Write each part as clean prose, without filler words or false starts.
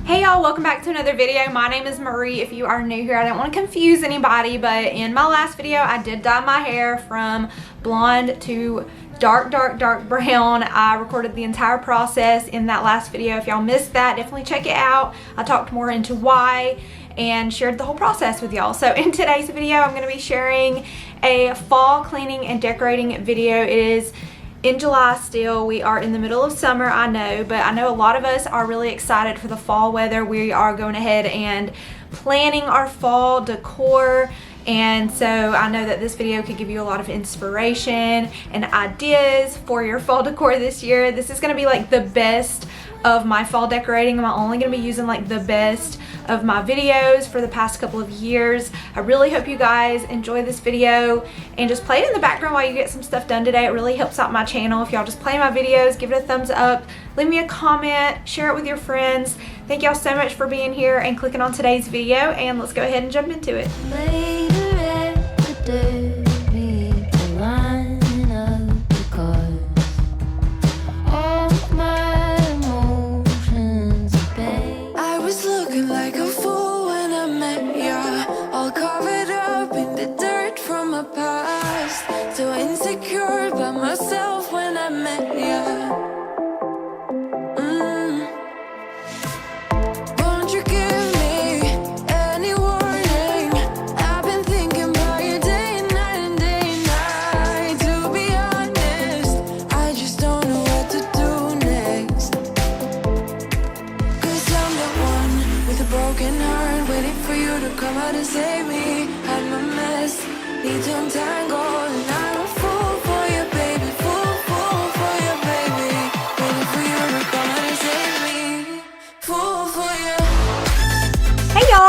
Hey y'all, welcome back to another video. My name is Marie. If you are new here, I don't want to confuse anybody, but in my last video I did dye my hair from blonde to dark brown. I recorded the entire process in that last video. If y'all missed that, definitely check it out. I talked more into why and shared the whole process with y'all. So in today's video I'm going to be sharing a fall cleaning and decorating video. It is in July still. We are in the middle of summer, I know, but I know a lot of us are really excited for the fall weather. We are going ahead and planning our fall decor, and so I know that this video could give you a lot of inspiration and ideas for your fall decor this year. This is going to be like the best of my fall decorating. I'm only going to be using like the best of my videos for the past couple of years. I really hope you guys enjoy this video and just play it in the background while you get some stuff done today. It really helps out my channel if y'all just play my videos, give it a thumbs up, leave me a comment, share it with your friends. Thank y'all so much for being here and clicking on today's video, and let's go ahead and jump into it.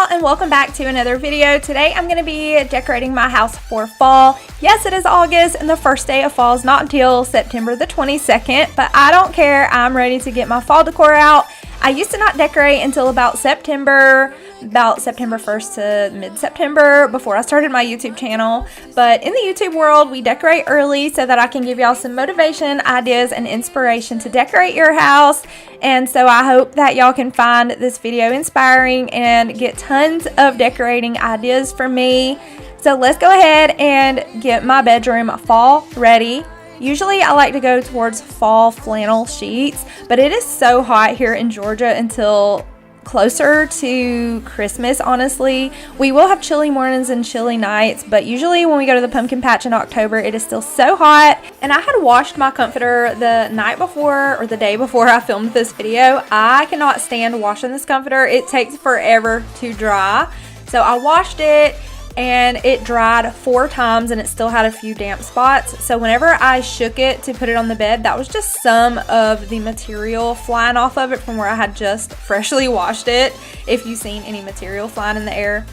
And welcome back to another video. Today I'm going to be decorating my house for fall. Yes, it is August and the first day of fall is not until September the 22nd, but I don't care. I'm ready to get my fall decor out. I used to not decorate until about September 1st to mid-September before I started my YouTube channel. But in the YouTube world, we decorate early so that I can give y'all some motivation, ideas, and inspiration to decorate your house. And so I hope that y'all can find this video inspiring and get tons of decorating ideas from me. So let's go ahead and get my bedroom fall ready. Usually I like to go towards fall flannel sheets, but it is so hot here in Georgia until closer to Christmas, honestly. We will have chilly mornings and chilly nights, but usually when we go to the pumpkin patch in October, it is still so hot. And I had washed my comforter the night before or the day before I filmed this video. I cannot stand washing this comforter. It takes forever to dry. So I washed it and it dried 4 times and it still had a few damp spots. So whenever I shook it to put it on the bed, that was just some of the material flying off of it from where I had just freshly washed it, if you've seen any material flying in the air.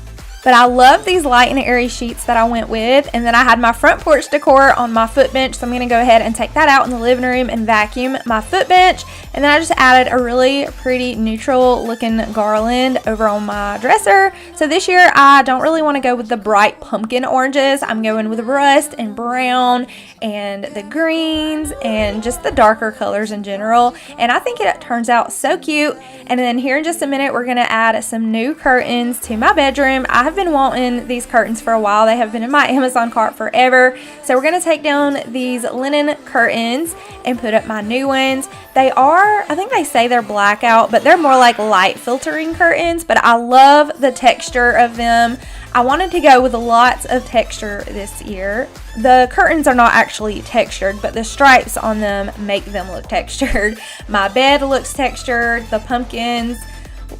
But I love these light and airy sheets that I went with. And then I had my front porch decor on my foot bench. So I'm going to go ahead and take that out in the living room and vacuum my foot bench. And then I just added a really pretty neutral looking garland over on my dresser. So this year I don't really want to go with the bright pumpkin oranges. I'm going with rust and brown and the greens and just the darker colors in general. And I think it turns out so cute. And then here in just a minute, we're going to add some new curtains to my bedroom. I have been wanting these curtains for a while. They have been in my Amazon cart forever. So we're going to take down these linen curtains and put up my new ones. They are, I think they say they're blackout, but they're more like light filtering curtains, but I love the texture of them. I wanted to go with lots of texture this year. The curtains are not actually textured, but the stripes on them make them look textured. My bed looks textured. The pumpkins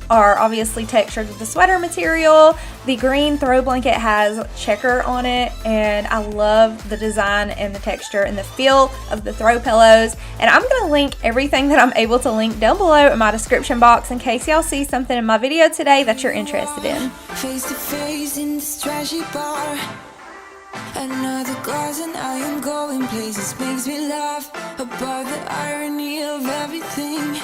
are obviously textured with the sweater material. The green throw blanket has checker on it, and I love the design and the texture and the feel of the throw pillows. And I'm going to link everything that I'm able to link down below in my description box in case y'all see something in my video today that you're interested in. Face to face in this trashy bar, another glass and I am going places. Makes me laugh about the irony of everything.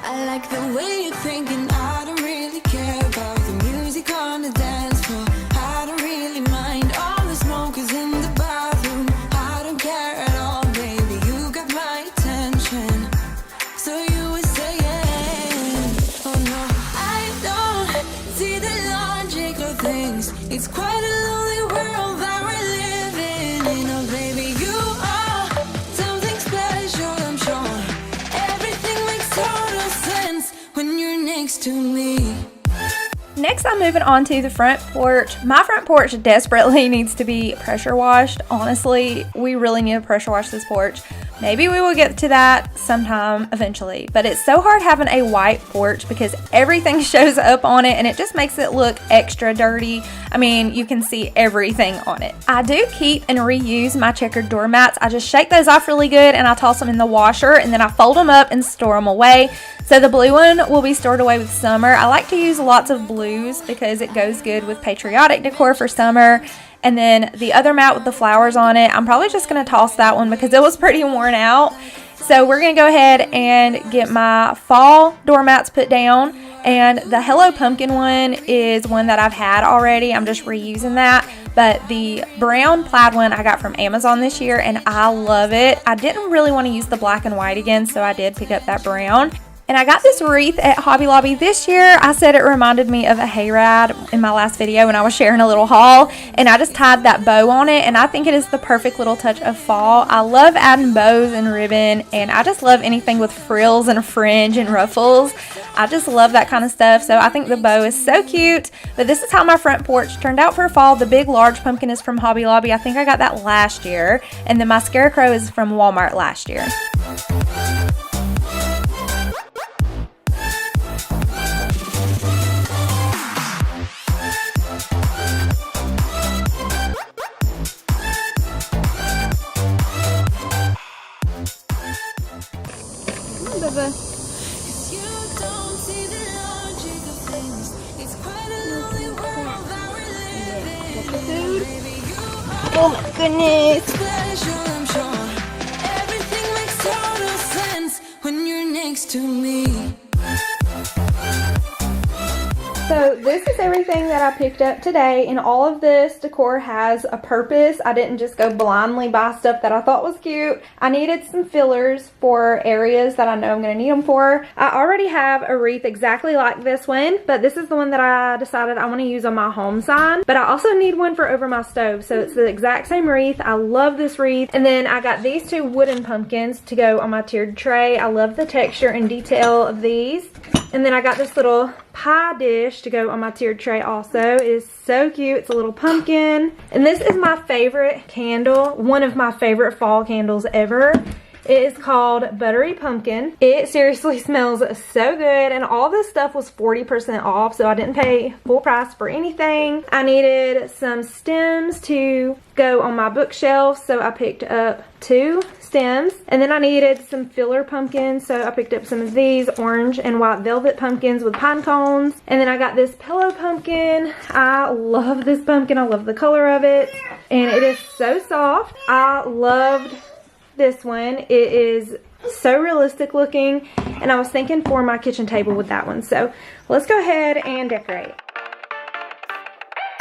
I like the way you're thinking. I don't really care about the music on the dance floor. I don't really mind all the smokers in the bathroom. I don't care at all, baby. You got my attention. So you were saying It's quite a lonely world that we're living in. Oh baby, you are something special, I'm sure. Everything makes total sense when you're next to me. Next, I'm moving on to the front porch. My front porch desperately needs to be pressure washed. Honestly, we really need to pressure wash this porch. Maybe we will get to that sometime eventually, but it's so hard having a white porch because everything shows up on it and it just makes it look extra dirty. I mean, you can see everything on it. I do keep and reuse my checkered doormats. I just shake those off really good and I toss them in the washer and then I fold them up and store them away. So the blue one will be stored away with summer. I like to use lots of blues because it goes good with patriotic decor for summer. And then the other mat with the flowers on it, I'm probably just going to toss that one because it was pretty worn out. So we're going to go ahead and get my fall doormats put down. And the Hello Pumpkin one is one that I've had already. I'm just reusing that. But the brown plaid one I got from Amazon this year and I love it. I didn't really want to use the black and white again, so I did pick up that brown. And I got this wreath at Hobby Lobby this year. I said it reminded me of a hayride in my last video when I was sharing a little haul. And I just tied that bow on it. And I think it is the perfect little touch of fall. I love adding bows and ribbon. And I just love anything with frills and fringe and ruffles. I just love that kind of stuff. So I think the bow is so cute. But this is how my front porch turned out for fall. The big large pumpkin is from Hobby Lobby. I think I got that last year. And then my scarecrow is from Walmart last year. Cause you don't see the logic of things. It's quite a lonely world that we're living in. Baby, you are Oh my goodness. special, I'm sure. Everything makes total sense when you're next to me. So this is everything that I picked up today, and all of this decor has a purpose. I didn't just go blindly buy stuff that I thought was cute. I needed some fillers for areas that I know I'm going to need them for. I already have a wreath exactly like this one, but this is the one that I decided I want to use on my home sign. But I also need one for over my stove, so it's the exact same wreath. I love this wreath. And then I got these two wooden pumpkins to go on my tiered tray. I love the texture and detail of these. And then I got this little pie dish to go on my tiered tray also. It is so cute. It's a little pumpkin. And this is my favorite candle, one of my favorite fall candles ever. It is called Buttery Pumpkin. It seriously smells so good, and all this stuff was 40% off, so I didn't pay full price for anything. I needed some stems to go on my bookshelf, so I picked up 2 stems. And then I needed some filler pumpkins, so I picked up some of these orange and white velvet pumpkins with pine cones. And then I got this pillow pumpkin. I love this pumpkin. I love the color of it, and it is so soft. I loved this one. It is so realistic looking, and I was thinking for my kitchen table with that one. So let's go ahead and decorate.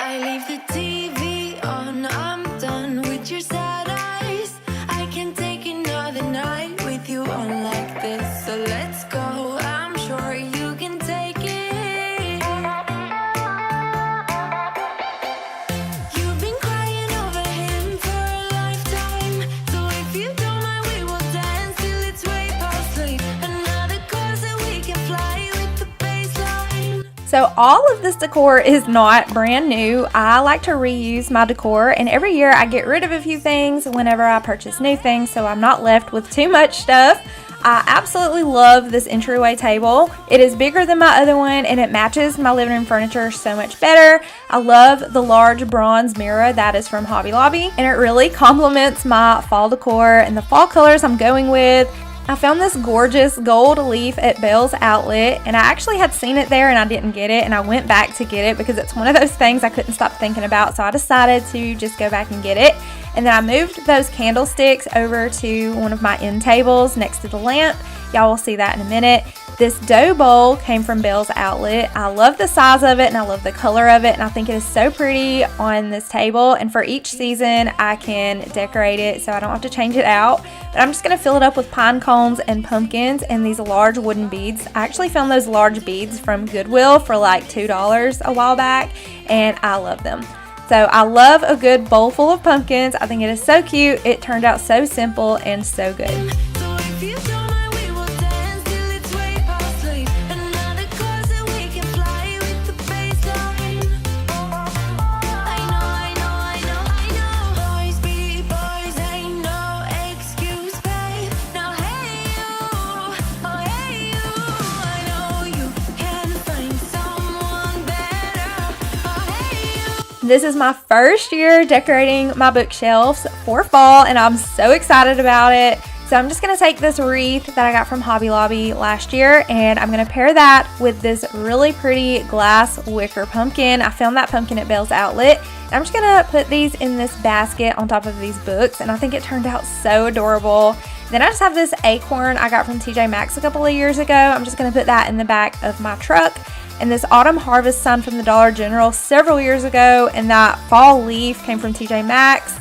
I leave the TV on, I'm done with your sad eyes. I can take another night with you on like this. So let's go, I'm sure you can take it. You've been crying over him for a lifetime. So if you don't mind, we will dance till it's way past sleep. Another course that we can fly with the baseline. So all of this decor is not brand new. I like to reuse my decor, and every year I get rid of a few things whenever I purchase new things, so I'm not left with too much stuff. I absolutely love this entryway table. It is bigger than my other one, and it matches my living room furniture so much better. I love the large bronze mirror that is from Hobby Lobby, and it really complements my fall decor and the fall colors I'm going with. I found this gorgeous gold leaf at Bell's Outlet, and I actually had seen it there and I didn't get it, and I went back to get it because it's one of those things I couldn't stop thinking about, so I decided to just go back and get it. And then I moved those candlesticks over to one of my end tables next to the lamp. Y'all will see that in a minute. This dough bowl came from Bell's Outlet. I love the size of it and I love the color of it, and I think it is so pretty on this table. And for each season I can decorate it so I don't have to change it out. But I'm just going to fill it up with pine cones and pumpkins and these large wooden beads. I actually found those large beads from Goodwill for like $2 a while back, and I love them. So I love a good bowl full of pumpkins. I think it is so cute. It turned out so simple and so good. So if you don't mind, we will dance till it's way past late. Another course that we can fly with the baseline. I know. Boys be boys, ain't no excuse, babe. Now hey you, oh hey you. I know you can find someone better. Oh hey you. This is my first year decorating my bookshelves for fall, and I'm so excited about it. So I'm just going to take this wreath that I got from Hobby Lobby last year, and I'm going to pair that with this really pretty glass wicker pumpkin. I found that pumpkin at Bell's Outlet. And I'm just going to put these in this basket on top of these books, and I think it turned out so adorable. Then I just have this acorn I got from TJ Maxx a couple of years ago. I'm just going to put that in the back of my truck. And this autumn harvest sign from the Dollar General several years ago, and that fall leaf came from TJ Maxx.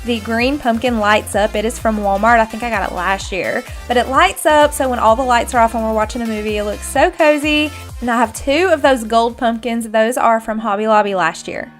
The green pumpkin lights up. It is from Walmart. I think I got it last year. But it lights up, so when all the lights are off and we're watching a movie, it looks so cozy. And I have 2 of those gold pumpkins. Those are from Hobby Lobby last year.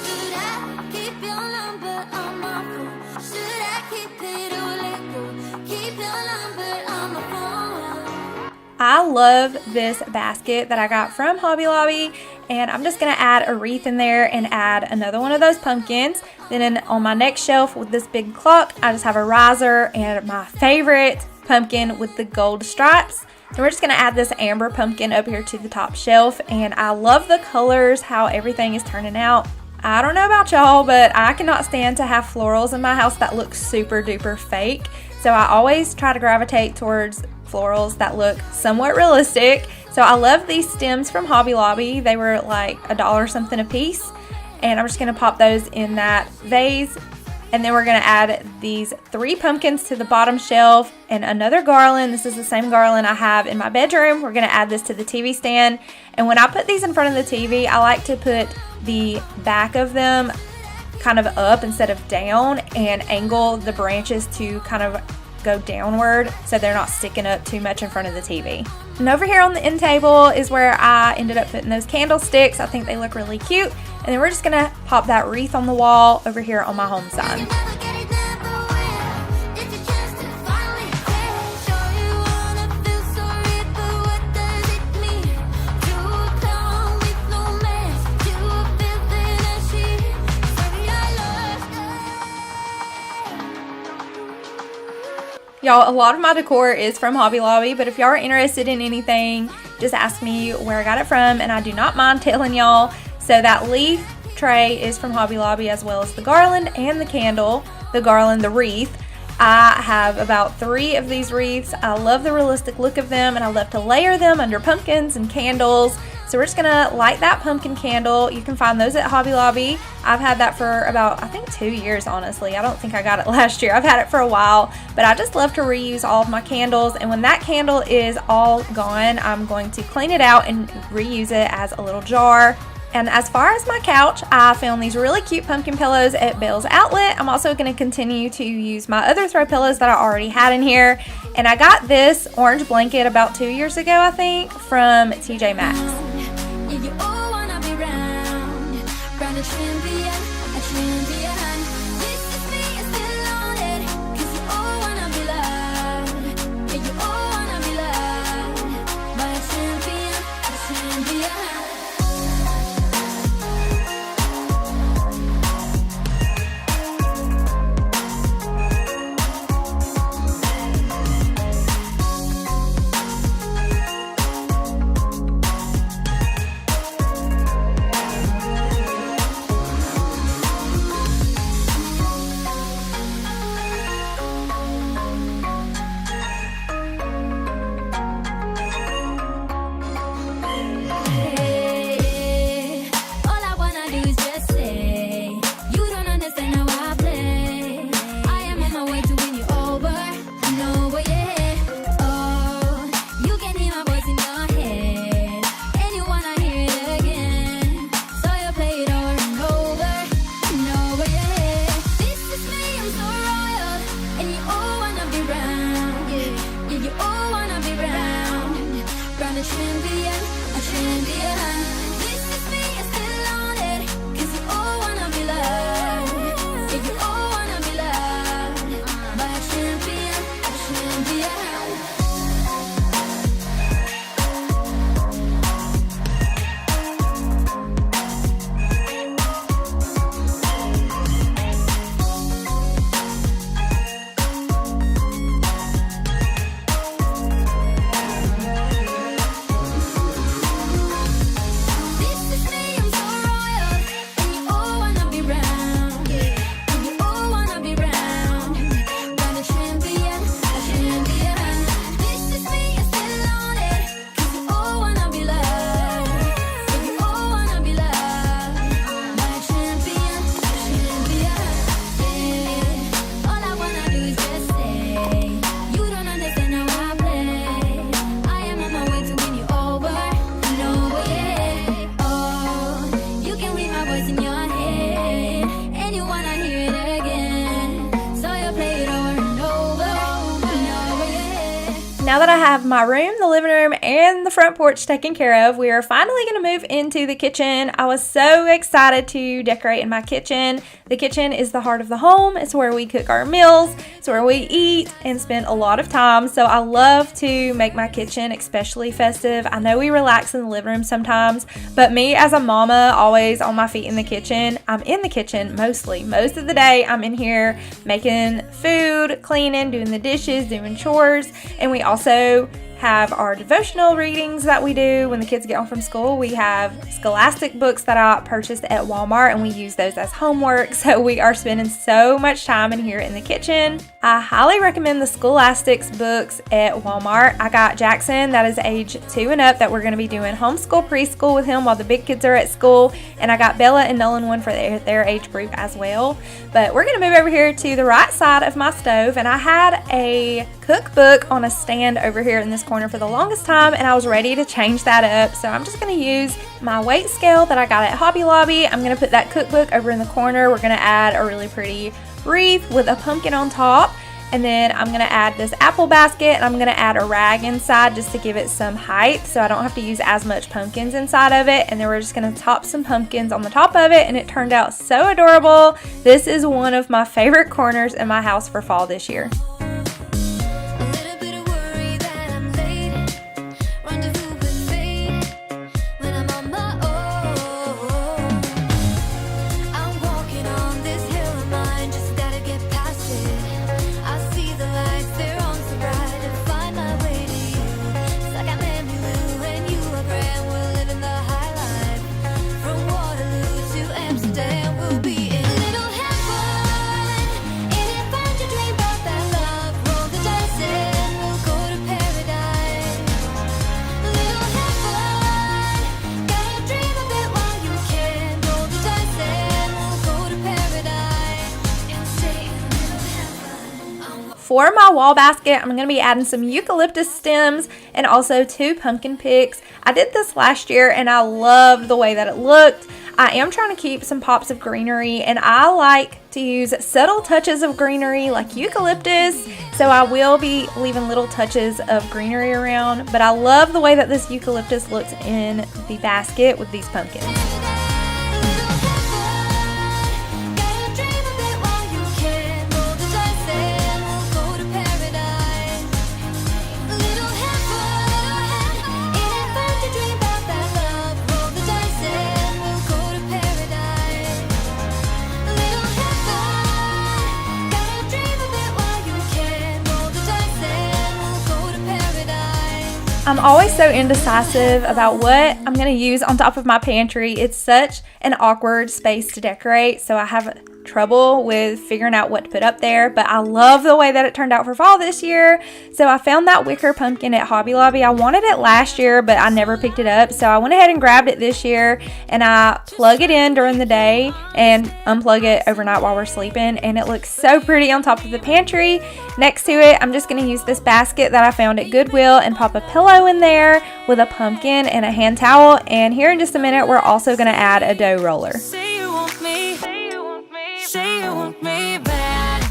Should I keep your number on my phone? Should I keep it or let go? Keep your number on my phone. I love this basket that I got from Hobby Lobby, and I'm just going to add a wreath in there and add another one of those pumpkins. Then on my next shelf with this big clock, I just have a riser and my favorite pumpkin with the gold stripes. And we're just going to add this amber pumpkin up here to the top shelf, and I love the colors, how everything is turning out. I don't know about y'all, but I cannot stand to have florals in my house that look super duper fake. So I always try to gravitate towards florals that look somewhat realistic. So I love these stems from Hobby Lobby. They were like $1 something a piece. And I'm just going to pop those in that vase. And then we're going to add these 3 pumpkins to the bottom shelf and another garland. This is the same garland I have in my bedroom. We're going to add this to the TV stand. And when I put these in front of the TV, I like to put the back of them kind of up instead of down and angle the branches to kind of go downward so they're not sticking up too much in front of the TV. And over here on the end table is where I ended up putting those candlesticks. I think they look really cute. And then we're just going to pop that wreath on the wall over here on my home sign. Never get it, never win. It's a chance to finally quit. Sure you wanna feel sorry, but what does it mean? To a clown with no mask, to a filthy and she. Sorry I lost. Y'all, a lot of my decor is from Hobby Lobby, but if y'all are interested in anything, just ask me where I got it from, and I do not mind telling y'all. So that leaf tray is from Hobby Lobby, as well as the garland and the candle, the garland, the wreath. I have about 3 of these wreaths. I love the realistic look of them, and I love to layer them under pumpkins and candles. So we're just gonna light that pumpkin candle. You can find those at Hobby Lobby. I've had that for about, I think 2 years, honestly. I don't think I got it last year. I've had it for a while, but I just love to reuse all of my candles. And when that candle is all gone, I'm going to clean it out and reuse it as a little jar. And as far as my couch, I found these really cute pumpkin pillows at Bell's Outlet. I'm also going to continue to use my other throw pillows that I already had in here. And I got this orange blanket about 2 years ago, I think, from TJ Maxx. Yeah, you all wanna be round a champion, a champion. This is me, it's still on it, 'cause you all wanna be loved. Yeah, you all wanna be loved by a champion, a champion. champion, a champion. This is me, I'm still on it, 'cause you all wanna be loved. Yeah, you all wanna be loved by a champion, a champion. This is me, I'm so royal, and you all wanna be round. And you all wanna be round. But a champion, a champion. This is me, I'm still on it, 'cause you all wanna be loved. And you all wanna be loved by a champion, a champion. Yeah. All I wanna do is just say, you don't understand how I play. I am on my way to win you over and over, yeah. Oh, you can read my voice in your head, and you wanna hear it again. So you play it over and over and over, yeah. Now that I have my room, the living room, and the front porch taken care of, we are finally going to move into the kitchen. I was so excited to decorate in my kitchen. The kitchen is the heart of the home. It's where we cook our meals. It's where we eat and spend a lot of time. So I love to make my kitchen especially festive. I know we relax in the living room sometimes, but me as a mama, always on my feet in the kitchen, I'm in the kitchen mostly. Most of the day, I'm in here making food, cleaning, doing the dishes, doing chores, and we also have our devotional readings that we do when the kids get home from school. We have Scholastic books that I purchased at Walmart, and we use those as homework. So we are spending so much time in here in the kitchen. I highly recommend the Scholastics books at Walmart. I got Jackson, that is age 2 and up, that we're going to be doing homeschool preschool with him while the big kids are at school. And I got Bella and Nolan one for their age group as well. But we're going to move over here to the right side of my stove, and I had a cookbook on a stand over here in this corner for the longest time, and I was ready to change that up. So I'm just going to use my weight scale that I got at Hobby Lobby. I'm going to put that cookbook over in the corner. We're going to add a really pretty wreath with a pumpkin on top, and then I'm going to add this apple basket, and I'm going to add a rag inside just to give it some height so I don't have to use as much pumpkins inside of it. And then we're just going to top some pumpkins on the top of it, and it turned out so adorable. This is one of my favorite corners in my house for fall this year. A little bit of worry that I'm late. Rendezvous with fate when I'm on my own. I'm walking on this hill of mine, just gotta get past it. I see the lights, they're on so bright, and find my way to you. It's like I'm Emmylou and you are Graham. We're living the high life. From Waterloo to Amsterdam, we'll be in little heaven. And if I could dream about that love, roll the dice and we'll go to paradise. Little heaven, gotta dream of it while you can. Roll the dice and we'll go to paradise and stay in little heaven. For my wall basket, I'm going to be adding some eucalyptus stems and also 2 pumpkin picks. I did this last year and I loved the way that it looked. I am trying to keep some pops of greenery, and I like to use subtle touches of greenery like eucalyptus, so I will be leaving little touches of greenery around. But I love the way that this eucalyptus looks in the basket with these pumpkins. Little heaven, gotta dream of it while you can. Roll the dice and we'll go to paradise. Little heaven, and if I could dream about that love, roll the dice and we'll go to paradise. Little heaven, gotta dream of it while you can. Roll the dice and we'll go to paradise. I'm always so indecisive about what I'm going to use on top of my pantry. It's such an awkward space to decorate, so I have trouble with figuring out what to put up there, but I love the way that it turned out for fall this year. So I found that wicker pumpkin at Hobby Lobby. I wanted it last year, but I never picked it up, so I went ahead and grabbed it this year, and I plug it in during the day and unplug it overnight while we're sleeping, and it looks so pretty on top of the pantry. Next to it, I'm just going to use this basket that I found at Goodwill and pop a pillow in there with a pumpkin and a hand towel, and here in just a minute we're also going to add a dough roller. Say you want me, say you want me, say you want me bad.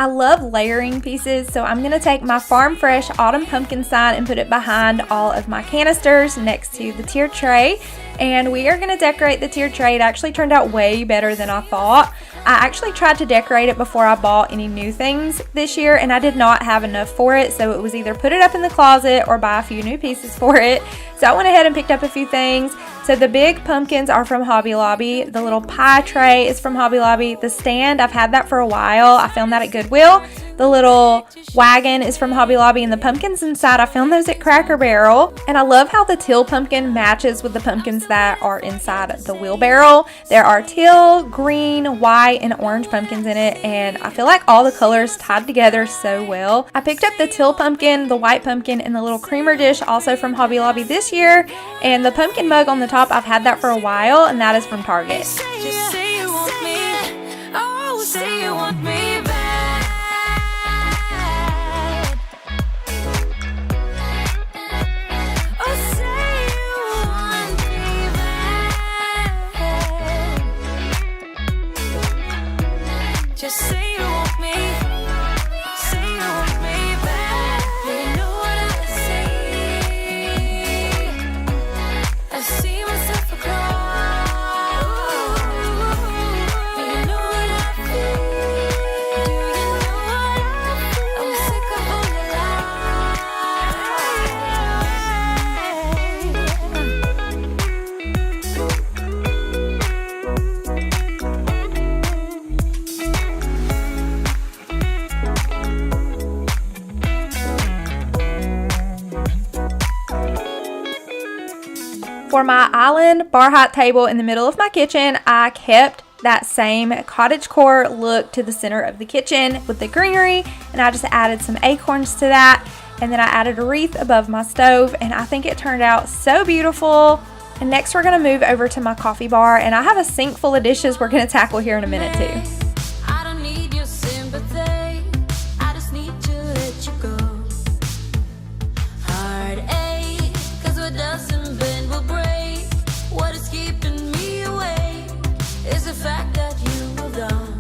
I love layering pieces, so I'm going to take my Farm Fresh Autumn Pumpkin sign and put it behind all of my canisters next to the tiered tray. And we are going to decorate the tiered tray. It actually turned out way better than I thought. I actually tried to decorate it before I bought any new things this year, and I did not have enough for it, so it was either put it up in the closet or buy a few new pieces for it. So I went ahead and picked up a few things. So the big pumpkins are from Hobby Lobby. The little pie tray is from Hobby Lobby. The stand, I've had that for a while. I found that at Goodwill. The little wagon is from Hobby Lobby, and the pumpkins inside, I found those at Cracker Barrel. And I love how the teal pumpkin matches with the pumpkins that are inside the wheelbarrow. There are teal, green, white, and orange pumpkins in it, and I feel like all the colors tied together so well. I picked up the teal pumpkin, the white pumpkin, and the little creamer dish also from Hobby Lobby this year. And the pumpkin mug on the top, I've had that for a while, and that is from Target. Just say you want me. Oh, say you want me back. Oh, say you want me back. Just say you want me. Say you want me back. You know what I say. I see myself across. You know what I feel. Do you know what I feel? I'm sick of all the lies. For my island bar height table in the middle of my kitchen, I kept that same cottagecore look to the center of the kitchen with the greenery, and I just added some acorns to that, and then I added a wreath above my stove, and I think it turned out so beautiful. And next we're going to move over to my coffee bar, and I have a sink full of dishes we're going to tackle here in a minute too. I don't need your sympathy. I just need to let you go. Heartache, 'cause what doesn't bend will break. What is keeping me awake is the fact that you moved on.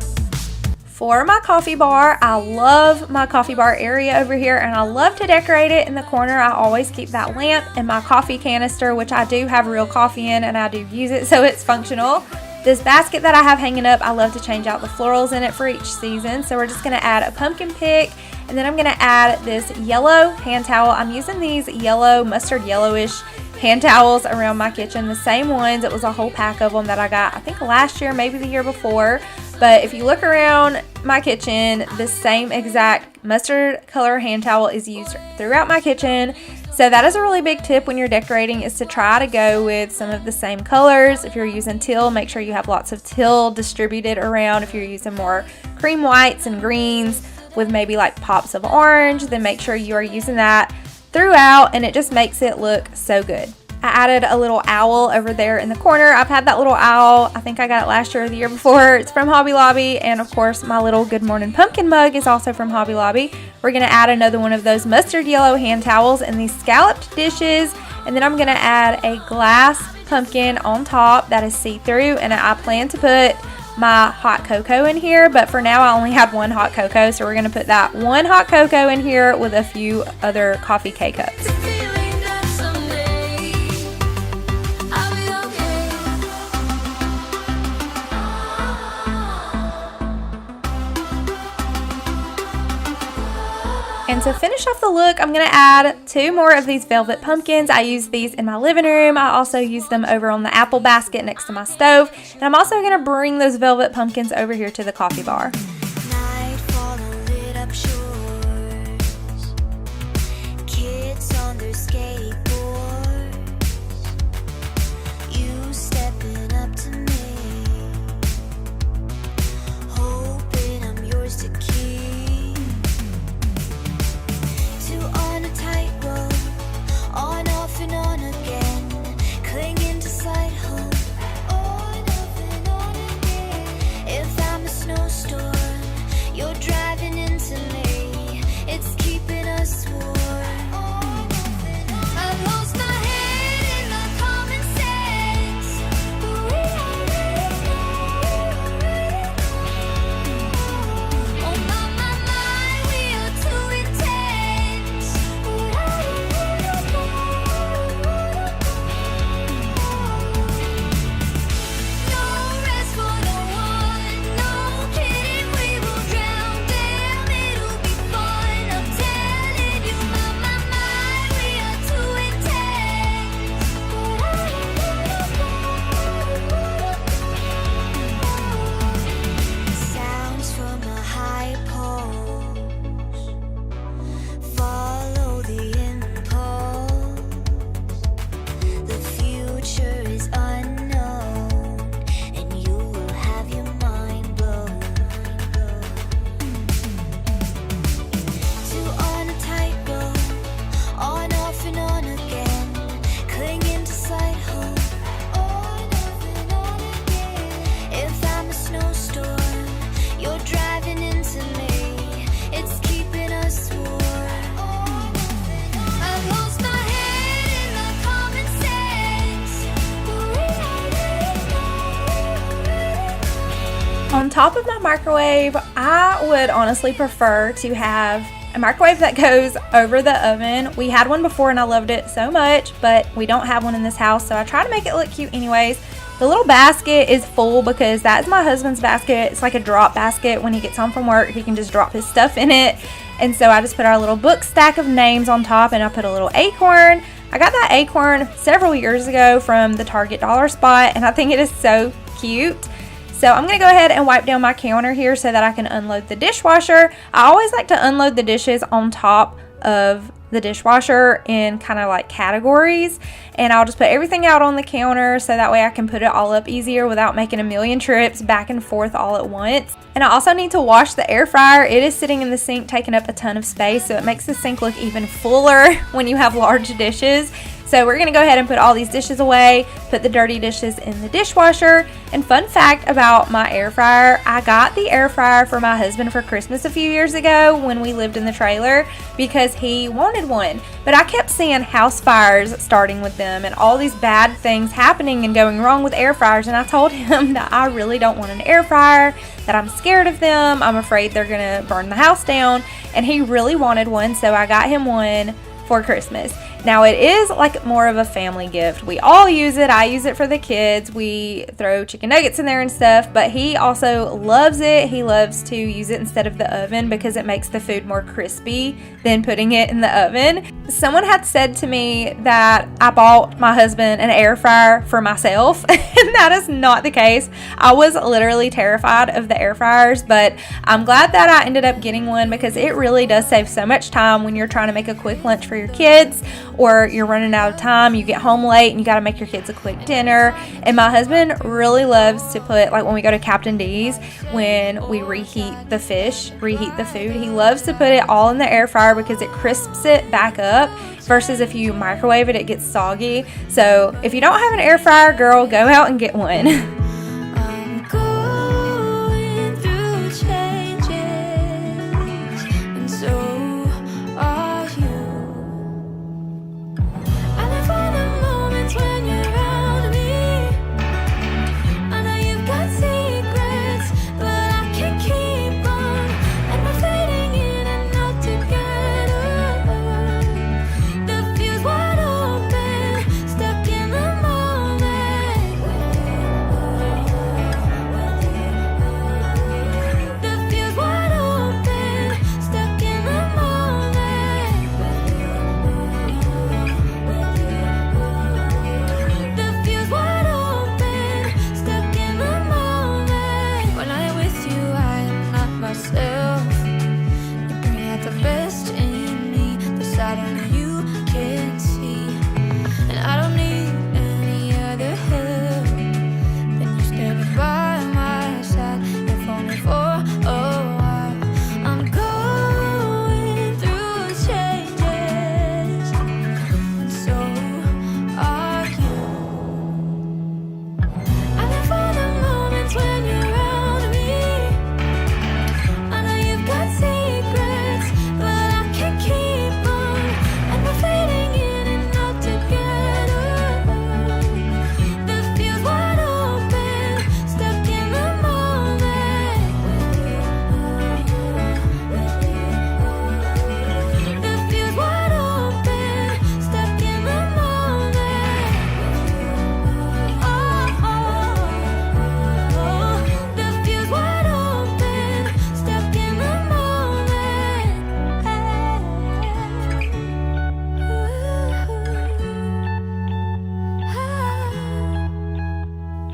For my coffee bar, I love my coffee bar area over here, and I love to decorate it. In the corner, I always keep that lamp and my coffee canister, which I do have real coffee in, and I do use it so it's functional. This basket that I have hanging up, I love to change out the florals in it for each season. So we're just going to add a pumpkin pick, and then I'm going to add this yellow hand towel. I'm using these yellow, mustard yellowish hand towels around my kitchen, the same ones. It was a whole pack of them that I got, I think last year, maybe the year before. But if you look around my kitchen, the same exact mustard color hand towel is used throughout my kitchen. So that is a really big tip when you're decorating, is to try to go with some of the same colors. If you're using teal, make sure you have lots of teal distributed around. If you're using more cream whites and greens with maybe like pops of orange, then make sure you are using that throughout, and it just makes it look so good. I added a little owl over there in the corner. I've had that little owl, I think I got it last year or the year before. It's from Hobby Lobby, and of course my little Good Morning Pumpkin mug is also from Hobby Lobby. We're going to add another one of those mustard yellow hand towels in these scalloped dishes, and then I'm going to add a glass pumpkin on top that is see-through, and I plan to put my hot cocoa in here, but for now I only had one hot cocoa, so we're going to put that one hot cocoa in here with a few other coffee K-cups. Feeling that someday I'll be okay. And to finish off the look, I'm going to add 2 more of these velvet pumpkins. I use these in my living room. I also use them over on the apple basket next to my stove. And I'm also going to bring those velvet pumpkins over here to the coffee bar. Nightfall and lit up shores, kids on their skateboards, you stepping up to me, hoping I'm yours to keep. Two on a tightrope, on, off and on again, clinging to slight hope, on, off and on again. If I'm a snowstorm, you're driving into me, it's keeping us warm. On, off and on. on top of my microwave, I would honestly prefer to have a microwave that goes over the oven. We had one before and I loved it so much, but we don't have one in this house, so I try to make it look cute anyways. The little basket is full because that is my husband's basket. It's like a drop basket. When he gets home from work, he can just drop his stuff in it. And so I just put our little book stack of names on top, and I put a little acorn. I got that acorn several years ago from the Target dollar spot, and I think it is so cute. So I'm going to go ahead and wipe down my counter here so that I can unload the dishwasher. I always like to unload the dishes on top of the dishwasher in kind of like categories, and I'll just put everything out on the counter so that way I can put it all up easier without making a million trips back and forth all at once. And I also need to wash the air fryer. It is sitting in the sink taking up a ton of space, so it makes the sink look even fuller when you have large dishes. So we're going to go ahead and put all these dishes away, put the dirty dishes in the dishwasher. And fun fact about my air fryer, I got the air fryer for my husband for Christmas a few years ago when we lived in the trailer because he wanted one. But I kept seeing house fires starting with them and all these bad things happening and going wrong with air fryers. And I told him that I really don't want an air fryer, that I'm scared of them. I'm afraid they're going to burn the house down. And he really wanted one, so I got him one for Christmas. Now it is like more of a family gift. We all use it. I use it for the kids. We throw chicken nuggets in there and stuff, but he also loves it. He loves to use it instead of the oven because it makes the food more crispy than putting it in the oven. Someone had said to me that I bought my husband an air fryer for myself, and that is not the case. I was literally terrified of the air fryers, but I'm glad that I ended up getting one because it really does save so much time when you're trying to make a quick lunch for your kids, or you're running out of time, you get home late and you got to make your kids a quick dinner. And my husband really loves to put, like when we go to Captain D's, when we reheat the food, he loves to put it all in the air fryer because it crisps it back up versus if you microwave it, it gets soggy. So if you don't have an air fryer, girl, go out and get one. I'm going through changes, and so are you. I live for the moments when you're around me. I know you've got secrets, but I can't keep on. And we're fading in and out together. The fuse wide open, stuck in the moment. The fuse wide open, stuck in the moment. The fuse wide open, stuck in the moment. When I'm with you, I am not myself. You bring out the best in me, the side only you can see. And I don't need any other help than you standing by my side, if only for a while. I'm going through changes, and so are you. I live for the moments when you're around me. I know you've got secrets, but I can't keep on. And we're fading in and out together. The fuse wide open, stuck in the moment. The fuse wide open, stuck in the moment. The fuse wide open, stuck in the moment.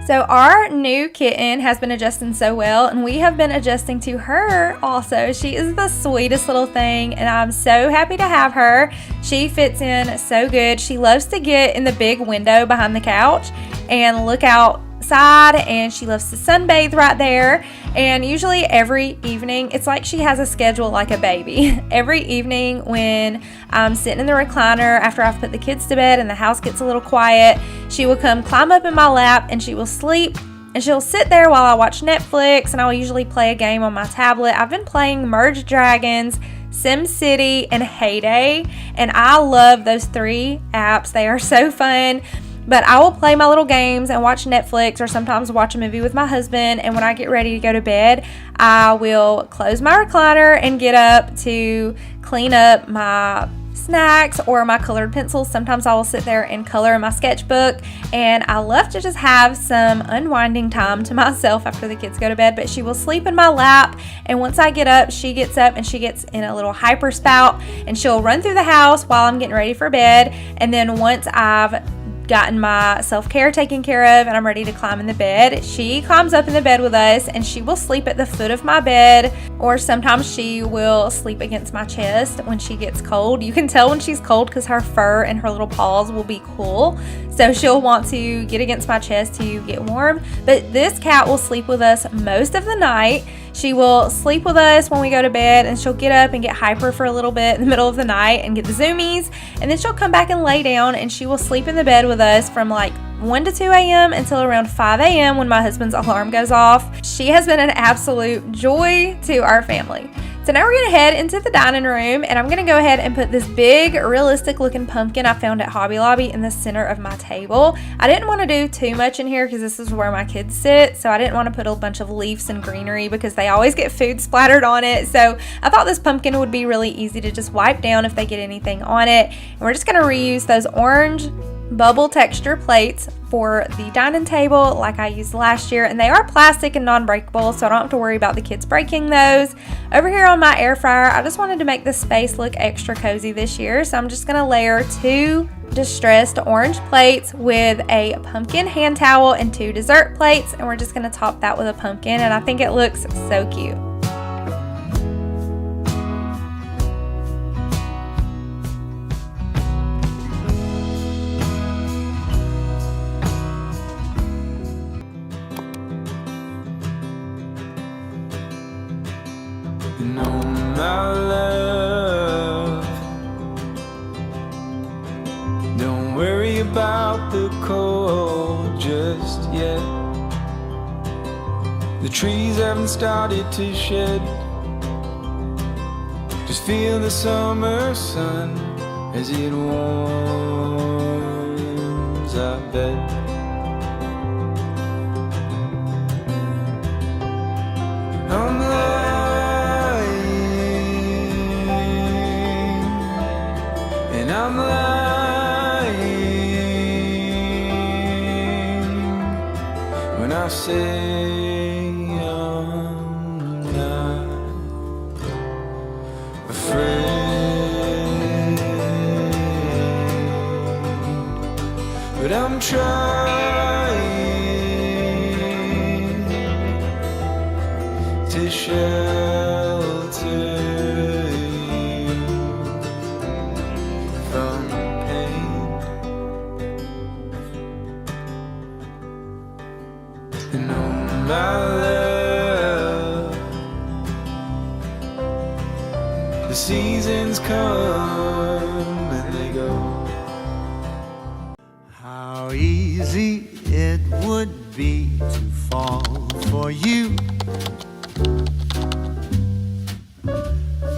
So our new kitten has been adjusting so well, and we have been adjusting to her also. She is the sweetest little thing, and I'm so happy to have her. She fits in so good. She loves to get in the big window behind the couch and look outside, and she loves to sunbathe right there. And usually every evening, it's like she has a schedule like a baby. Every evening when I'm sitting in the recliner after I've put the kids to bed and the house gets a little quiet, she will come climb up in my lap and she will sleep. And she'll sit there while I watch Netflix, and I'll usually play a game on my tablet. I've been playing Merge Dragons, SimCity, and Heyday, and I love those 3 apps. They are so fun. But I will play my little games and watch Netflix, or sometimes watch a movie with my husband. And when I get ready to go to bed, I will close my recliner and get up to clean up my snacks or my colored pencils. Sometimes I will sit there and color in my sketchbook, and I love to just have some unwinding time to myself after the kids go to bed. But she will sleep in my lap, and once I get up, she gets up and she gets in a little hyper spout, and she'll run through the house while I'm getting ready for bed. And then once I've gotten my self-care taken care of and I'm ready to climb in the bed, she climbs up in the bed with us, and she will sleep at the foot of my bed, or sometimes she will sleep against my chest when she gets cold. You can tell when she's cold because her fur and her little paws will be cool, so she'll want to get against my chest to get warm. But this cat will sleep with us most of the night. She will sleep with us when we go to bed, and she'll get up and get hyper for a little bit in the middle of the night and get the zoomies, and then she'll come back and lay down, and she will sleep in the bed with us from like 1 to 2 a.m. until around 5 a.m. when my husband's alarm goes off. She has been an absolute joy to our family. So now we're going to head into the dining room, and I'm going to go ahead and put this big realistic looking pumpkin I found at Hobby Lobby in the center of my table. I didn't want to do too much in here because this is where my kids sit, so I didn't want to put a bunch of leaves and greenery because they always get food splattered on it. So I thought this pumpkin would be really easy to just wipe down if they get anything on it. And we're just going to reuse those orange bubble texture plates for the dining table like I used last year, and they are plastic and non-breakable, so I don't have to worry about the kids breaking those. Over here on my air fryer, I just wanted to make the space look extra cozy this year, so I'm just going to layer 2 distressed orange plates with a pumpkin hand towel and 2 dessert plates, and we're just going to top that with a pumpkin, and I think it looks so cute. No, my love, don't worry about the cold just yet. The trees haven't started to shed. Just feel the summer sun as it warms our bed. I'm I'm lying when I say I'm not afraid, but I'm trying to shelter from pain. And oh my love, the seasons come and they go. How easy it would be to fall for you,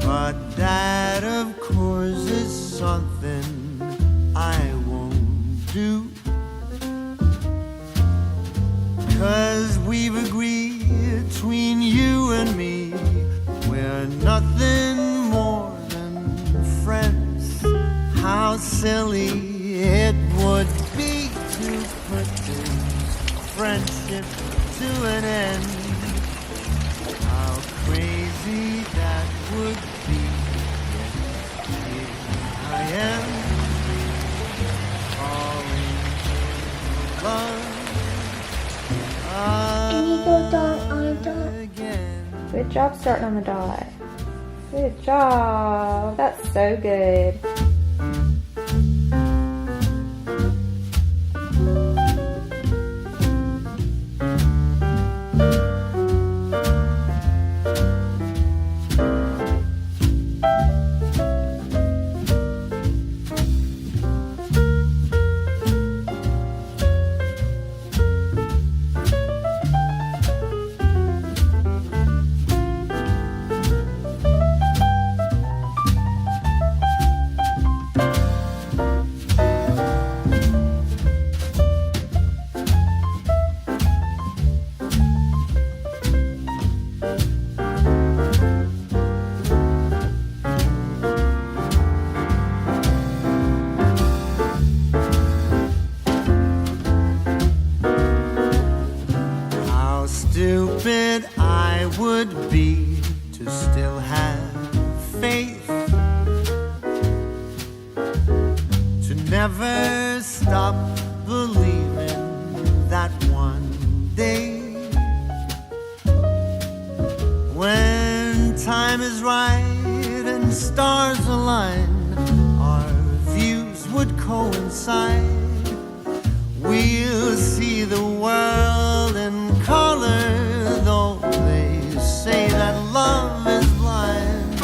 but that of course is something I won't do, 'cause we've agreed between you and me we're nothing more than friends. How silly it would be to put this friendship to an end. How crazy that would be. Here I am, falling in love again. Good job starting on the dot. Good job. That's so good. never stop believing that one day, when time is right and stars align, our views would coincide. We'll see the world in color, though they say that love is blind.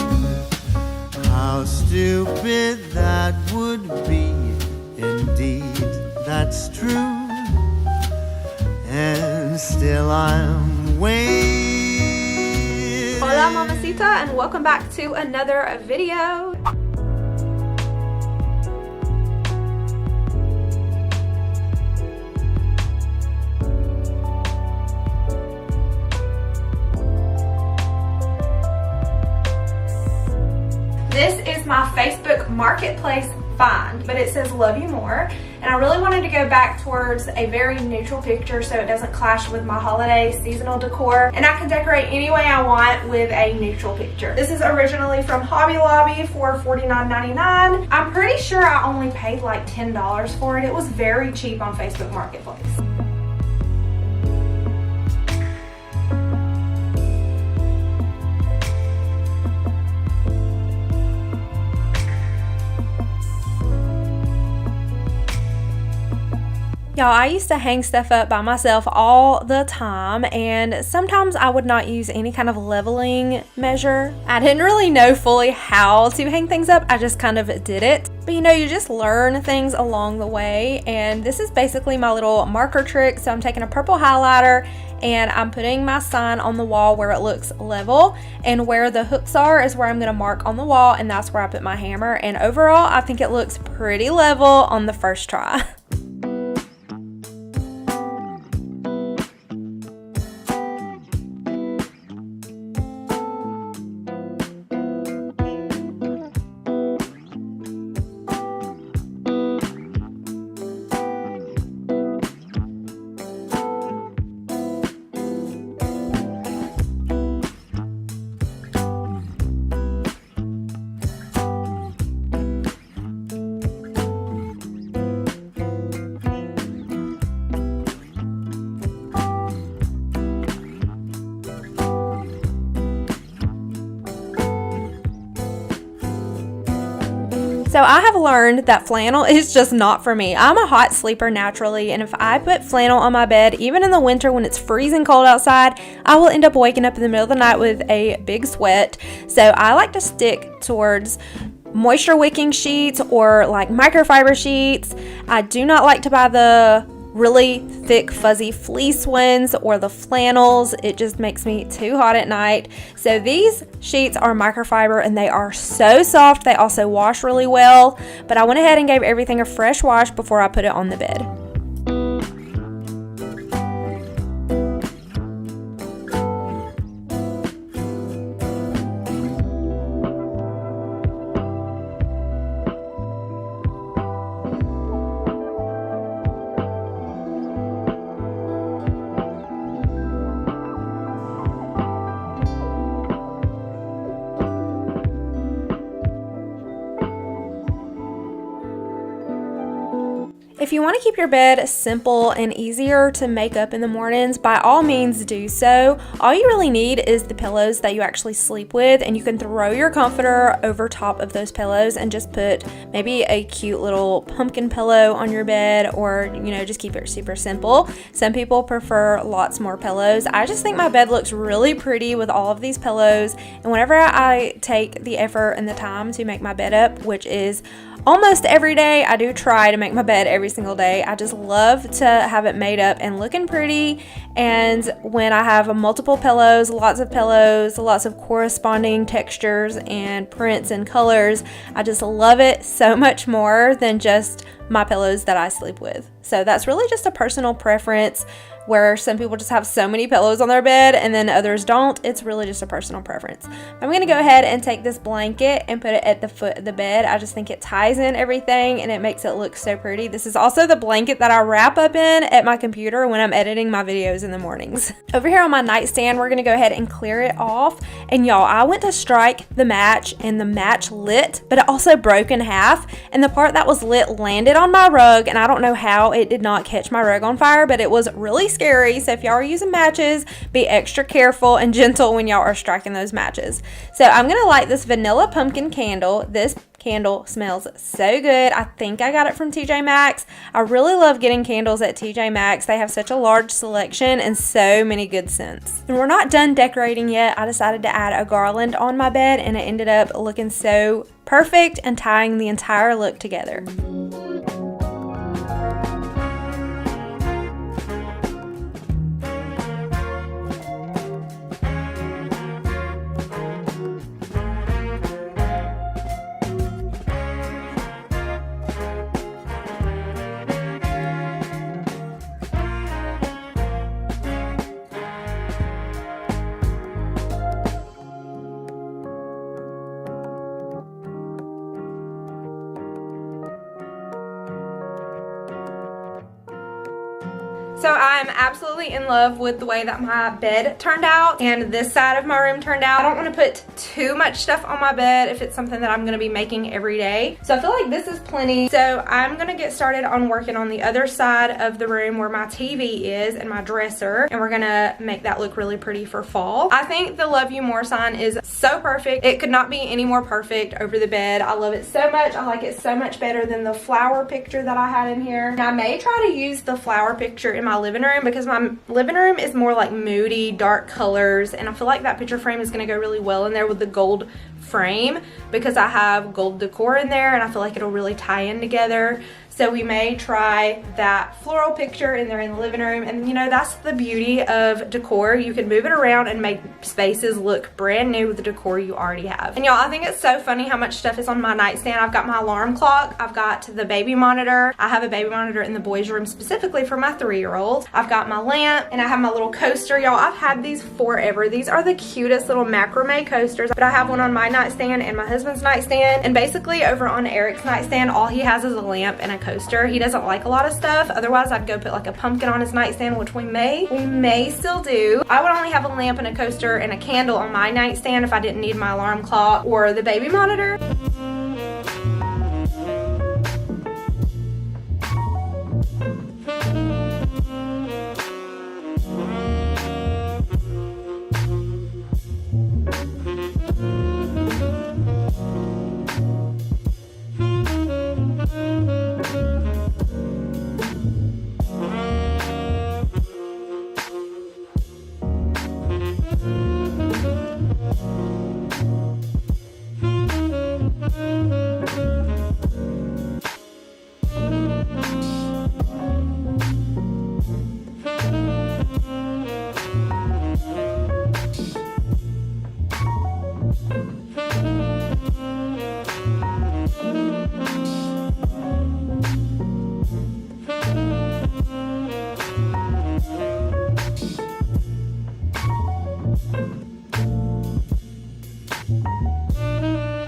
How stupid that would be. Indeed, that's true. And still I'm waiting. Hola mamacita, and welcome back to another video. This is my Facebook Marketplace find, but it says love you more, and I really wanted to go back towards a very neutral picture so it doesn't clash with my holiday seasonal decor, and I can decorate any way I want with a neutral picture. This is originally from Hobby Lobby for $49.99. I'm pretty sure I only paid like $10 for it. It was very cheap on Facebook Marketplace. Y'all, I used to hang stuff up by myself all the time, and sometimes I would not use any kind of leveling measure. I didn't really know fully how to hang things up, I just kind of did it. But you know, you just learn things along the way, and this is basically my little marker trick. So I'm taking a purple highlighter and I'm putting my sign on the wall where it looks level, and where the hooks are is where I'm going to mark on the wall, and that's where I put my hammer. And overall, I think it looks pretty level on the first try. So I have learned that flannel is just not for me. I'm a hot sleeper naturally, and if I put flannel on my bed, even in the winter when it's freezing cold outside, I will end up waking up in the middle of the night with a big sweat. So I like to stick towards moisture wicking sheets or like microfiber sheets. I do not like to buy the really thick fuzzy fleece ones or the flannels. It just makes me too hot at night. So these sheets are microfiber and they are so soft. They also wash really well, but I went ahead and gave everything a fresh wash before I put it on the bed. If you want to keep your bed simple and easier to make up in the mornings, by all means do so. All you really need is the pillows that you actually sleep with, and you can throw your comforter over top of those pillows and just put maybe a cute little pumpkin pillow on your bed, or you know, just keep it super simple. Some people prefer lots more pillows. I just think my bed looks really pretty with all of these pillows, and whenever I take the effort and the time to make my bed up, which is almost every day, I do try to make my bed every single day. I just love to have it made up and looking pretty. And when I have multiple pillows, lots of corresponding textures and prints and colors, I just love it so much more than just my pillows that I sleep with. So that's really just a personal preference, where some people just have so many pillows on their bed and then others don't. It's really just a personal preference. I'm going to go ahead and take this blanket and put it at the foot of the bed. I just think it ties in everything and it makes it look so pretty. This is also the blanket that I wrap up in at my computer when I'm editing my videos in the mornings. Over here on my nightstand, we're going to go ahead and clear it off. And y'all, I went to strike the match and the match lit, but it also broke in half, and the part that was lit landed lit on my rug, and I don't know how it did not catch my rug on fire, but it was really scary. So if y'all are using matches, be extra careful and gentle when y'all are striking those matches. So I'm gonna light this vanilla pumpkin candle. This candle smells so good. I think I got it from TJ Maxx. I really love getting candles at TJ Maxx. They have such a large selection and so many good scents. And we're not done decorating yet. I decided to add a garland on my bed, and it ended up looking so perfect and tying the entire look together. So I'm absolutely in love with the way that my bed turned out and this side of my room turned out. I don't want to put too much stuff on my bed if it's something that I'm going to be making every day. So I feel like this is plenty. So I'm going to get started on working on the other side of the room where my TV is and my dresser, and we're going to make that look really pretty for fall. I think the Love You More sign is so perfect. It could not be any more perfect over the bed. I love it so much. I like it so much better than the flower picture that I had in here. And I may try to use the flower picture in my living room because my living room is more like moody, dark colors, and I feel like that picture frame is going to go really well in there with the gold frame because I have gold decor in there, and I feel like it'll really tie in together. So we may try that floral picture in there in the living room. And you know, that's the beauty of decor. You can move it around and make spaces look brand new with the decor you already have. And y'all, I think it's so funny how much stuff is on my nightstand. I've got my alarm clock. I've got the baby monitor. I have a baby monitor in the boys' room specifically for my 3-year-old. I've got my lamp, and I have my little coaster. Y'all, I've had these forever. These are the cutest little macrame coasters, but I have one on my nightstand and my husband's nightstand. And basically over on Eric's nightstand, all he has is a lamp and a coaster. He doesn't like a lot of stuff. Otherwise, I'd go put like a pumpkin on his nightstand, which we may still do. I would only have a lamp and a coaster and a candle on my nightstand if I didn't need my alarm clock or the baby monitor.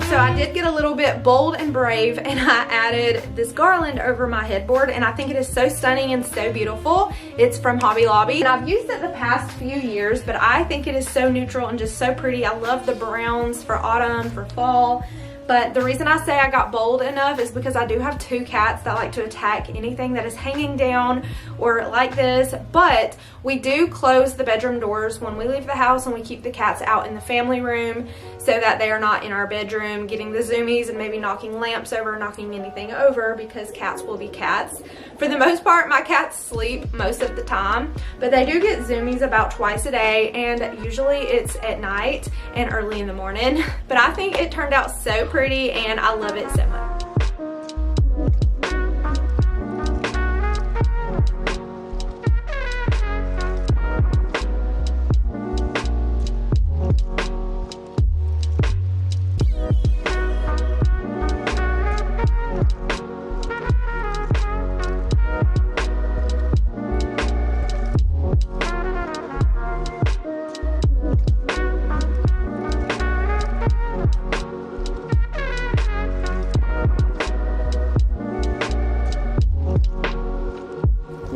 So I did get a little bit bold and brave, and I added this garland over my headboard, and I think it is so stunning and so beautiful. It's from Hobby Lobby, and I've used it the past few years, but I think it is so neutral and just so pretty. I love the browns for autumn, for fall. But the reason I say I got bold enough is because I do have 2 cats that like to attack anything that is hanging down or like this. But we do close the bedroom doors when we leave the house, and we keep the cats out in the family room so that they are not in our bedroom getting the zoomies and maybe knocking lamps over, knocking anything over, because cats will be cats. For the most part, my cats sleep most of the time, but they do get zoomies about twice a day, and usually it's at night and early in the morning. But I think it turned out so pretty, and I love it so much.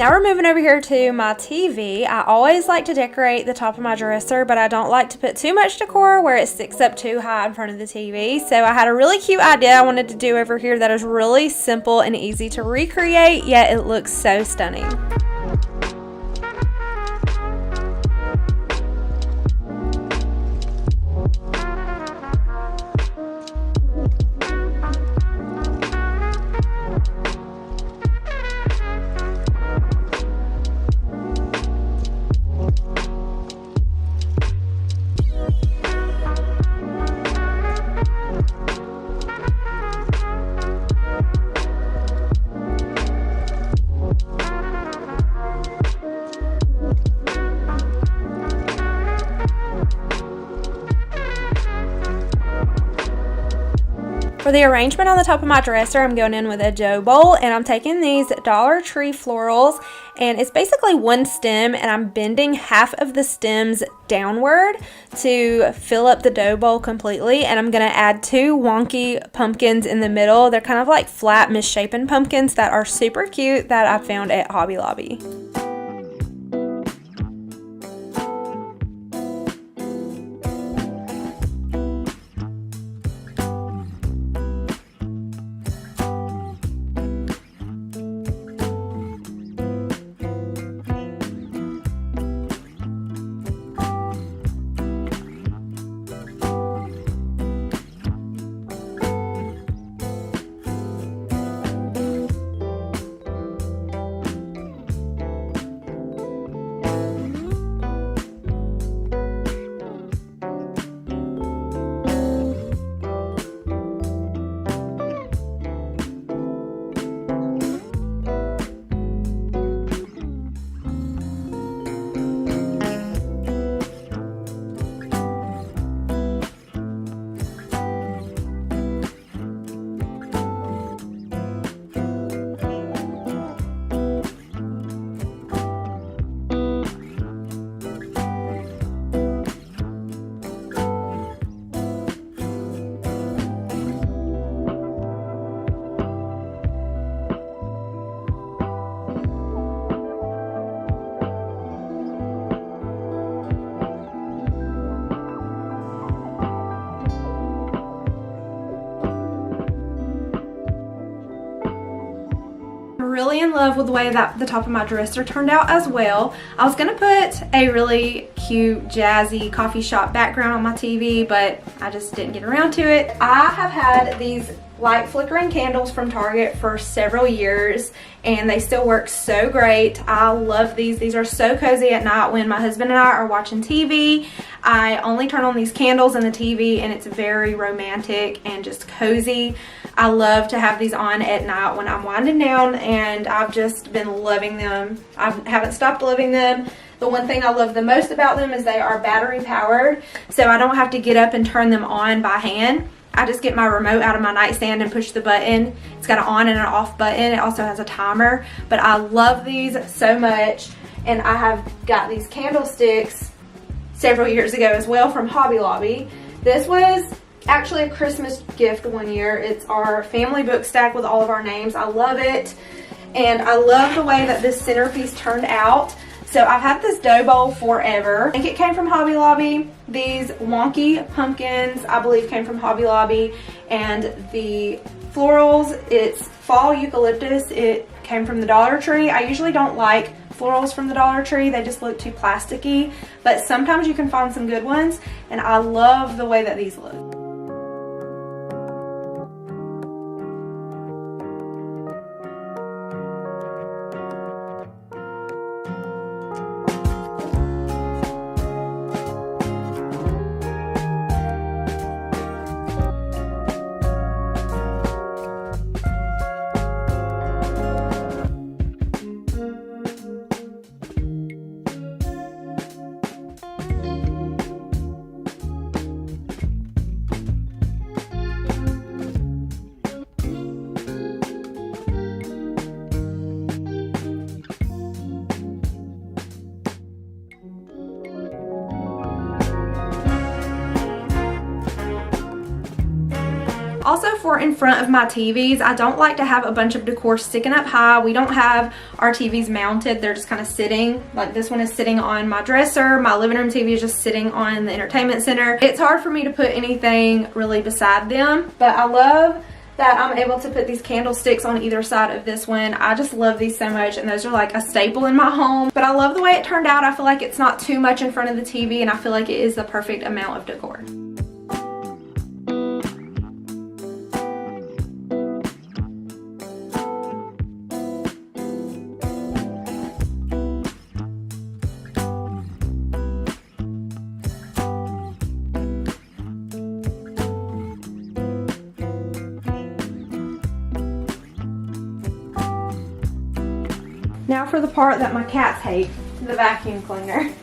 Now we're moving over here to my TV. I always like to decorate the top of my dresser, but I don't like to put too much decor where it sticks up too high in front of the TV. So I had a really cute idea I wanted to do over here that is really simple and easy to recreate, yet it looks so stunning. For the arrangement on the top of my dresser, I'm going in with a dough bowl, and I'm taking these Dollar Tree florals, and it's basically one stem, and I'm bending half of the stems downward to fill up the dough bowl completely. And I'm going to add 2 wonky pumpkins in the middle. They're kind of like flat, misshapen pumpkins that are super cute that I found at Hobby Lobby. Really in love with the way that the top of my dresser turned out as well. I was gonna put a really cute jazzy coffee shop background on my TV, but I just didn't get around to it. I have had these light flickering candles from Target for several years, and they still work so great. I love these. These are so cozy at night when my husband and I are watching TV. I only turn on these candles in the TV, and it's very romantic and just cozy. I love to have these on at night when I'm winding down, and I've just been loving them. I haven't stopped loving them. The one thing I love the most about them is they are battery powered, so I don't have to get up and turn them on by hand. I just get my remote out of my nightstand and push the button. It's got an on and an off button. It also has a timer, but I love these so much. And I have got these candlesticks several years ago as well from Hobby Lobby. This was actually a Christmas gift one year. It's our family book stack with all of our names. I love it, and I love the way that this centerpiece turned out. So I've had this dough bowl forever. I think it came from Hobby Lobby. These wonky pumpkins, I believe, came from Hobby Lobby. And the florals, it's fall eucalyptus. It came from the Dollar Tree. I usually don't like florals from the Dollar Tree. They just look too plasticky. But sometimes you can find some good ones. And I love the way that these look. Also, for in front of my TVs, I don't like to have a bunch of decor sticking up high. We don't have our TVs mounted. They're just kind of sitting. Like this one is sitting on my dresser. My living room TV is just sitting on the entertainment center. It's hard for me to put anything really beside them, but I love that I'm able to put these candlesticks on either side of this one. I just love these so much, and those are like a staple in my home. But I love the way it turned out. I feel like it's not too much in front of the TV, and I feel like it is the perfect amount of decor. Now for the part that my cats hate, the vacuum cleaner.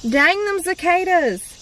Dang them cicadas!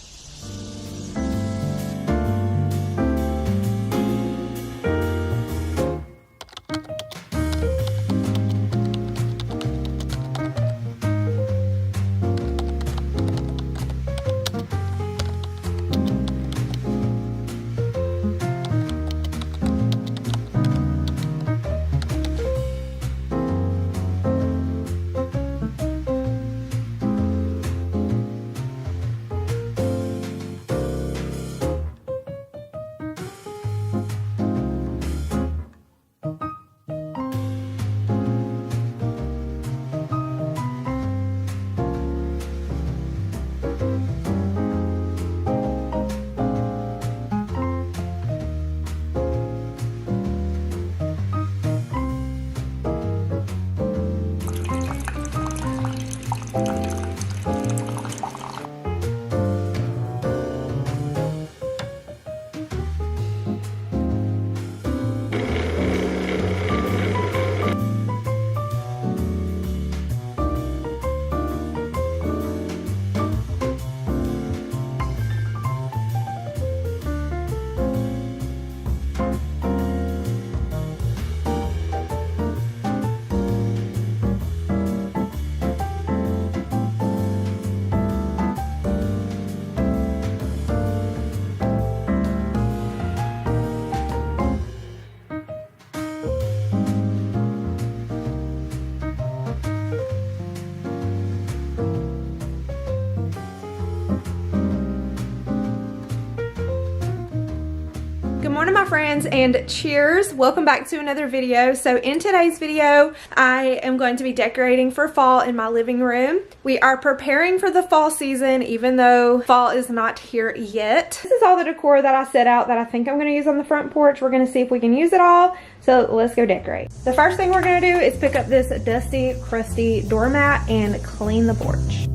Good morning, my friends, and cheers. Welcome back to another video. So in today's video, I am going to be decorating for fall in my living room. We are preparing for the fall season, even though fall is not here yet. This is all the decor that I set out that I think I'm going to use on the front porch. We're going to see if we can use it all. So let's go decorate. The first thing we're going to do is pick up this dusty, crusty doormat and clean the porch.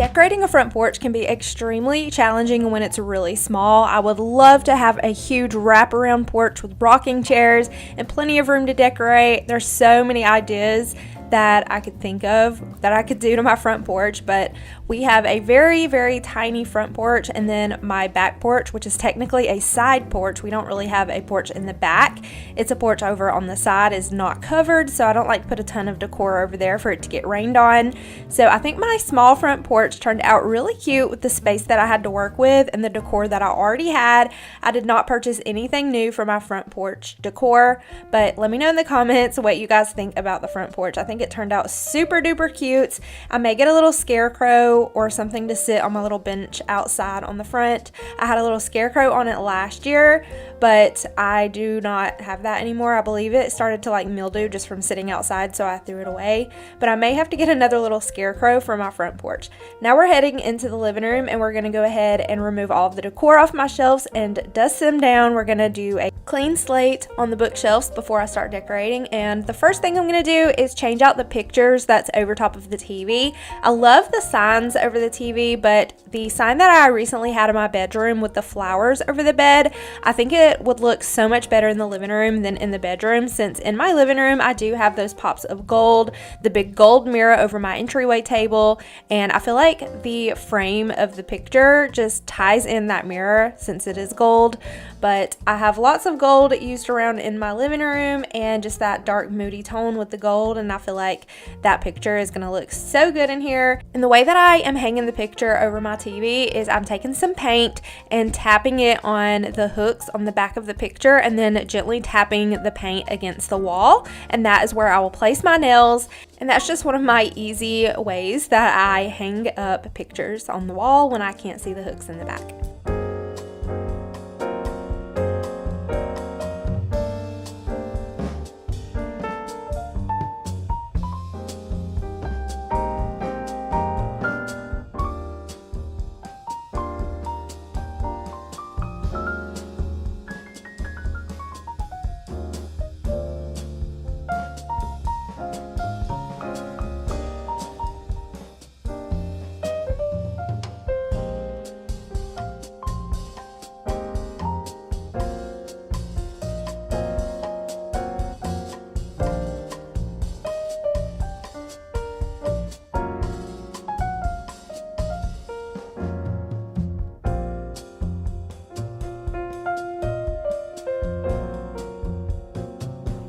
Decorating a front porch can be extremely challenging when it's really small. I would love to have a huge wraparound porch with rocking chairs and plenty of room to decorate. There's so many ideas that I could think of that I could do to my front porch, but we have a very, very tiny front porch and then my back porch, which is technically a side porch. We don't really have a porch in the back. It's a porch over on the side, is not covered, so I don't like to put a ton of decor over there for it to get rained on. So I think my small front porch turned out really cute with the space that I had to work with and the decor that I already had. I did not purchase anything new for my front porch decor, but let me know in the comments what you guys think about the front porch. I think it turned out super duper cute. I may get a little scarecrow or something to sit on my little bench outside on the front. I had a little scarecrow on it last year, but I do not have that anymore. I believe it started to like mildew just from sitting outside, so I threw it away. But I may have to get another little scarecrow for my front porch. Now we're heading into the living room and we're gonna go ahead and remove all of the decor off my shelves and dust them down. We're gonna do a clean slate on the bookshelves before I start decorating, and the first thing I'm gonna do is change out the pictures that's over top of the TV. I love the signs over the TV, but the sign that I recently had in my bedroom with the flowers over the bed, I think it would look so much better in the living room than in the bedroom, since in my living room I do have those pops of gold, the big gold mirror over my entryway table, and I feel like the frame of the picture just ties in that mirror since it is gold. But I have lots of gold used around in my living room and just that dark moody tone with the gold, and I feel like that picture is going to look so good in here. And the way that I am hanging the picture over my TV is I'm taking some paint and tapping it on the hooks on the back of the picture and then gently tapping the paint against the wall, and that is where I will place my nails. And that's just one of my easy ways that I hang up pictures on the wall when I can't see the hooks in the back.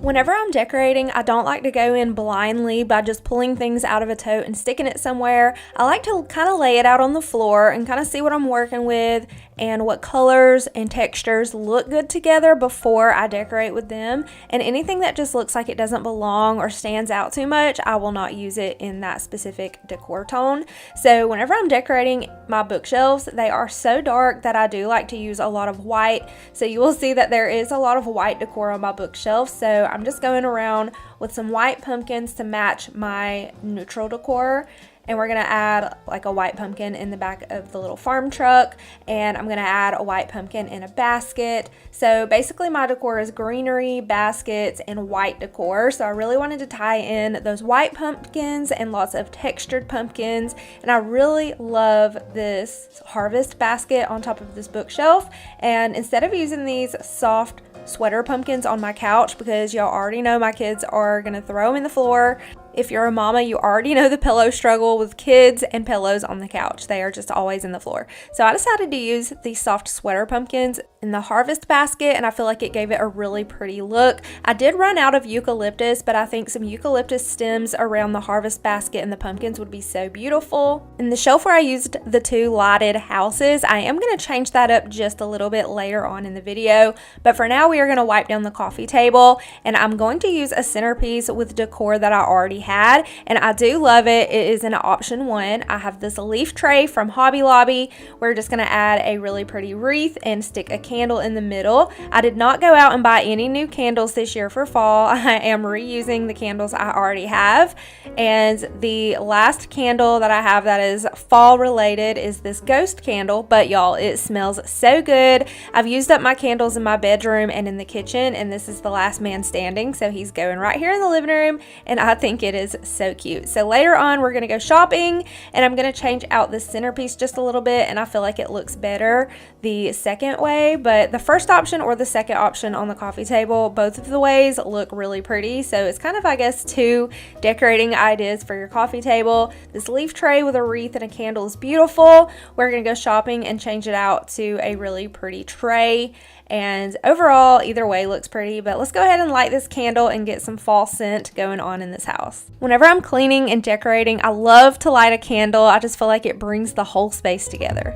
Whenever I'm decorating, I don't like to go in blindly by just pulling things out of a tote and sticking it somewhere. I like to kind of lay it out on the floor and kind of see what I'm working with and what colors and textures look good together before I decorate with them. And anything that just looks like it doesn't belong or stands out too much, I will not use it in that specific decor tone. So whenever I'm decorating my bookshelves, they are so dark that I do like to use a lot of white. So you will see that there is a lot of white decor on my bookshelves. So I'm just going around with some white pumpkins to match my neutral decor. And we're going to add like a white pumpkin in the back of the little farm truck, and I'm going to add a white pumpkin in a basket. So basically my decor is greenery, baskets, and white decor. So I really wanted to tie in those white pumpkins and lots of textured pumpkins. And I really love this harvest basket on top of this bookshelf. And instead of using these soft sweater pumpkins on my couch, because y'all already know my kids are going to throw them in the floor. If you're a mama, you already know the pillow struggle with kids and pillows on the couch. They are just always in the floor. So I decided to use these soft sweater pumpkins in the harvest basket, and I feel like it gave it a really pretty look. I did run out of eucalyptus, but I think some eucalyptus stems around the harvest basket and the pumpkins would be so beautiful. In the shelf where I used the two lighted houses, I am going to change that up just a little bit later on in the video. But for now, we are going to wipe down the coffee table, and I'm going to use a centerpiece with decor that I already had, and I do love it. It is an option 1. I have this leaf tray from Hobby Lobby. We're just going to add a really pretty wreath and stick a candle in the middle. I did not go out and buy any new candles this year for fall. I am reusing the candles I already have. And the last candle that I have that is fall related is this ghost candle. But y'all, it smells so good. I've used up my candles in my bedroom and in the kitchen, and this is the last man standing. So he's going right here in the living room, and I think it is so cute. So later on, we're going to go shopping, and I'm going to change out this centerpiece just a little bit, and I feel like it looks better the second way. But the first option or the second option on the coffee table, both of the ways look really pretty. So it's kind of, I guess, two decorating ideas for your coffee table. This leaf tray with a wreath and a candle is beautiful. We're going to go shopping and change it out to a really pretty tray. And overall, either way looks pretty, but let's go ahead and light this candle and get some fall scent going on in this house. Whenever I'm cleaning and decorating, I love to light a candle. I just feel like it brings the whole space together.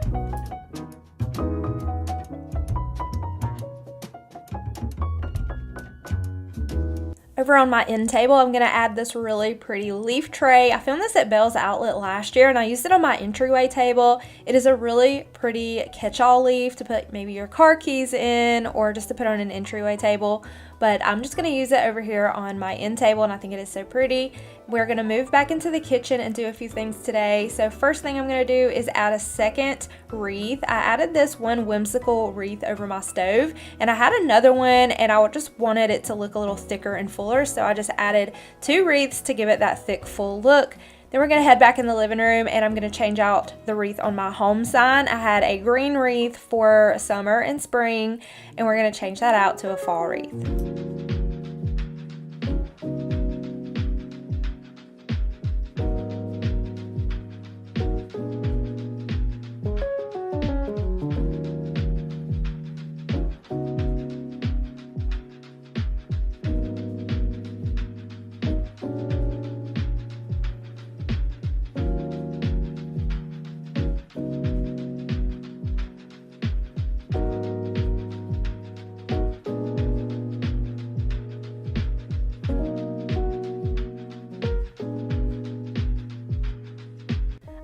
Over on my end table, I'm going to add this really pretty leaf tray. I found this at Bell's Outlet last year, and I used it on my entryway table. It is a really pretty catch-all leaf to put maybe your car keys in, or just to put on an entryway table. But I'm just going to use it over here on my end table, and I think it is so pretty. We're going to move back into the kitchen and do a few things today. So first thing I'm going to do is add a second wreath. I added this one whimsical wreath over my stove, and I had another one, and I just wanted it to look a little thicker and fuller, so I just added 2 wreaths to give it that thick, full look. Then we're going to head back in the living room, and I'm going to change out the wreath on my home sign. I had a green wreath for summer and spring, and we're going to change that out to a fall wreath.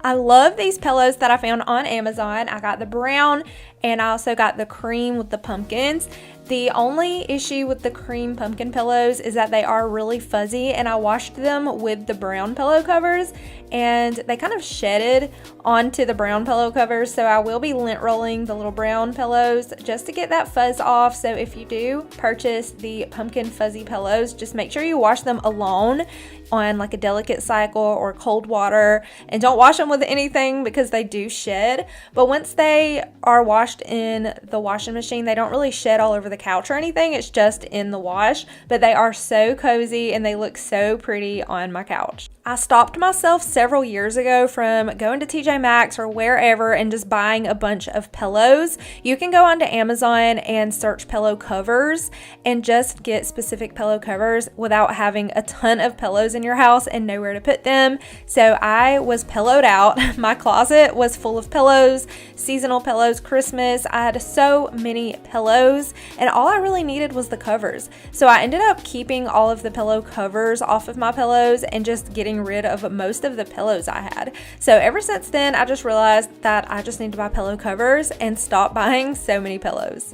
I love these pillows that I found on Amazon. I got the brown, and I also got the cream with the pumpkins. The only issue with the cream pumpkin pillows is that they are really fuzzy, and I washed them with the brown pillow covers, and they kind of shedded onto the brown pillow covers. So I will be lint rolling the little brown pillows just to get that fuzz off. So if you do purchase the pumpkin fuzzy pillows, just make sure you wash them alone on like a delicate cycle or cold water, and don't wash them with anything because they do shed. But once they are washed in the washing machine, they don't really shed all over the couch or anything. It's just in the wash, but they are so cozy and they look so pretty on my couch. I stopped myself several years ago from going to TJ Maxx or wherever and just buying a bunch of pillows. You can go onto Amazon and search pillow covers and just get specific pillow covers without having a ton of pillows in your house and nowhere to put them. So I was pillowed out. My closet was full of pillows, seasonal pillows, Christmas. I had so many pillows, and all I really needed was the covers. So I ended up keeping all of the pillow covers off of my pillows and just getting rid of most of the pillows I had. So ever since then, I just realized that I just need to buy pillow covers and stop buying so many pillows.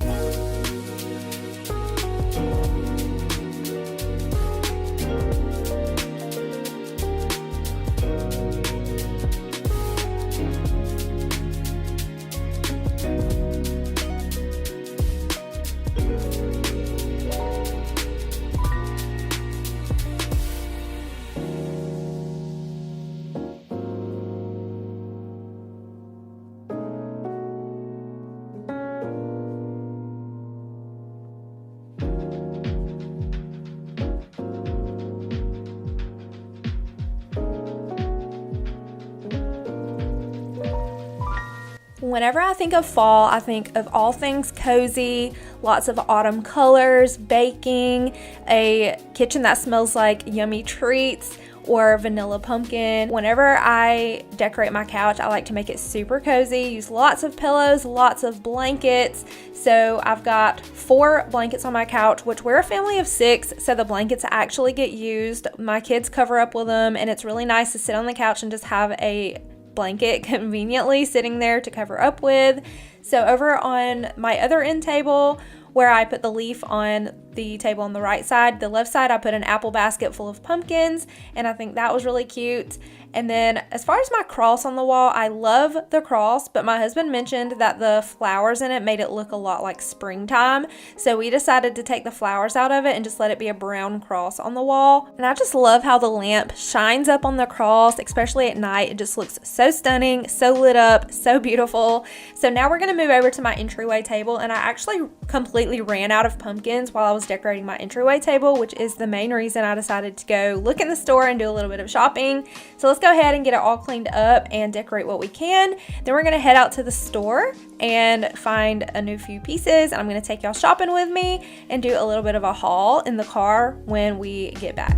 Whenever I think of fall, I think of all things cozy, lots of autumn colors, baking, a kitchen that smells like yummy treats, or vanilla pumpkin. Whenever I decorate my couch, I like to make it super cozy, use lots of pillows, lots of blankets. So I've got 4 blankets on my couch, which we're a family of 6, so the blankets actually get used. My kids cover up with them, and it's really nice to sit on the couch and just have a blanket conveniently sitting there to cover up with. So over on my other end table, where I put the leaf on the table on the right side, the left side I put an apple basket full of pumpkins, and I think that was really cute. And then as far as my cross on the wall, I love the cross, but my husband mentioned that the flowers in it made it look a lot like springtime. So we decided to take the flowers out of it and just let it be a brown cross on the wall. And I just love how the lamp shines up on the cross, especially at night. It just looks so stunning, so lit up, so beautiful. So now we're gonna move over to my entryway table, and I actually completely ran out of pumpkins while I was decorating my entryway table, which is the main reason I decided to go look in the store and do a little bit of shopping. So let's go ahead and get it all cleaned up and decorate what we can. Then we're gonna head out to the store and find a new few pieces, and I'm gonna take y'all shopping with me and do a little bit of a haul in the car when we get back.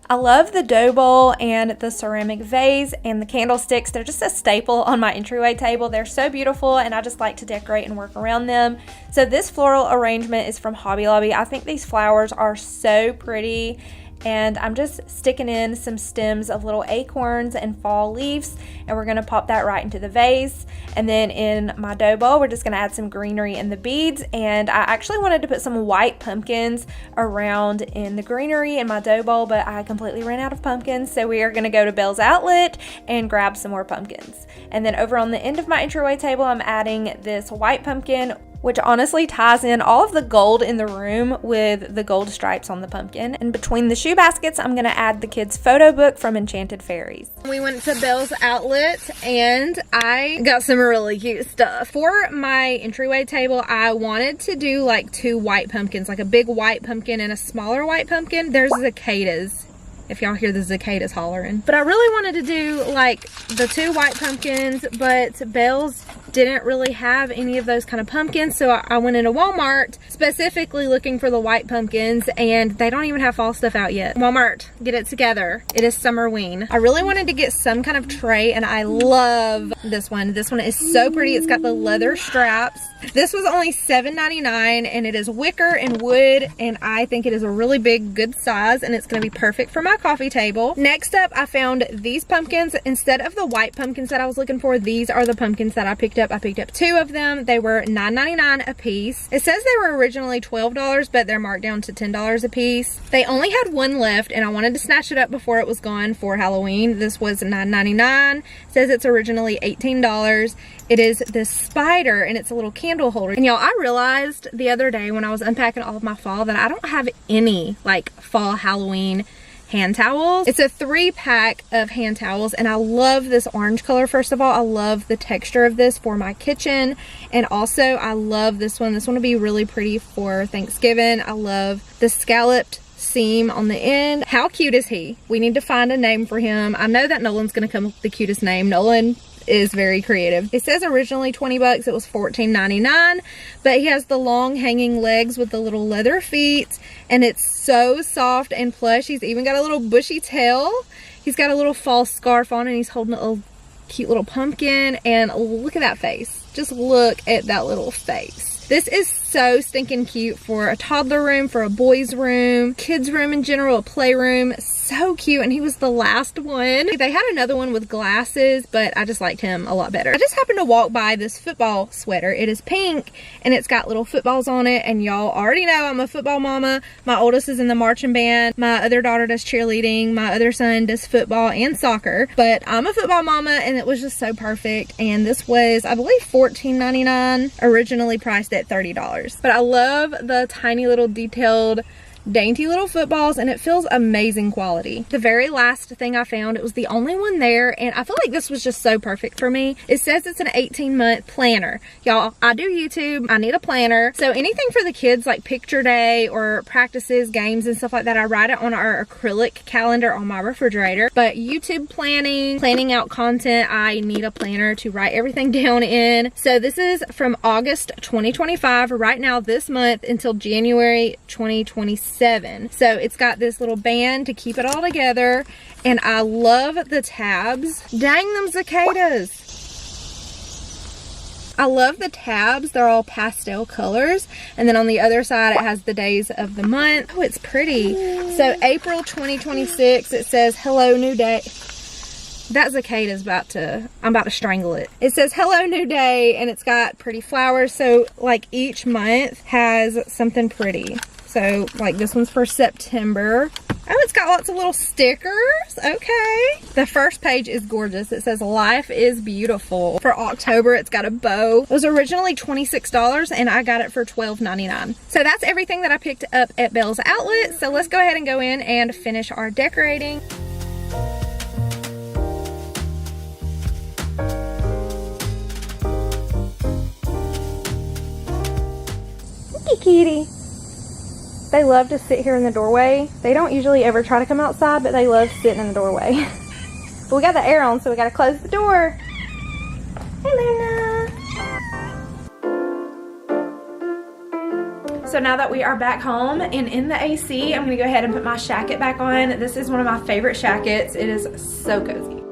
I love the dough bowl and the ceramic vase and the candlesticks. They're just a staple on my entryway table. They're so beautiful, and I just like to decorate and work around them. So this floral arrangement is from Hobby Lobby. I think these flowers are so pretty, and I'm just sticking in some stems of little acorns and fall leaves, and we're gonna pop that right into the vase. And then in my dough bowl, we're just gonna add some greenery in the beads, and I actually wanted to put some white pumpkins around in the greenery in my dough bowl, but I completely ran out of pumpkins, so we are gonna go to Bell's Outlet and grab some more pumpkins. And then over on the end of my entryway table, I'm adding this white pumpkin, which honestly ties in all of the gold in the room with the gold stripes on the pumpkin. And between the shoe baskets, I'm gonna add the kids' photo book from Enchanted Fairies. We went to Bell's Outlet and I got some really cute stuff. For my entryway table, I wanted to do like two white pumpkins, like a big white pumpkin and a smaller white pumpkin. There's cicadas, if y'all hear the cicadas hollering. But I really wanted to do like the two white pumpkins, but Bell's didn't really have any of those kind of pumpkins, so I went into Walmart specifically looking for the white pumpkins, and they don't even have fall stuff out yet. Walmart, get it together. It is Summerween. I really wanted to get some kind of tray, and I love this one. This one is so pretty. It's got the leather straps. This was only $7.99, and it is wicker and wood, and I think it is a really big, good size, and it's gonna be perfect for my coffee table. Next up, I found these pumpkins. Instead of the white pumpkins that I was looking for, these are the pumpkins that I picked up. I picked up two of them. They were $9.99 a piece. It says they were originally $12, but they're marked down to $10 a piece. They only had one left, and I wanted to snatch it up before it was gone for Halloween. This was $9.99. It says it's originally $18. It is this spider, and it's a little candle holder. And y'all, I realized the other day when I was unpacking all of my fall that I don't have any like fall Halloween hand towels. It's a 3-pack of hand towels, and I love this orange color. First of all, I love the texture of this for my kitchen, and also I love this one. This one would be really pretty for Thanksgiving. I love the scalloped seam on the end. How cute is he? We need to find a name for him. I know that Nolan's gonna come up with the cutest name. Nolan is very creative. It says originally 20 bucks. It was $14.99, but he has the long hanging legs with the little leather feet, and it's so soft and plush. He's even got a little bushy tail. He's got a little fall scarf on, and he's holding a little cute little pumpkin, and look at that face. Just look at that little face. This is so stinking cute for a toddler room, for a boys room, kids room in general, a playroom. So cute, and he was the last one. They had another one with glasses, but I just liked him a lot better. I just happened to walk by this football sweater. It is pink, and it's got little footballs on it, and y'all already know I'm a football mama. My oldest is in the marching band. My other daughter does cheerleading. My other son does football and soccer, but I'm a football mama, and it was just so perfect. And this was, I believe, $14.99, originally priced at $30. But I love the tiny little detailed dainty little footballs, and it feels amazing quality. The very last thing I found, it was the only one there, and I feel like this was just so perfect for me. It says it's an 18-month planner. Y'all, I do YouTube, I need a planner. So anything for the kids like picture day or practices, games and stuff like that, I write it on our acrylic calendar on my refrigerator. But YouTube planning out content, I need a planner to write everything down in. So this is from August 2025 right now this month until January 2027. So it's got this little band to keep it all together, and I love the tabs. Dang them cicadas. I love the tabs. They're all pastel colors, and then on the other side it has the days of the month. Oh, it's pretty. So April 2026, it says hello new day. That cicada's I'm about to strangle it. It says hello new day, and it's got pretty flowers. So like each month has something pretty. So like this one's for September. Oh, it's got lots of little stickers. Okay. The first page is gorgeous. It says life is beautiful. For October, it's got a bow. It was originally $26 and I got it for $12.99. So that's everything that I picked up at Bell's Outlet. So let's go ahead and go in and finish our decorating. Hey, kitty. They love to sit here in the doorway. They don't usually ever try to come outside, but they love sitting in the doorway. But we got the air on, so we gotta close the door. Hey, Luna. So now that we are back home and in the AC, I'm gonna go ahead and put my shacket back on. This is one of my favorite shackets. It is so cozy.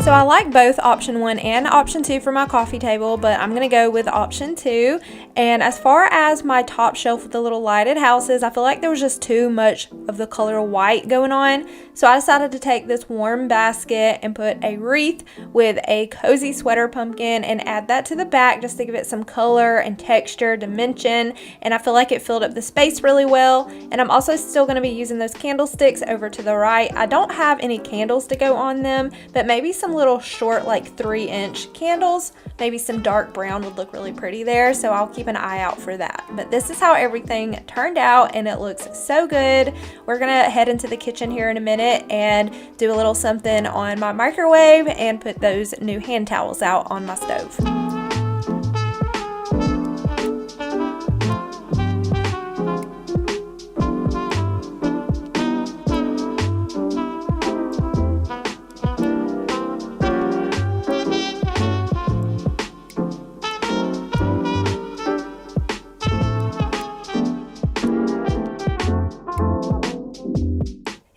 So I like both option 1 and option 2 for my coffee table, but I'm going to go with option 2. And as far as my top shelf with the little lighted houses, I feel like there was just too much of the color white going on. So I decided to take this warm basket and put a wreath with a cozy sweater pumpkin and add that to the back just to give it some color and texture, dimension. And I feel like it filled up the space really well. And I'm also still going to be using those candlesticks over to the right. I don't have any candles to go on them, but maybe some little short like 3-inch candles, maybe some dark brown would look really pretty there, so I'll keep an eye out for that. But this is how everything turned out and it looks so good. We're gonna head into the kitchen here in a minute and do a little something on my microwave and put those new hand towels out on my stove.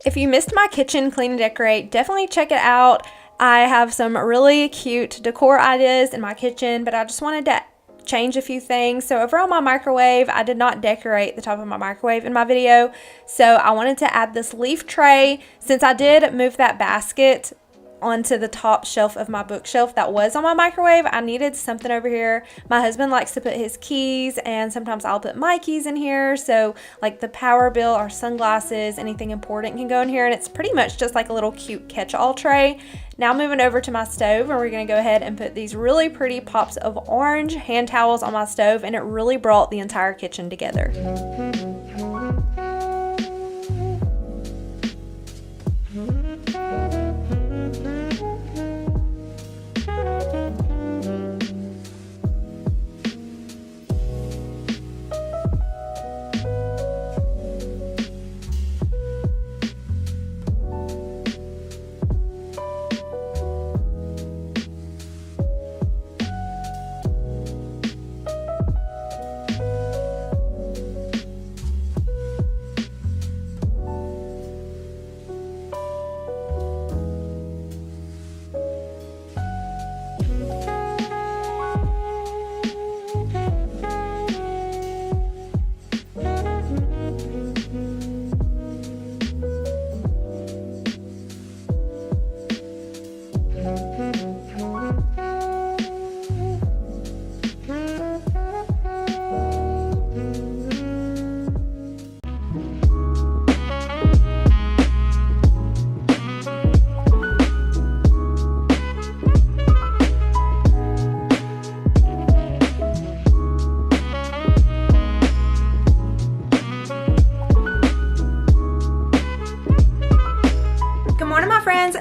If you missed my kitchen clean and decorate, definitely check it out. I have some really cute decor ideas in my kitchen, but I just wanted to change a few things. So over on my microwave, I did not decorate the top of my microwave in my video. So I wanted to add this leaf tray. Since I did move that basket onto the top shelf of my bookshelf that was on my microwave. I needed something over here. My husband likes to put his keys, and sometimes I'll put my keys in here. So like the power bill, our sunglasses, anything important can go in here, and it's pretty much just like a little cute catch-all tray. Now moving over to my stove, and we're gonna go ahead and put these really pretty pops of orange hand towels on my stove, and it really brought the entire kitchen together.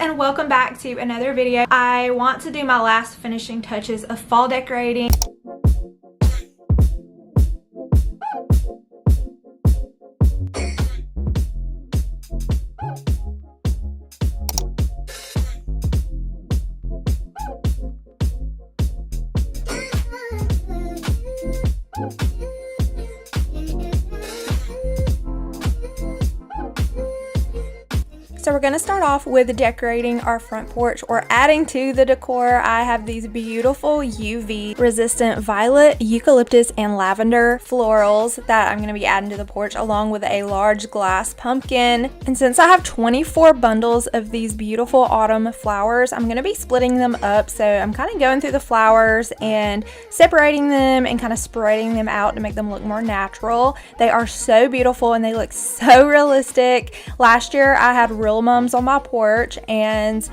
And welcome back to another video. I want to do my last finishing touches of fall decorating. So we're going to start off with decorating our front porch, or adding to the decor. I have these beautiful UV resistant violet, eucalyptus, and lavender florals that I'm going to be adding to the porch, along with a large glass pumpkin. And since I have 24 bundles of these beautiful autumn flowers, I'm going to be splitting them up. So I'm kind of going through the flowers and separating them and kind of spreading them out to make them look more natural. They are so beautiful and they look so realistic. Last year I had real mums on my porch, and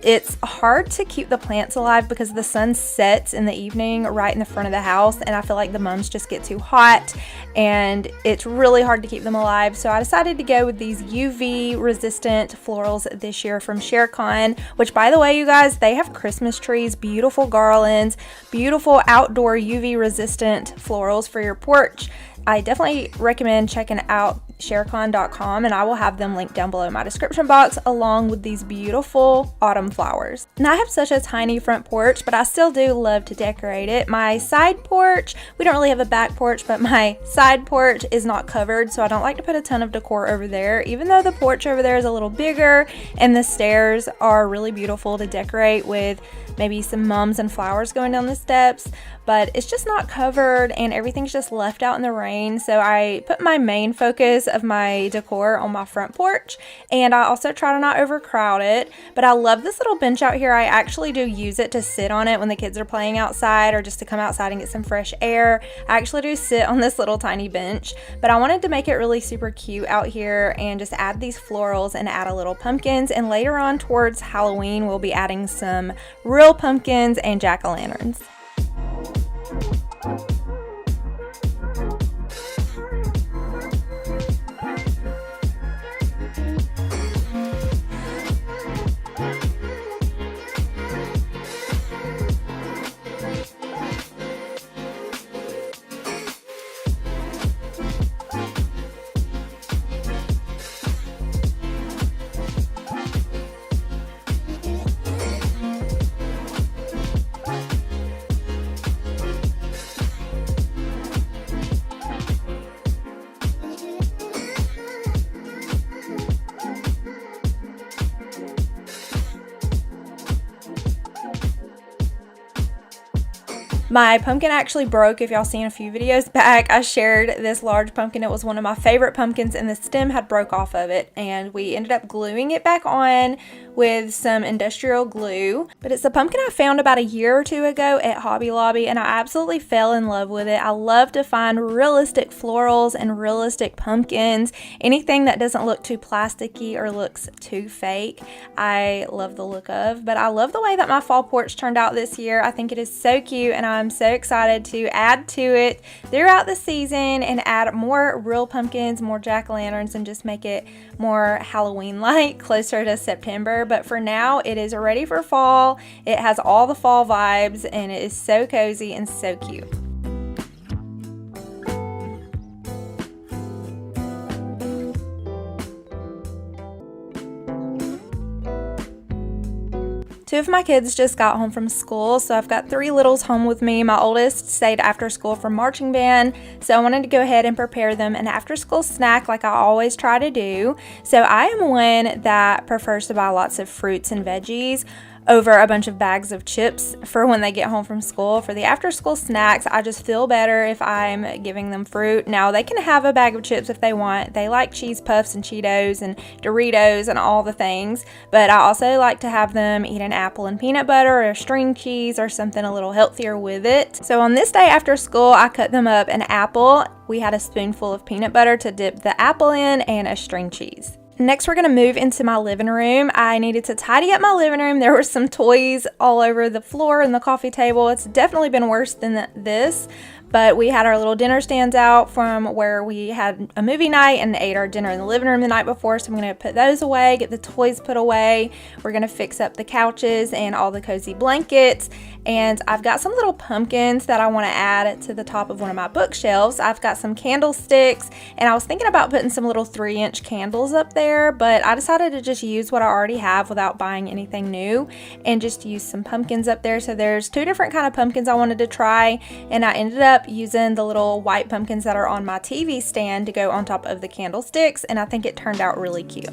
it's hard to keep the plants alive because the sun sets in the evening right in the front of the house, and I feel like the mums just get too hot and it's really hard to keep them alive. So I decided to go with these UV resistant florals this year from ShareCon, which, by the way, you guys, they have Christmas trees, beautiful garlands, beautiful outdoor UV resistant florals for your porch. I definitely recommend checking out sharecon.com, and I will have them linked down below in my description box, along with these beautiful autumn flowers. Now I have such a tiny front porch, but I still do love to decorate it. My side porch, we don't really have a back porch, but my side porch is not covered, so I don't like to put a ton of decor over there, even though the porch over there is a little bigger and the stairs are really beautiful to decorate with maybe some mums and flowers going down the steps, but it's just not covered and everything's just left out in the rain. So I put my main focus of my decor on my front porch, and I also try to not overcrowd it. But I love this little bench out here. I actually do use it to sit on it when the kids are playing outside, or just to come outside and get some fresh air. I actually do sit on this little tiny bench, but I wanted to make it really super cute out here and just add these florals and add a little pumpkins. And later on towards Halloween, we'll be adding some real pumpkins and jack-o'-lanterns. My pumpkin actually broke. If y'all seen a few videos back, I shared this large pumpkin. It was one of my favorite pumpkins, and the stem had broke off of it, and we ended up gluing it back on with some industrial glue, but it's a pumpkin I found about a year or two ago at Hobby Lobby, and I absolutely fell in love with it. I love to find realistic florals and realistic pumpkins, anything that doesn't look too plasticky or looks too fake. I love the look of, but I love the way that my fall porch turned out this year. I think it is so cute, and I'm so excited to add to it throughout the season and add more real pumpkins, more jack-o'-lanterns, and just make it more Halloween-like closer to September. But for now, it is ready for fall. It has all the fall vibes, and it is so cozy and so cute. Two of my kids just got home from school, so I've got 3 littles home with me. My oldest stayed after school for marching band, so I wanted to go ahead and prepare them an after school snack like I always try to do. So I am one that prefers to buy lots of fruits and veggies over a bunch of bags of chips for when they get home from school. For the after school snacks, I just feel better if I'm giving them fruit. Now, they can have a bag of chips if they want. They like cheese puffs and Cheetos and Doritos and all the things, but I also like to have them eat an apple and peanut butter or string cheese or something a little healthier with it. So on this day after school, I cut them up an apple. We had a spoonful of peanut butter to dip the apple in and a string cheese. Next, we're going to move into my living room. I needed to tidy up my living room. There were some toys all over the floor and the coffee table. It's definitely been worse than this, but we had our little dinner stands out from where we had a movie night and ate our dinner in the living room the night before, so I'm going to put those away, get the toys put away. We're going to fix up the couches and all the cozy blankets, and I've got some little pumpkins that I want to add to the top of one of my bookshelves. I've got some candlesticks, and I was thinking about putting some little 3-inch candles up there, but I decided to just use what I already have without buying anything new and just use some pumpkins up there. So there's 2 different kind of pumpkins I wanted to try, and I ended up using the little white pumpkins that are on my TV stand to go on top of the candlesticks, and I think it turned out really cute.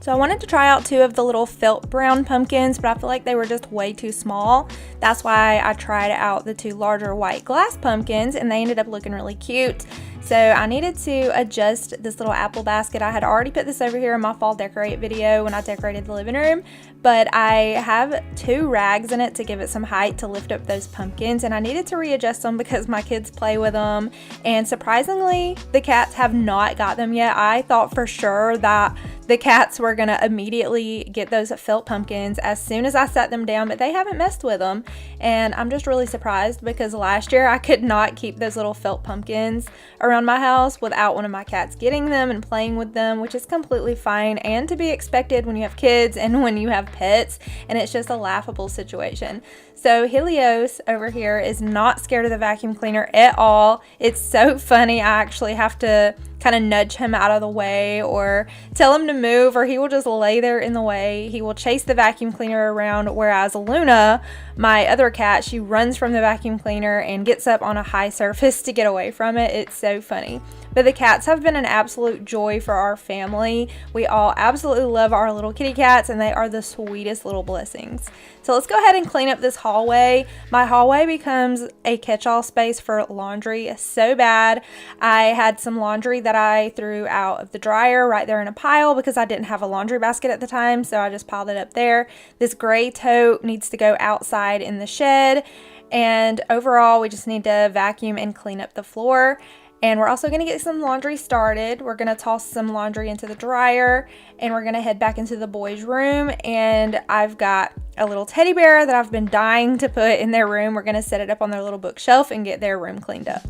So I wanted to try out 2 of the little felt brown pumpkins, but I feel like they were just way too small. That's why I tried out the 2 larger white glass pumpkins, and they ended up looking really cute. So I needed to adjust this little apple basket. I had already put this over here in my fall decorate video when I decorated the living room, but I have 2 rags in it to give it some height to lift up those pumpkins, and I needed to readjust them because my kids play with them, and surprisingly, the cats have not got them yet. I thought for sure that the cats were gonna immediately get those felt pumpkins as soon as I set them down, but they haven't messed with them, and I'm just really surprised because last year I could not keep those little felt pumpkins around my house without one of my cats getting them and playing with them, which is completely fine and to be expected when you have kids and when you have pets, and it's just a laughable situation. So Helios over here is not scared of the vacuum cleaner at all. It's so funny. I actually have to kind of nudge him out of the way or tell him to move, or he will just lay there in the way. He will chase the vacuum cleaner around, whereas Luna, my other cat, she runs from the vacuum cleaner and gets up on a high surface to get away from it. It's so funny. But the cats have been an absolute joy for our family. We all absolutely love our little kitty cats, and they are the sweetest little blessings. So let's go ahead and clean up this hallway. My hallway becomes a catch-all space for laundry so bad. I had some laundry that I threw out of the dryer right there in a pile because I didn't have a laundry basket at the time, so I just piled it up there. This gray tote needs to go outside in the shed, and overall we just need to vacuum and clean up the floor. And we're also going to get some laundry started. We're going to toss some laundry into the dryer, and we're going to head back into the boys' room. And I've got a little teddy bear that I've been dying to put in their room. We're going to set it up on their little bookshelf and get their room cleaned up.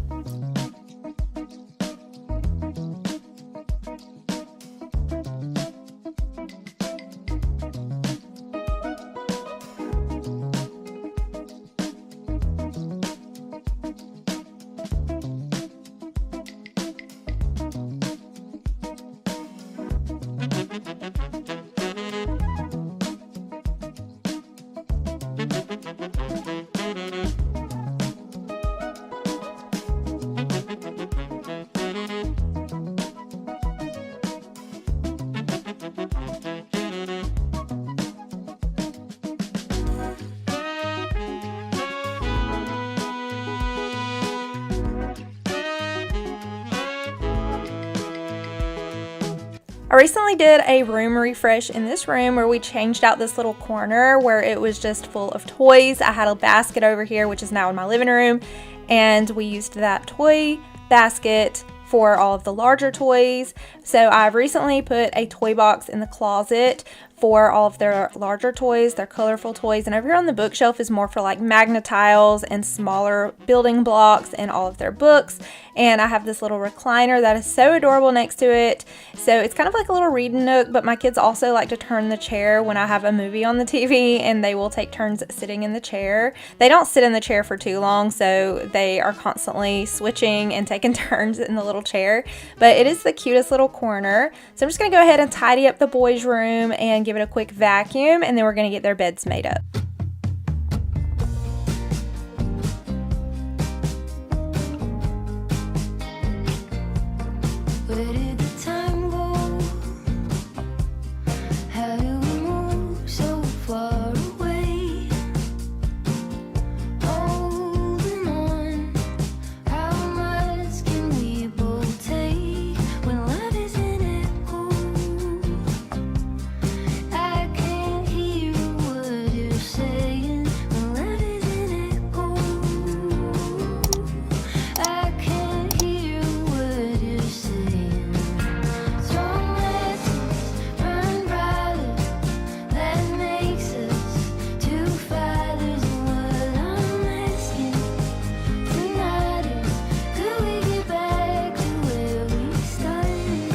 I recently did a room refresh in this room where we changed out this little corner where it was just full of toys. I had a basket over here, which is now in my living room, and we used that toy basket for all of the larger toys. So I've recently put a toy box in the closet for all of their larger toys, their colorful toys, and over here on the bookshelf is more for like magnetiles and smaller building blocks and all of their books. And I have this little recliner that is so adorable next to it. So it's kind of like a little reading nook, but my kids also like to turn the chair when I have a movie on the TV, and they will take turns sitting in the chair. They don't sit in the chair for too long, so they are constantly switching and taking turns in the little chair. But it is the cutest little corner. So I'm just going to go ahead and tidy up the boys' room and give it a quick vacuum, and then we're going to get their beds made up. Where did the time go? How do we move so far away? Holding on, how much can we both take when love is an echo? I can't hear what you're saying when love is an echo. I can't hear what you're saying. Strong lessons run brighter, that makes us two fathers. And what I'm asking tonight is, could we get back to where we started?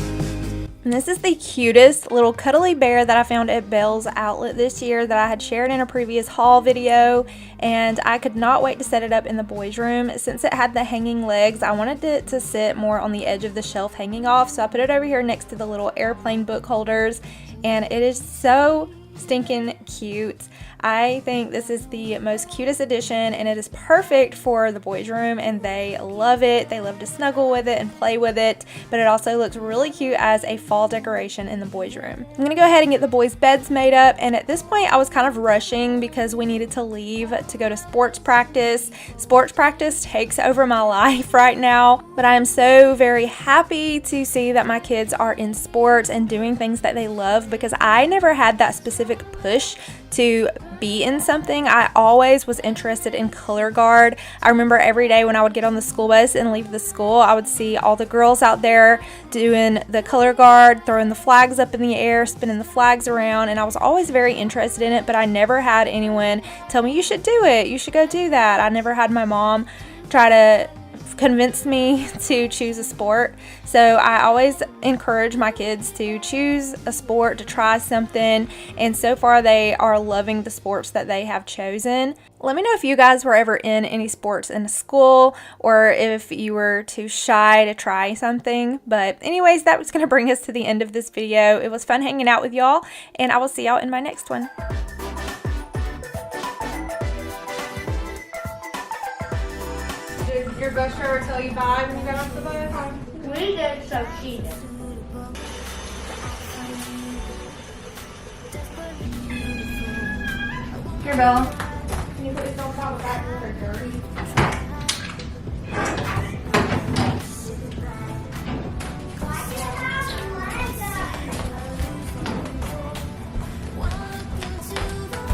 And this is the cutest little cuddly bear that I found at Bell's Outlet this year that I had shared in a previous haul video, and I could not wait to set it up in the boys' room. Since it had the hanging legs, I wanted it to sit more on the edge of the shelf hanging off, so I put it over here next to the little airplane book holders, and it is so stinking cute. I think this is the most cutest addition, and it is perfect for the boys' room, and they love it. They love to snuggle with it and play with it, but it also looks really cute as a fall decoration in the boys' room. I'm gonna go ahead and get the boys' beds made up, and at this point I was kind of rushing because we needed to leave to go to sports practice. Sports practice takes over my life right now, but I am so very happy to see that my kids are in sports and doing things that they love, because I never had that specific push to be in something. I always was interested in color guard. I remember every day when I would get on the school bus and leave the school, I would see all the girls out there doing the color guard, throwing the flags up in the air, spinning the flags around, and I was always very interested in it, but I never had anyone tell me, you should do it, you should go do that. I never had my mom try to convince me to choose a sport. So I always encourage my kids to choose a sport, to try something, and so far they are loving the sports that they have chosen. Let me know if you guys were ever in any sports in school, or if you were too shy to try something. But anyways, that was going to bring us to the end of this video. It was fun hanging out with y'all, and I will see y'all in my next one. Did your bus driver tell you bye when you got off the bus? We did, so she did. Here, Bella. Can you put this on top of that? They're dirty.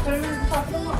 Put them in the top of the box.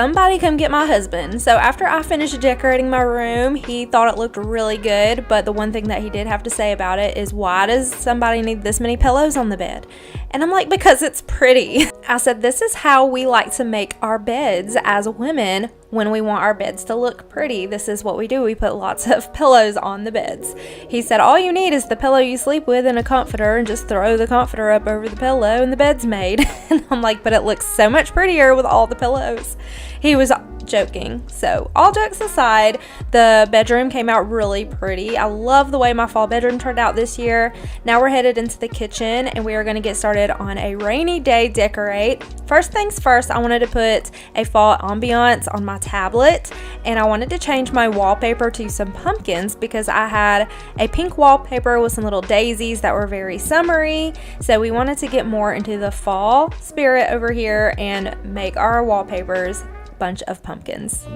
somebody come get my husband. So after I finished decorating my room, he thought it looked really good, but the one thing that he did have to say about it is, why does somebody need this many pillows on the bed? And I'm like, because it's pretty. I said, this is how we like to make our beds as women when we want our beds to look pretty. This is what we do. We put lots of pillows on the beds. He said, all you need is the pillow you sleep with and a comforter, and just throw the comforter up over the pillow and the bed's made. And I'm like, but it looks so much prettier with all the pillows. He was joking. So all jokes aside, the bedroom came out really pretty. I love the way my fall bedroom turned out this year. Now we're headed into the kitchen and we are going to get started on a rainy day decorate. First things first, I wanted to put a fall ambiance on my tablet, and I wanted to change my wallpaper to some pumpkins because I had a pink wallpaper with some little daisies that were very summery. So we wanted to get more into the fall spirit over here and make our wallpapers bunch of pumpkins.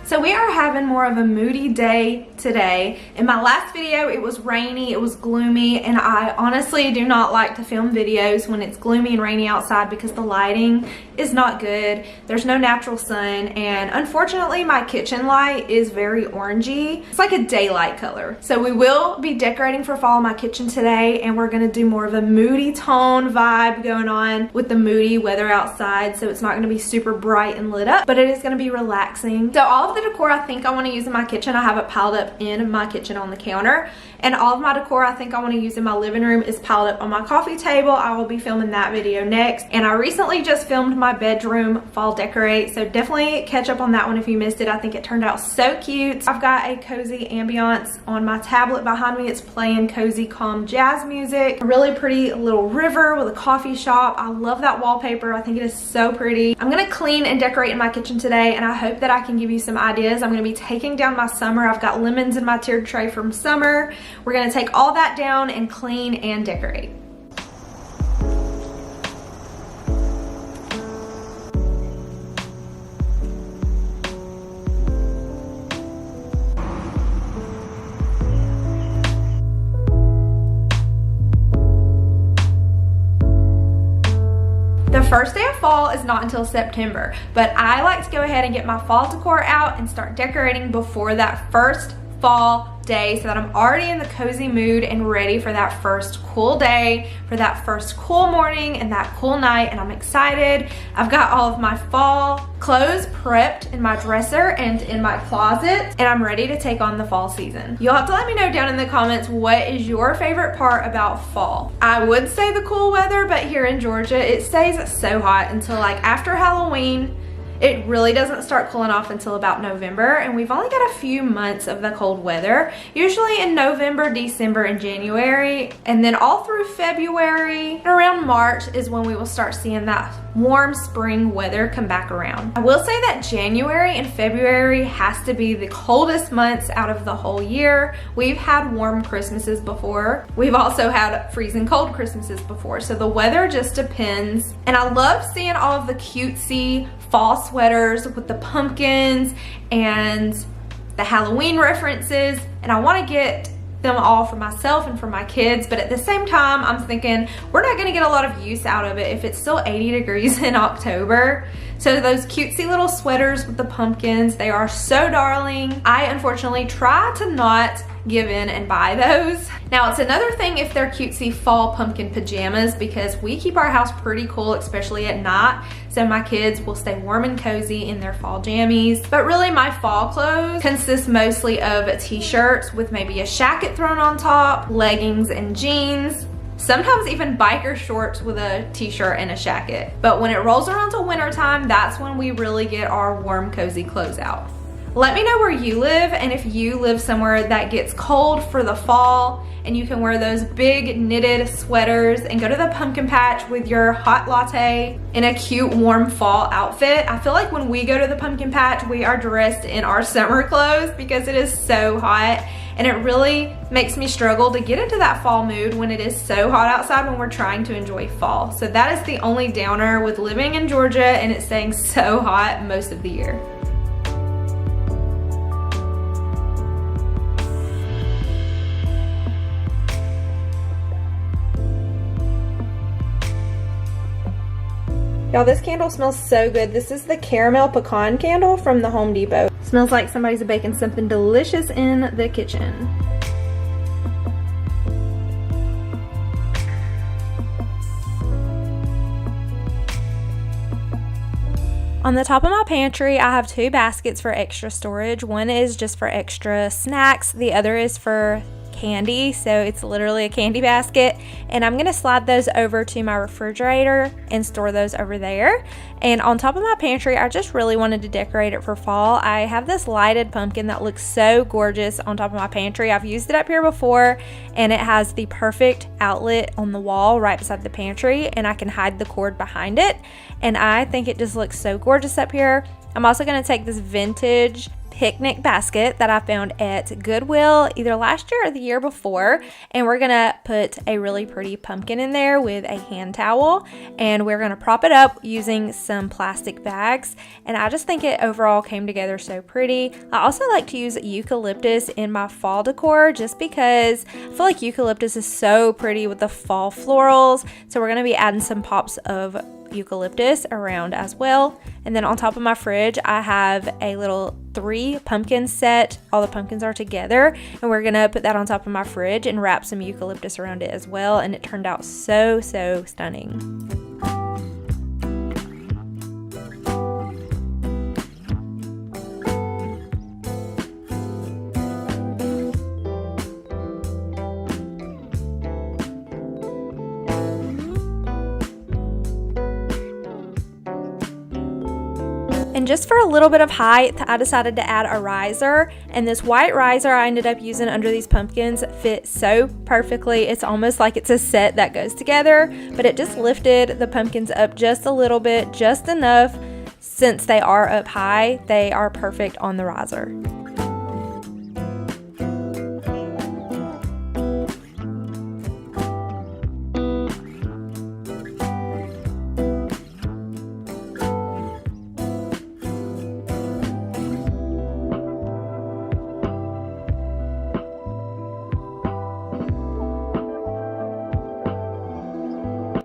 So we are having more of a moody day today. In my last video, it was rainy, it was gloomy, and I honestly do not like to film videos when it's gloomy and rainy outside because the lighting is not good. There's no natural sun, and unfortunately my kitchen light is very orangey. It's like a daylight color. So we will be decorating for fall in my kitchen today, and we're gonna do more of a moody tone vibe going on with the moody weather outside. So it's not gonna be super bright and lit up, but it is gonna be relaxing. So all of the decor I think I want to use in my kitchen, I have it piled up in my kitchen on the counter, and all of my decor I think I want to use in my living room is piled up on my coffee table. I will be filming that video next, and I recently just filmed my bedroom fall decorate, so definitely catch up on that one if you missed it. I think it turned out so cute. I've got a cozy ambiance on my tablet behind me. It's playing cozy calm jazz music, a really pretty little river with a coffee shop. I love that wallpaper. I think it is so pretty. I'm gonna clean and decorate in my kitchen today, and I hope that I can give you some ideas. I'm gonna be taking down my summer. I've got lemons in my tiered tray from summer. We're gonna take all that down and clean and decorate. The first day of fall is not until September, but I like to go ahead and get my fall decor out and start decorating before that first fall day so that I'm already in the cozy mood and ready for that first cool day, for that first cool morning and that cool night, and I'm excited. I've got all of my fall clothes prepped in my dresser and in my closet, and I'm ready to take on the fall season. You'll have to let me know down in the comments what is your favorite part about fall. I would say the cool weather, but here in Georgia it stays so hot until like after Halloween. It really doesn't start cooling off until about November, and we've only got a few months of the cold weather, usually in November, December, and January, and then all through February and around March is when we will start seeing that warm spring weather come back around. I will say that January and February has to be the coldest months out of the whole year. We've had warm Christmases before. We've also had freezing cold Christmases before, so the weather just depends. And I love seeing all of the cutesy fall sweaters with the pumpkins and the Halloween references, and I want to get them all for myself and for my kids, but at the same time I'm thinking we're not going to get a lot of use out of it if it's still 80 degrees in October. So those cutesy little sweaters with the pumpkins, they are so darling. I unfortunately try to not give in and buy those. Now it's another thing if they're cutesy fall pumpkin pajamas, because we keep our house pretty cool, especially at night. So my kids will stay warm and cozy in their fall jammies. But really my fall clothes consist mostly of t-shirts with maybe a shacket thrown on top, leggings and jeans, sometimes even biker shorts with a t-shirt and a shacket. But when it rolls around to winter time, that's when we really get our warm, cozy clothes out. Let me know where you live and if you live somewhere that gets cold for the fall and you can wear those big knitted sweaters and go to the pumpkin patch with your hot latte in a cute warm fall outfit. I feel like when we go to the pumpkin patch, we are dressed in our summer clothes because it is so hot, and it really makes me struggle to get into that fall mood when it is so hot outside when we're trying to enjoy fall. So that is the only downer with living in Georgia and it's staying so hot most of the year. Y'all, this candle smells so good. This is the caramel pecan candle from the Home Depot. Smells like somebody's baking something delicious in the kitchen. On the top of my pantry, I have 2 baskets for extra storage. One is just for extra snacks. The other is for candy, so it's literally a candy basket, and I'm gonna slide those over to my refrigerator and store those over there. And on top of my pantry, I just really wanted to decorate it for fall. I have this lighted pumpkin that looks so gorgeous on top of my pantry. I've used it up here before, and it has the perfect outlet on the wall right beside the pantry, and I can hide the cord behind it, and I think it just looks so gorgeous up here. I'm also going to take this vintage picnic basket that I found at Goodwill either last year or the year before, and we're gonna put a really pretty pumpkin in there with a hand towel, and we're gonna prop it up using some plastic bags, and I just think it overall came together so pretty. I also like to use eucalyptus in my fall decor just because I feel like eucalyptus is so pretty with the fall florals, so we're gonna be adding some pops of eucalyptus around as well. And then on top of my fridge, I have a little 3 pumpkin set. All the pumpkins are together, and we're gonna put that on top of my fridge and wrap some eucalyptus around it as well, and it turned out so stunning. And just for a little bit of height, I decided to add a riser, and this white riser I ended up using under these pumpkins fit so perfectly. It's almost like it's a set that goes together, but it just lifted the pumpkins up just a little bit, just enough. Since they are up high, they are perfect on the riser.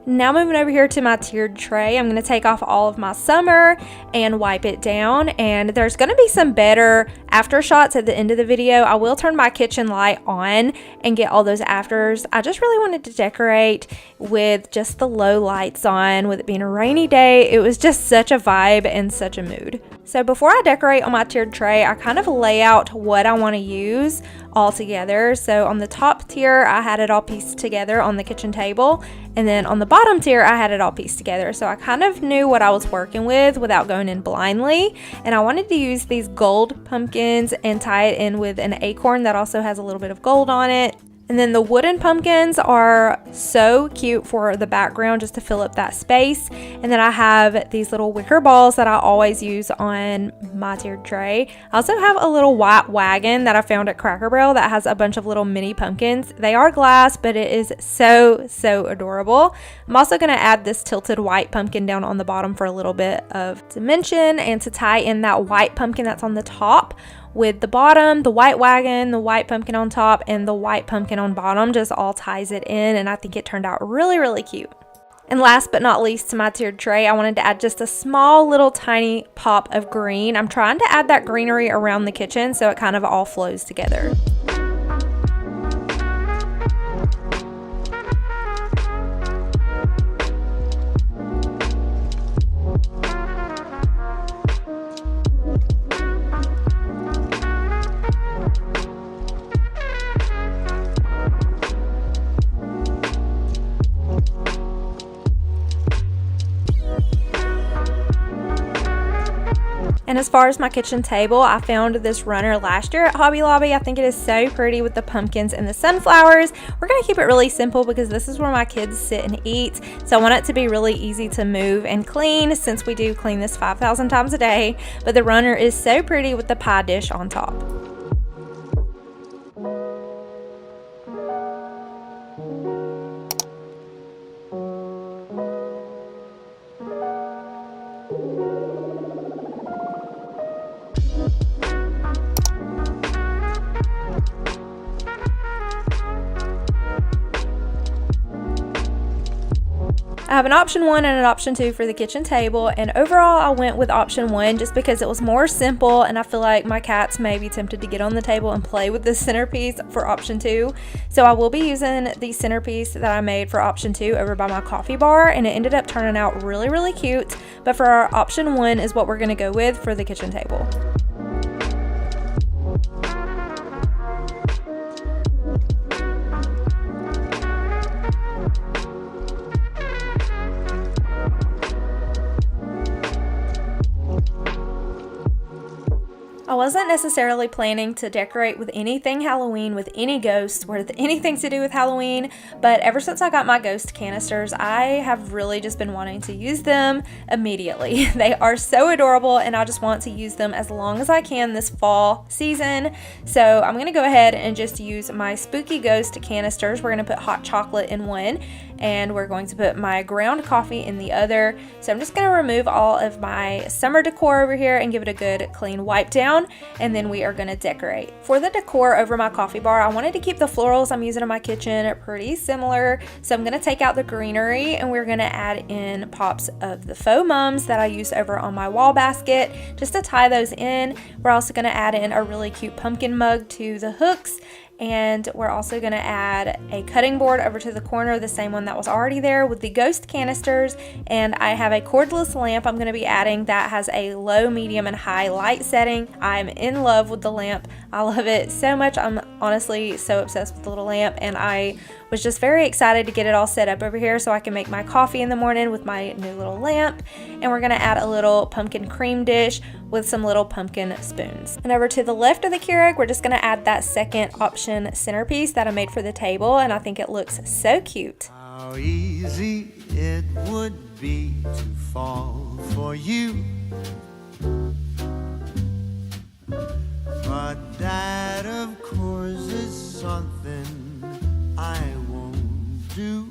Now moving over here to my tiered tray, I'm going to take off all of my summer and wipe it down, and there's going to be some better after shots at the end of the video. I will turn my kitchen light on and get all those afters. I just really wanted to decorate with just the low lights on, with it being a rainy day. It was just such a vibe and such a mood. So before I decorate on my tiered tray, I kind of lay out what I want to use all together. So on the top tier, I had it all pieced together on the kitchen table, and then on the bottom tier, I had it all pieced together. So I kind of knew what I was working with without going in blindly, and I wanted to use these gold pumpkins and tie it in with an acorn that also has a little bit of gold on it. And then the wooden pumpkins are so cute for the background, just to fill up that space. And then I have these little wicker balls that I always use on my tiered tray. I also have a little white wagon that I found at Cracker Barrel that has a bunch of little mini pumpkins. They are glass, but it is so adorable. I'm also going to add this tilted white pumpkin down on the bottom for a little bit of dimension, and to tie in that white pumpkin that's on the top with the bottom, the white wagon, the white pumpkin on top, and the white pumpkin on bottom just all ties it in, and I think it turned out really cute. And last but not least, to my tiered tray, I wanted to add just a small little tiny pop of green. I'm trying to add that greenery around the kitchen so it kind of all flows together. And as far as my kitchen table, I found this runner last year at Hobby Lobby. I think it is so pretty with the pumpkins and the sunflowers. We're going to keep it really simple because this is where my kids sit and eat. So I want it to be really easy to move and clean since we do clean this 5,000 times a day. But the runner is so pretty with the pie dish on top. I have an option 1 and an option 2 for the kitchen table, and overall I went with option 1 just because it was more simple, and I feel like my cats may be tempted to get on the table and play with the centerpiece for option 2. So I will be using the centerpiece that I made for option 2 over by my coffee bar, and it ended up turning out really cute. But for our option 1 is what we're going to go with for the kitchen table. I wasn't necessarily planning to decorate with anything Halloween, with any ghosts, with anything to do with Halloween, but ever since I got my ghost canisters, I have really just been wanting to use them immediately. They are so adorable, and I just want to use them as long as I can this fall season. So I'm going to go ahead and just use my spooky ghost canisters. We're going to put hot chocolate in one, and we're going to put my ground coffee in the other. So I'm just going to remove all of my summer decor over here and give it a good clean wipe down, and then we are going to decorate. For the decor over my coffee bar, I wanted to keep the florals I'm using in my kitchen pretty similar, so I'm going to take out the greenery and we're going to add in pops of the faux mums that I used over on my wall basket just to tie those in. We're also going to add in a really cute pumpkin mug to the hooks, and we're also going to add a cutting board over to the corner, the same one that was already there with the ghost canisters. And I have a cordless lamp I'm going to be adding that has a low, medium, and high light setting. I'm in love with the lamp. I love it so much. I'm honestly so obsessed with the little lamp, and I was just very excited to get it all set up over here so I can make my coffee in the morning with my new little lamp. And we're going to add a little pumpkin cream dish with some little pumpkin spoons. And over to the left of the Keurig, we're just going to add that second option centerpiece that I made for the table, and I think it looks so cute. How easy it would be to fall for you, but that of course is something I won't do,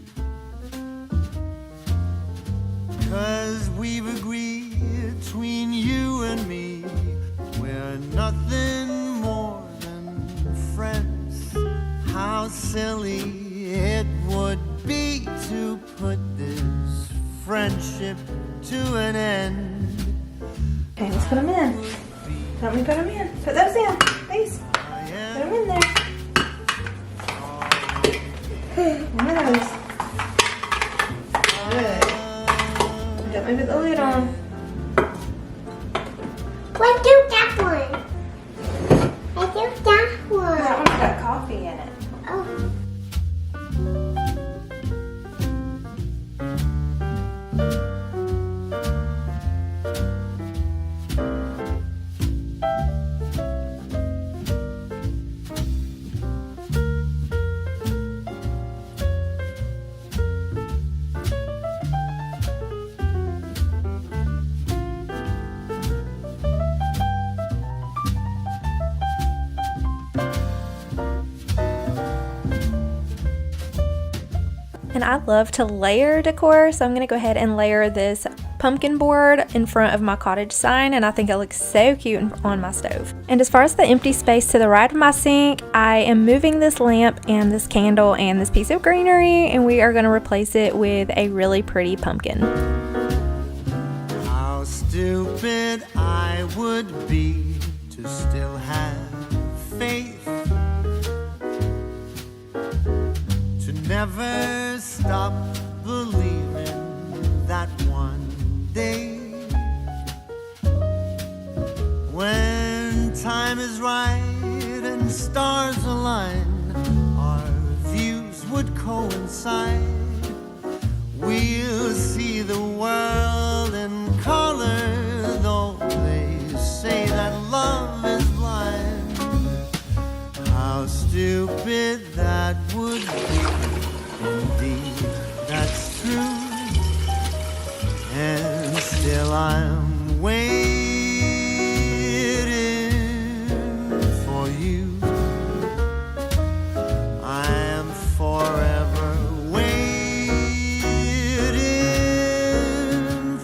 'cause we've agreed between you and me we're nothing more than friends. How silly it would be to put this friendship to an end. Okay, let's put them in. Help me put them in. Put those in, please. Put them in there. One of those. Good. Don't move the lid on. What do that one? I do that one. That one's got coffee in it. Oh. And I love to layer decor, so I'm going to go ahead and layer this pumpkin board in front of my cottage sign, and I think it looks so cute on my stove. And as far as the empty space to the right of my sink, I am moving this lamp and this candle and this piece of greenery, and we are going to replace it with a really pretty pumpkin. How stupid I would be to still have faith, to never stop believing that one day, when time is right and stars align, our views would coincide. We'll see the world in color, though they say how stupid that would be. Indeed, that's true. And still I'm waiting for you. I am forever waiting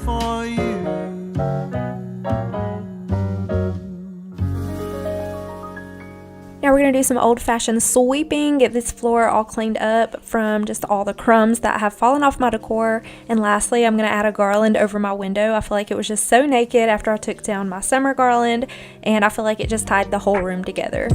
for you. Now we're going to do some old-fashioned sweeping, get this floor all cleaned up from just all the crumbs that have fallen off my decor. And lastly, I'm going to add a garland over my window. I feel like it was just so naked after I took down my summer garland, and I feel like it just tied the whole room together.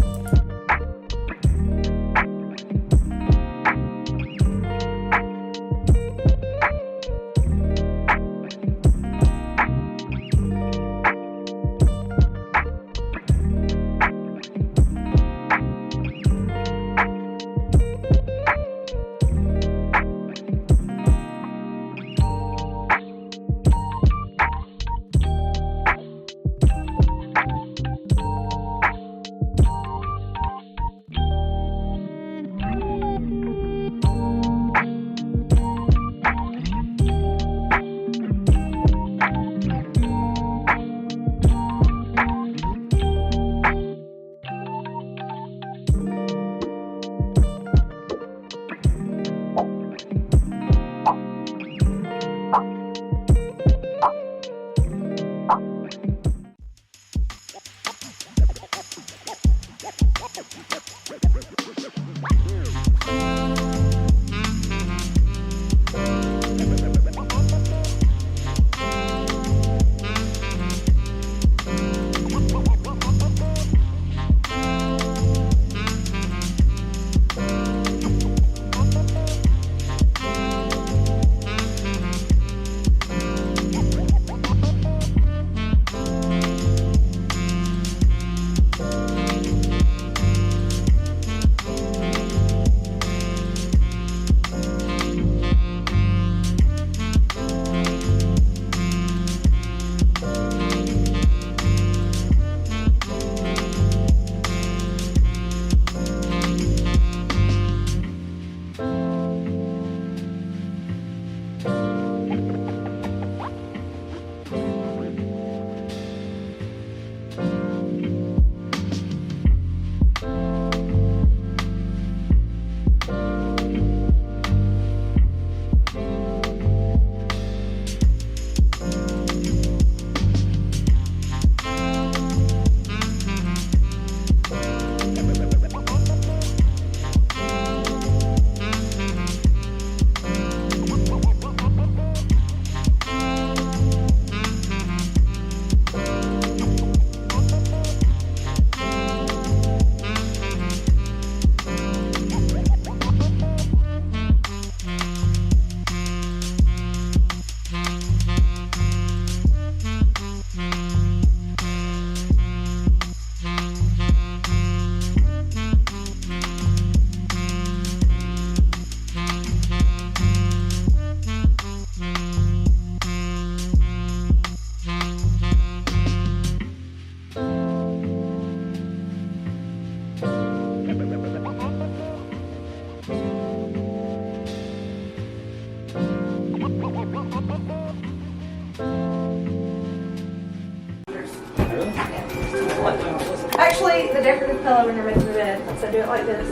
Actually, the decorative pillow in your bed, so do it like this.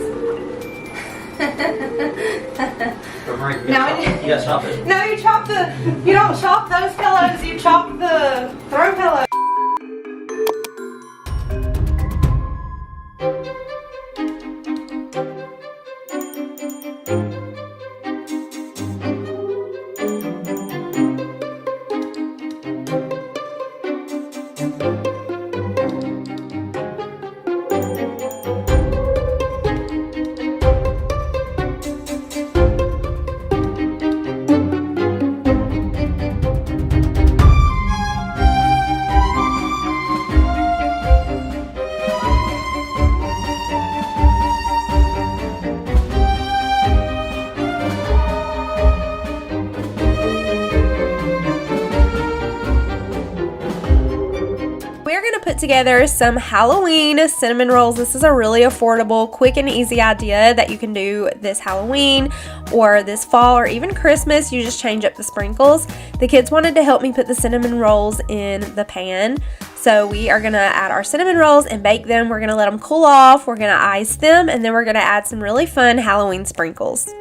Now you gotta stop it. No, you don't chop those pillows, you chop the throw pillow. together some Halloween cinnamon rolls. This is a really affordable, quick and easy idea that you can do this Halloween or this fall or even Christmas. You just change up the sprinkles. The kids wanted to help me put the cinnamon rolls in the pan. So we are gonna add our cinnamon rolls and bake them. We're gonna let them cool off. We're gonna ice them, and then we're gonna add some really fun Halloween sprinkles.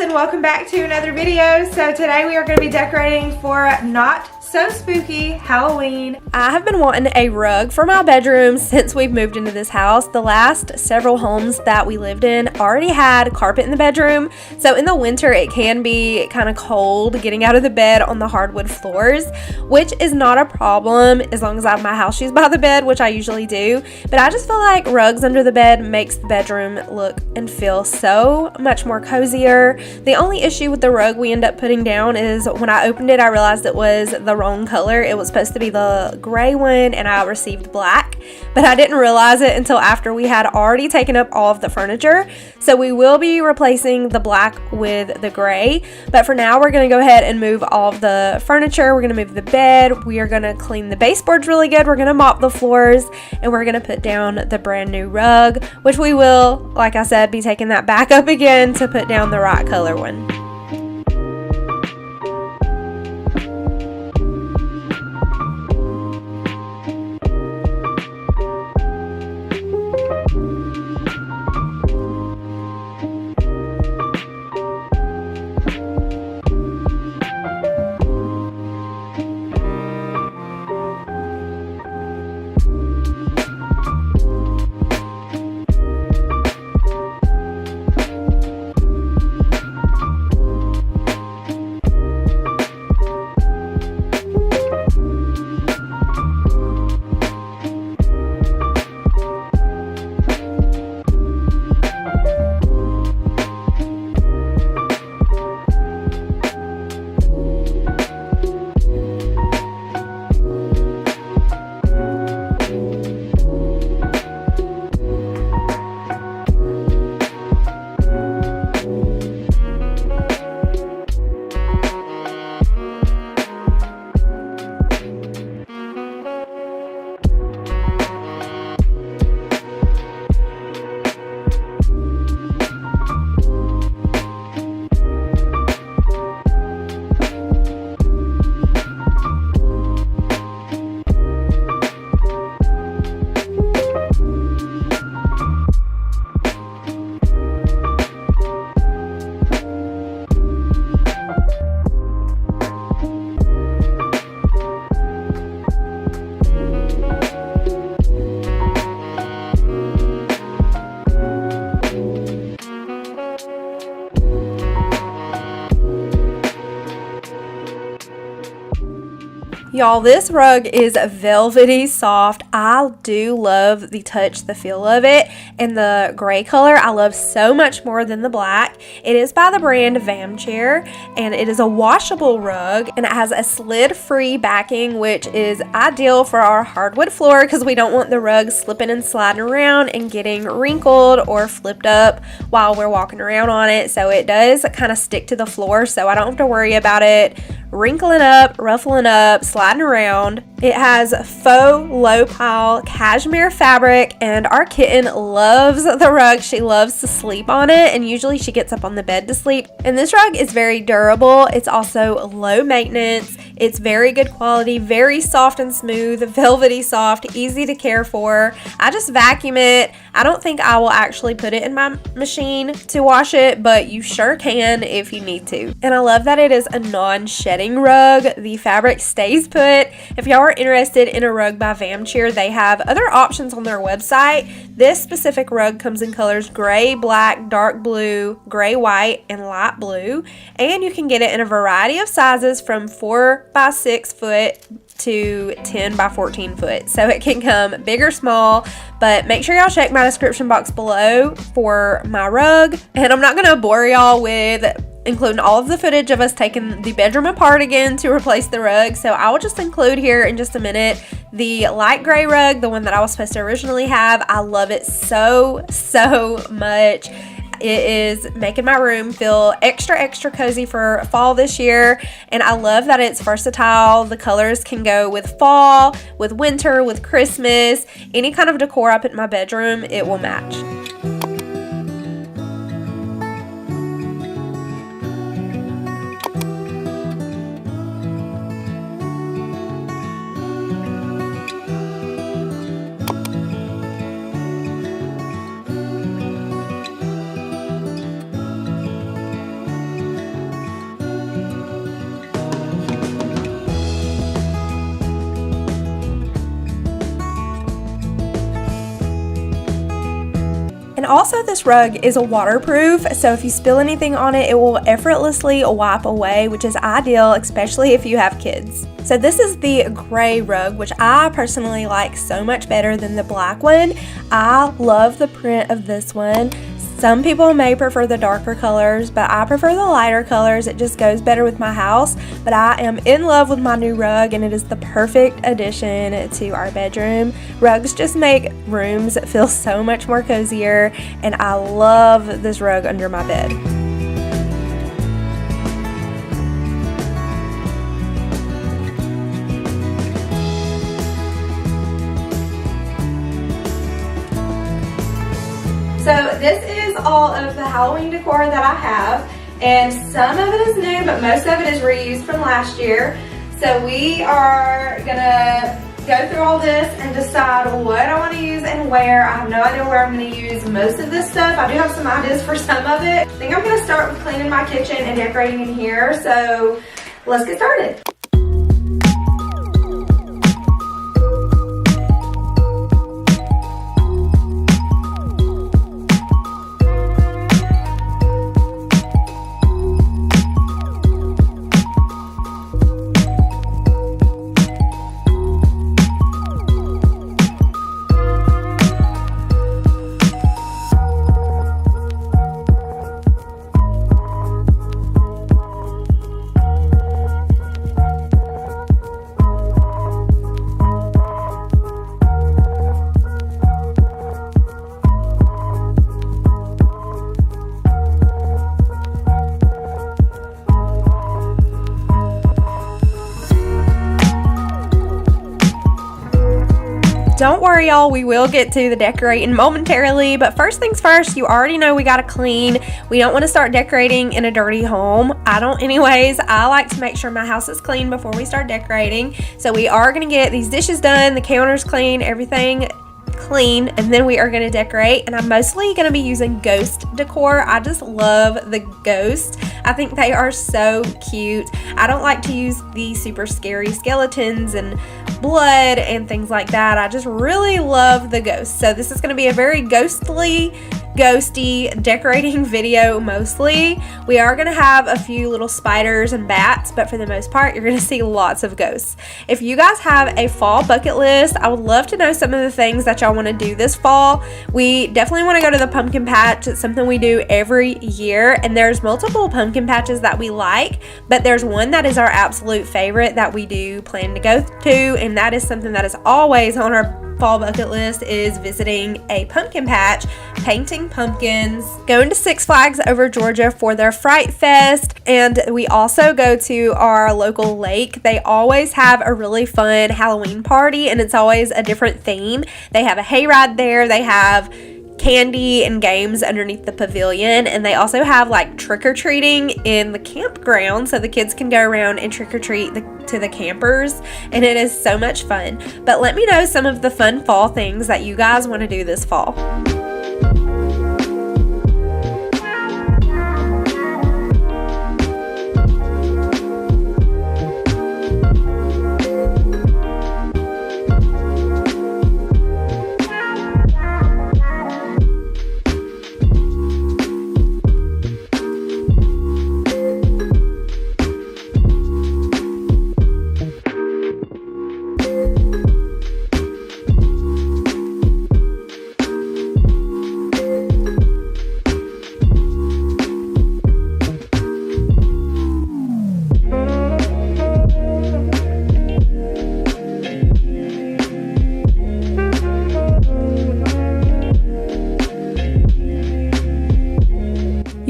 And welcome back to another video. So today we are going to be decorating for Not So Spooky Halloween. I have been wanting a rug for my bedroom since we've moved into this house. The last several homes that we lived in already had carpet in the bedroom, so in the winter it can be kind of cold getting out of the bed on the hardwood floors, which is not a problem as long as I have my house shoes by the bed, which I usually do. But I just feel like rugs under the bed makes the bedroom look and feel so much more cozier. The only issue with the rug we end up putting down is when I opened it I realized it was the wrong color. It was supposed to be the gray one and I received black, but I didn't realize it until after we had already taken up all of the furniture. So we will be replacing the black with the gray, but for now we're going to go ahead and move all of the furniture. We're going to move the bed. We are going to clean the baseboards really good. We're going to mop the floors, and we're going to put down the brand new rug, which we will, like I said, be taking that back up again to put down the right color one. Y'all, this rug is velvety soft. I do love the touch, the feel of it, and the gray color I love so much more than the black. It is by the brand Vam Chair, and it is a washable rug, and it has a slid-free backing, which is ideal for our hardwood floor because we don't want the rug slipping and sliding around and getting wrinkled or flipped up while we're walking around on it. So it does kind of stick to the floor, so I don't have to worry about it wrinkling up, ruffling up, sliding around. It has faux low pile cashmere fabric, and our kitten loves the rug. She loves to sleep on it, and usually she gets up on the bed to sleep. And this rug is very durable. It's also low maintenance. It's very good quality, very soft and smooth, velvety soft, easy to care for. I just vacuum it. I don't think I will actually put it in my machine to wash it, but you sure can if you need to. And I love that it is a non-shedding rug. The fabric stays put. If y'all are interested in a rug by Vam Chair, they have other options on their website This specific rug comes in colors gray, black, dark blue, gray, white, and light blue. And you can get it in a variety of sizes from 4 by 6 foot to 10 by 14 foot. So it can come big or small, but make sure y'all check my description box below for my rug. And I'm not going to bore y'all with including all of the footage of us taking the bedroom apart again to replace the rug. So I will just include here in just a minute the light gray rug, the one that I was supposed to originally have. I love it so much. It is making my room feel extra cozy for fall this year, and I love that it's versatile. The colors can go with fall, with winter, with Christmas. Any kind of decor I put in my bedroom, it will match. And also this rug is waterproof, so if you spill anything on it, it will effortlessly wipe away, which is ideal, especially if you have kids. So this is the gray rug, which I personally like so much better than the black one. I love the print of this one. Some people may prefer the darker colors, but I prefer the lighter colors. It just goes better with my house. But I am in love with my new rug, and it is the perfect addition to our bedroom. Rugs just make rooms feel so much more cozier, and I love this rug under my bed. So this is all of the Halloween decor that I have, and some of it is new, but most of it is reused from last year. So we are gonna go through all this and decide what I want to use and where. I have no idea where I'm going to use most of this stuff. I do have some ideas for some of it. I think I'm going to start with cleaning my kitchen and decorating in here. So let's get started. Don't worry, y'all, we will get to the decorating momentarily, but first things first, you already know we gotta clean. We don't want to start decorating in a dirty home. I don't anyways. I like to make sure my house is clean before we start decorating. So we are gonna get these dishes done, the counters clean, everything clean, and then we are going to decorate. And I'm mostly going to be using ghost decor. I just love the ghosts. I think they are so cute. I don't like to use the super scary skeletons and blood and things like that. I just really love the ghosts. So this is going to be a very ghosty decorating video mostly. We are going to have a few little spiders and bats, but for the most part you're going to see lots of ghosts. If you guys have a fall bucket list, I would love to know some of the things that y'all want to do this fall. We definitely want to go to the pumpkin patch. It's something we do every year, and there's multiple pumpkin patches that we like, but there's one that is our absolute favorite that we do plan to go to, and that is something that is always on our fall bucket list, is visiting a pumpkin patch, painting pumpkins, going to Six Flags over Georgia for their Fright Fest, and we also go to our local lake. They always have a really fun Halloween party, and it's always a different theme. They have a hayride there, they have candy and games underneath the pavilion, and they also have like trick-or-treating in the campground, so the kids can go around and trick-or-treat to the campers, and it is so much fun. But let me know some of the fun fall things that you guys want to do this fall.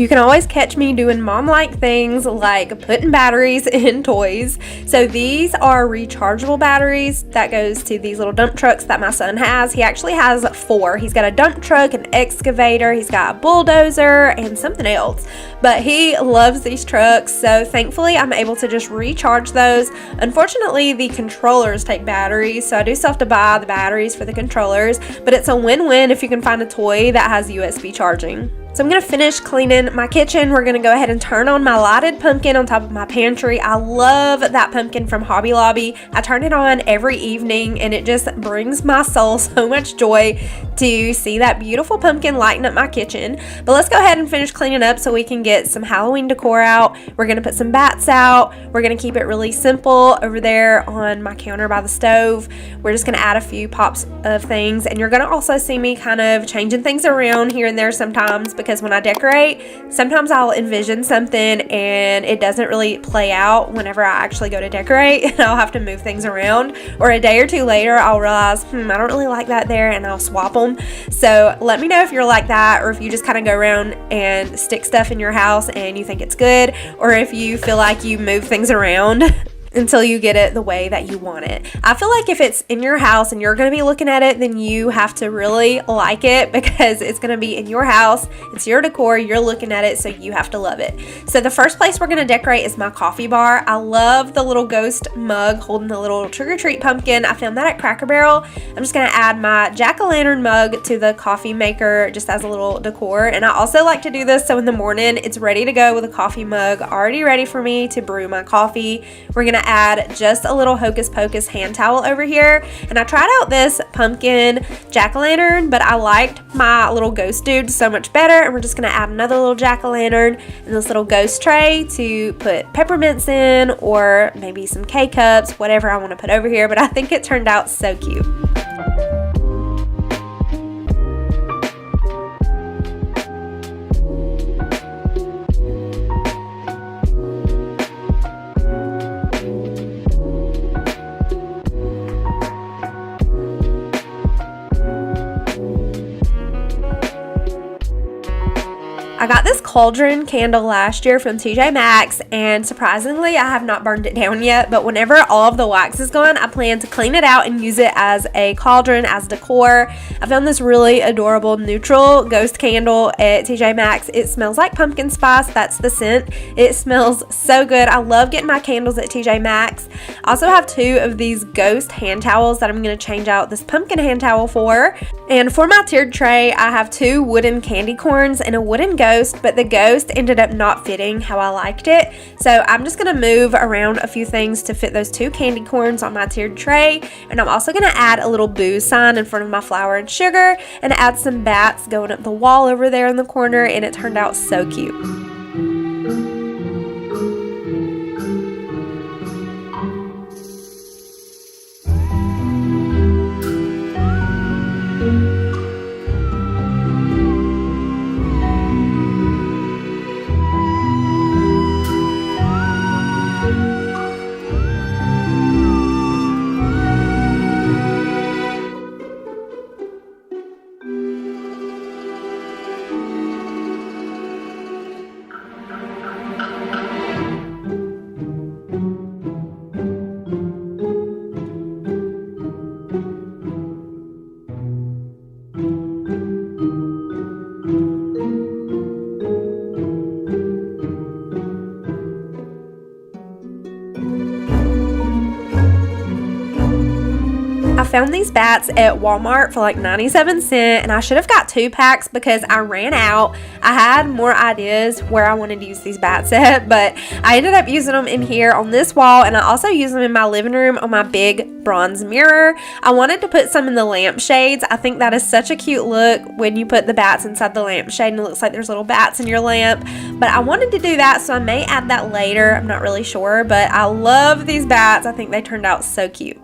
You can always catch me doing mom-like things like putting batteries in toys. So these are rechargeable batteries that goes to these little dump trucks that my son has. He actually has 4. He's got a dump truck, an excavator, he's got a bulldozer, and something else. But he loves these trucks, so thankfully I'm able to just recharge those. Unfortunately, the controllers take batteries, so I do still have to buy the batteries for the controllers, but it's a win-win if you can find a toy that has USB charging. So I'm going to finish cleaning my kitchen. We're going to go ahead and turn on my lighted pumpkin on top of my pantry. I love that pumpkin from Hobby Lobby. I turn it on every evening and it just brings my soul so much joy to see that beautiful pumpkin lighting up my kitchen. But let's go ahead and finish cleaning up so we can get some Halloween decor out. We're going to put some bats out. We're going to keep it really simple over there on my counter by the stove. We're just going to add a few pops of things, and you're going to also see me kind of changing things around here and there sometimes, because when I decorate, sometimes I'll envision something and it doesn't really play out whenever I actually go to decorate, and I'll have to move things around, or a day or two later I'll realize, I don't really like that there, and I'll swap them. So let me know if you're like that, or if you just kind of go around and stick stuff in your house and you think it's good, or if you feel like you move things around until you get it the way that you want it. I feel like if it's in your house and you're going to be looking at it, then you have to really like it, because it's going to be in your house, it's your decor, you're looking at it, so you have to love it. So the first place we're going to decorate is my coffee bar. I love the little ghost mug holding the little trick-or-treat pumpkin. I found that at Cracker Barrel. I'm just going to add my jack-o'-lantern mug to the coffee maker just as a little decor, and I also like to do this so in the morning it's ready to go with a coffee mug already ready for me to brew my coffee. We're going to add just a little Hocus Pocus hand towel over here, and I tried out this pumpkin jack-o'-lantern, but I liked my little ghost dude so much better, and we're just going to add another little jack-o'-lantern in this little ghost tray to put peppermints in, or maybe some K-cups, whatever I want to put over here, but I think it turned out so cute. I got this cauldron candle last year from TJ Maxx, and surprisingly I have not burned it down yet, but whenever all of the wax is gone, I plan to clean it out and use it as a cauldron, as decor. I found this really adorable neutral ghost candle at TJ Maxx. It smells like pumpkin spice. That's the scent. It smells so good. I love getting my candles at TJ Maxx. I also have 2 of these ghost hand towels that I'm going to change out this pumpkin hand towel for. And for my tiered tray, I have 2 wooden candy corns and a wooden ghost, but the ghost ended up not fitting how I liked it. So I'm just going to move around a few things to fit those 2 candy corns on my tiered tray. And I'm also going to add a little boo sign in front of my flour and sugar, and add some bats going up the wall over there in the corner, and it turned out so cute. I found these bats at Walmart for like 97 cents, and I should have got 2 packs because I ran out. I had more ideas where I wanted to use these bats at, but I ended up using them in here on this wall, and I also use them in my living room on my big bronze mirror. I wanted to put some in the lampshades. I think that is such a cute look when you put the bats inside the lampshade and it looks like there's little bats in your lamp, but I wanted to do that, so I may add that later. I'm not really sure, but I love these bats. I think they turned out so cute.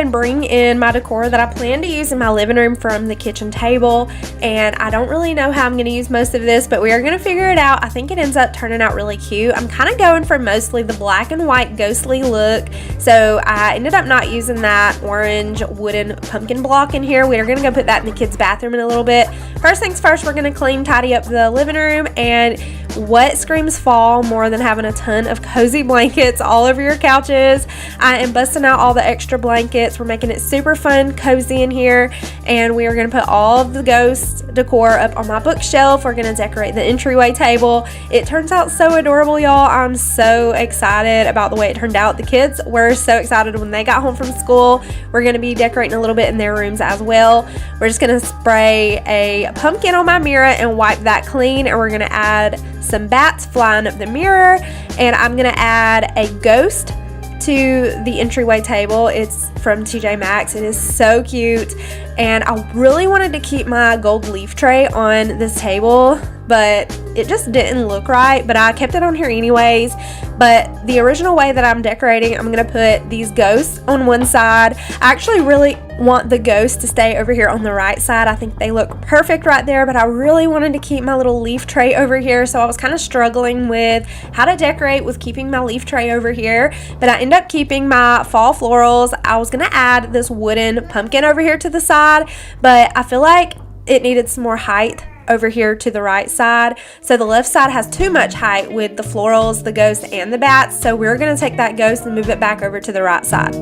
and bring in my decor that I plan to use in my living room from the kitchen table. And I don't really know how I'm going to use most of this, but we are going to figure it out. I think it ends up turning out really cute. I'm kind of going for mostly the black and white ghostly look. So I ended up not using that orange wooden pumpkin block in here. We are going to go put that in the kids' bathroom in a little bit. First things first, we're going to clean, tidy up the living room. And what screams fall more than having a ton of cozy blankets all over your couches? I am busting out all the extra blankets. We're making it super fun, cozy in here, and we are going to put all of the ghost decor up on my bookshelf. We're going to decorate the entryway table. It turns out so adorable, y'all. I'm so excited about the way it turned out. The kids were so excited when they got home from school. We're going to be decorating a little bit in their rooms as well. We're just going to spray a pumpkin on my mirror and wipe that clean, and we're going to add some bats flying up the mirror, and I'm going to add a ghost to the entryway table. It's from TJ Maxx. It is so cute, and I really wanted to keep my gold leaf tray on this table, but it just didn't look right, but I kept it on here anyways. But the original way that I'm decorating, I'm going to put these ghosts on one side. I actually really want the ghosts to stay over here on the right side. I think they look perfect right there, but I really wanted to keep my little leaf tray over here, so I was kind of struggling with how to decorate with keeping my leaf tray over here. But I ended up keeping my fall florals. I was going to add this wooden pumpkin over here to the side, but I feel like it needed some more height over here to the right side. So the left side has too much height with the florals, the ghost, and the bats. So we're going to take that ghost and move it back over to the right side.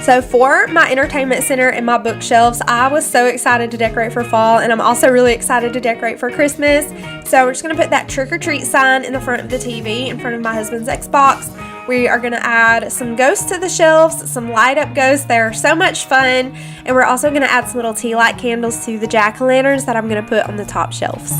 So for my entertainment center and my bookshelves, I was so excited to decorate for fall, and I'm also really excited to decorate for Christmas. So we're just going to put that trick or treat sign in the front of the TV in front of my husband's Xbox. We are going to add some ghosts to the shelves, some light up ghosts. They're so much fun. And we're also going to add some little tea light candles to the jack-o'-lanterns that I'm going to put on the top shelves.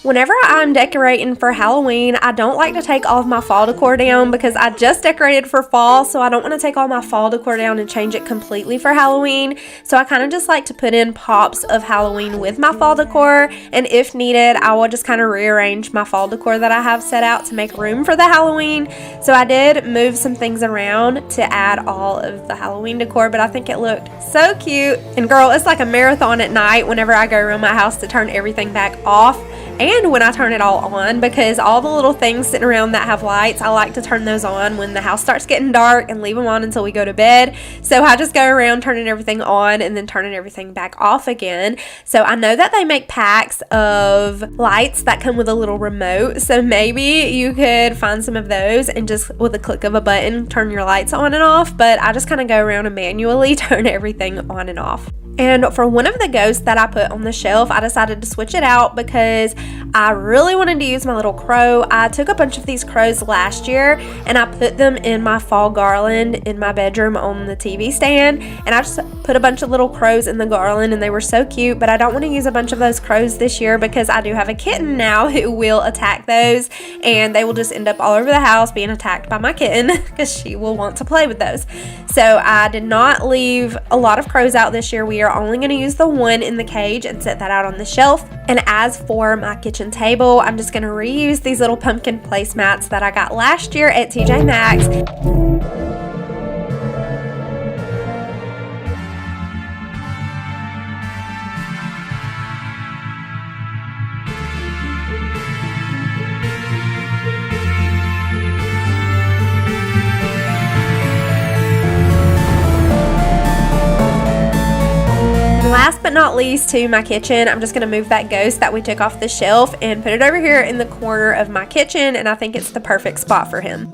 Whenever I'm decorating for Halloween, I don't like to take all of my fall decor down because I just decorated for fall, so I don't want to take all my fall decor down and change it completely for Halloween. So I kind of just like to put in pops of Halloween with my fall decor, and if needed, I will just kind of rearrange my fall decor that I have set out to make room for the Halloween. So I did move some things around to add all of the Halloween decor, but I think it looked so cute. And girl, it's like a marathon at night whenever I go around my house to turn everything back off. And when I turn it all on, because all the little things sitting around that have lights, I like to turn those on when the house starts getting dark and leave them on until we go to bed. So I just go around turning everything on and then turning everything back off again. So I know that they make packs of lights that come with a little remote. So maybe you could find some of those and just with a click of a button turn your lights on and off. But I just kind of go around and manually turn everything on and off. And for one of the ghosts that I put on the shelf, I decided to switch it out because I really wanted to use my little crow. I took a bunch of these crows last year and I put them in my fall garland in my bedroom on the TV stand. And I just put a bunch of little crows in the garland and they were so cute. But I don't want to use a bunch of those crows this year because I do have a kitten now who will attack those. And they will just end up all over the house being attacked by my kitten because she will want to play with those. So I did not leave a lot of crows out this year. We are only going to use the one in the cage and set that out on the shelf. And as for my kitchen table, I'm just going to reuse these little pumpkin placemats that I got last year at TJ Maxx. not least to my kitchen, I'm just going to move that ghost that we took off the shelf and put it over here in the corner of my kitchen, and I think it's the perfect spot for him.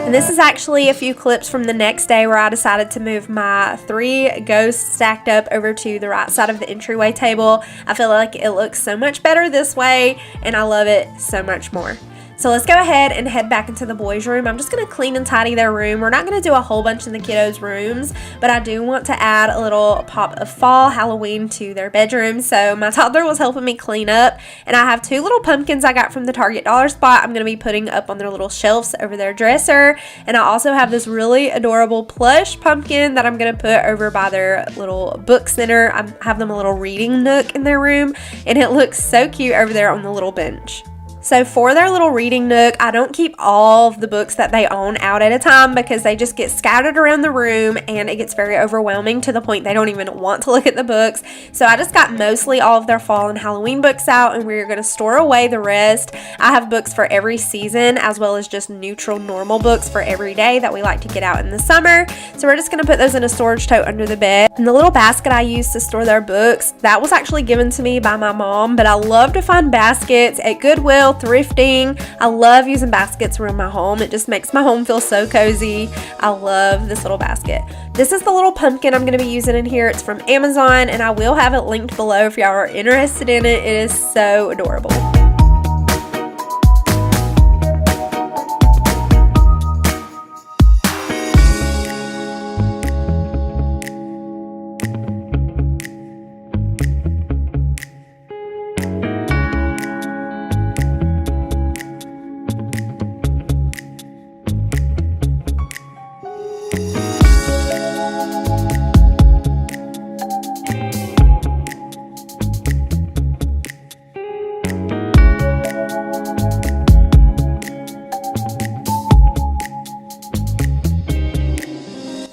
And this is actually a few clips from the next day where I decided to move my 3 ghosts stacked up over to the right side of the entryway table. I feel like it looks so much better this way, and I love it so much more. So let's go ahead and head back into the boys' room. I'm just going to clean and tidy their room. We're not going to do a whole bunch in the kiddos' rooms, but I do want to add a little pop of fall Halloween to their bedroom. So my toddler was helping me clean up, and I have 2 little pumpkins I got from the Target dollar spot I'm going to be putting up on their little shelves over their dresser. And I also have this really adorable plush pumpkin that I'm going to put over by their little book center. I have them a little reading nook in their room, and it looks so cute over there on the little bench. So for their little reading nook, I don't keep all of the books that they own out at a time because they just get scattered around the room and it gets very overwhelming to the point they don't even want to look at the books. So I just got mostly all of their fall and Halloween books out, and we're going to store away the rest. I have books for every season as well as just neutral normal books for every day that we like to get out in the summer. So we're just going to put those in a storage tote under the bed. And the little basket I use to store their books, that was actually given to me by my mom, but I love to find baskets at Goodwill, thrifting. I love using baskets around my home. It just makes my home feel so cozy. I love this little basket. This is the little pumpkin I'm going to be using in here. It's from Amazon, and I will have it linked below if y'all are interested in it. It is so adorable.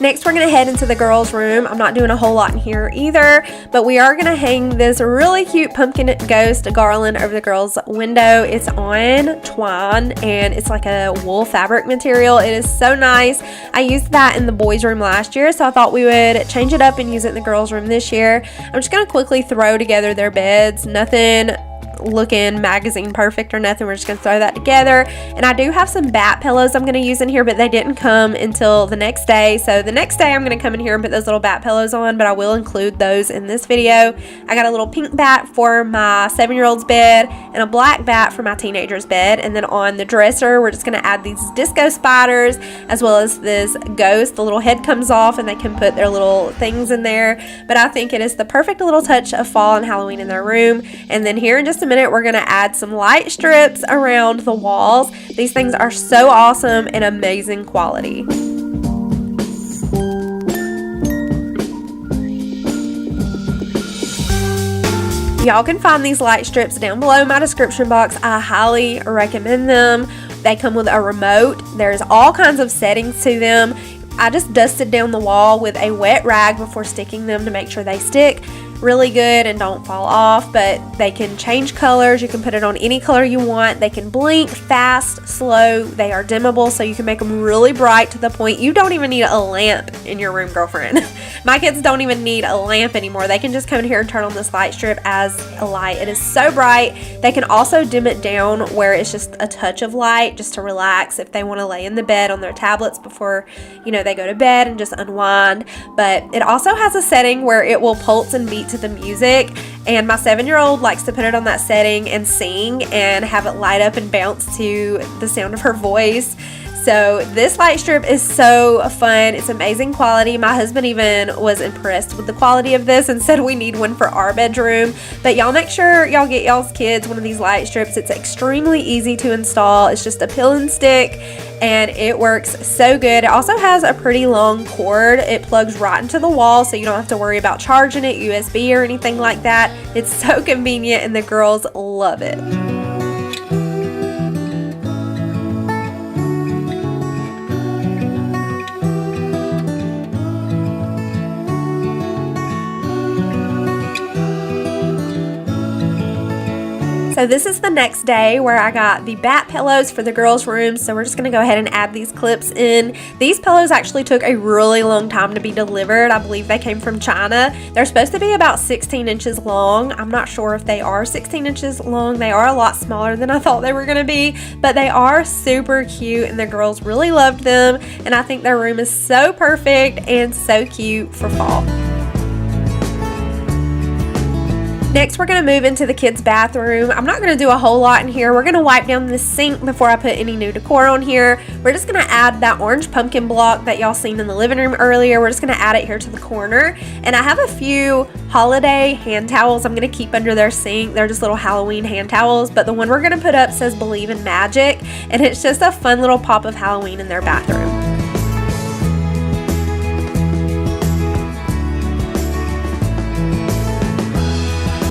Next, we're going to head into the girls' room. I'm not doing a whole lot in here either, but we are going to hang this really cute pumpkin ghost garland over the girls' window. It's on twine, and it's like a wool fabric material. It is so nice. I used that in the boys' room last year, so I thought we would change it up and use it in the girls' room this year. I'm just going to quickly throw together their beds. Nothing looking magazine perfect or nothing. We're just going to throw that together. And I do have some bat pillows I'm going to use in here, but they didn't come until the next day. So the next day I'm going to come in here and put those little bat pillows on, but I will include those in this video. I got a little pink bat for my 7-year-old's bed and a black bat for my teenager's bed. And then on the dresser, we're just going to add these disco spiders as well as this ghost. The little head comes off and they can put their little things in there. But I think it is the perfect little touch of fall and Halloween in their room. And then here in just a minute, we're going to add some light strips around the walls. These things are so awesome and amazing quality. Y'all can find these light strips down below in my description box. I highly recommend them. They come with a remote. There's all kinds of settings to them. I just dusted down the wall with a wet rag before sticking them to make sure they stick really good and don't fall off, but they can change colors. You can put it on any color you want. They can blink fast, slow. They are dimmable, so you can make them really bright to the point you don't even need a lamp in your room, girlfriend. My kids don't even need a lamp anymore. They can just come in here and turn on this light strip as a light. It is so bright. They can also dim it down where it's just a touch of light just to relax if they want to lay in the bed on their tablets before, they go to bed and just unwind. But it also has a setting where it will pulse and beat to the music, and my 7-year-old likes to put it on that setting and sing and have it light up and bounce to the sound of her voice. So this light strip is so fun. It's amazing quality. My husband even was impressed with the quality of this and said we need one for our bedroom. But y'all make sure y'all get y'all's kids one of these light strips. It's extremely easy to install. It's just a peel and stick, and it works so good. It also has a pretty long cord. It plugs right into the wall, so you don't have to worry about charging it, USB or anything like that. It's so convenient, and the girls love it. So this is the next day where I got the bat pillows for the girls' room. So we're just going to go ahead and add these clips in. These pillows actually took a really long time to be delivered. I believe they came from China. They're supposed to be about 16 inches long. I'm not sure if they are 16 inches long. They are a lot smaller than I thought they were going to be, but they are super cute and the girls really loved them. And I think their room is so perfect and so cute for fall. Next, we're going to move into the kids' bathroom. I'm not going to do a whole lot in here. We're going to wipe down the sink before I put any new decor on here. We're just going to add that orange pumpkin block that y'all seen in the living room earlier. We're just going to add it here to the corner. And I have a few holiday hand towels I'm going to keep under their sink. They're just little Halloween hand towels, but the one we're going to put up says Believe in Magic, and it's just a fun little pop of Halloween in their bathroom.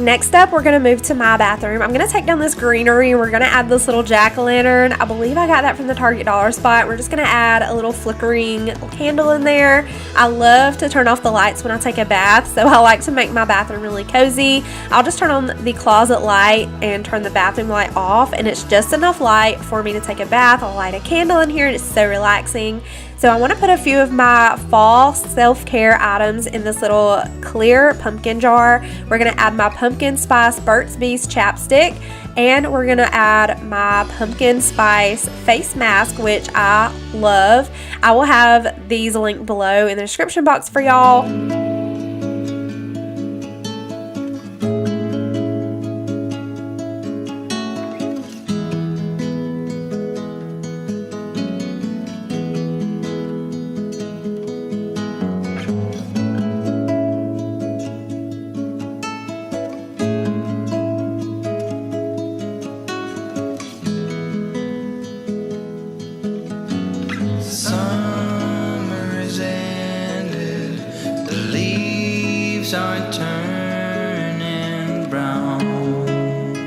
Next up, we're going to move to my bathroom. I'm going to take down this greenery and we're going to add this little jack-o'-lantern. I believe I got that from the Target dollar spot. We're just going to add a little flickering candle in there. I love to turn off the lights when I take a bath, so I like to make my bathroom really cozy. I'll just turn on the closet light and turn the bathroom light off, and it's just enough light for me to take a bath. I'll light a candle in here and it's so relaxing. So I want to put a few of my fall self-care items in this little clear pumpkin jar. We're going to add my pumpkin spice Burt's Bees chapstick, and we're going to add my pumpkin spice face mask, which I love. I will have these linked below in the description box for y'all. Summer is ended, the leaves are turning brown.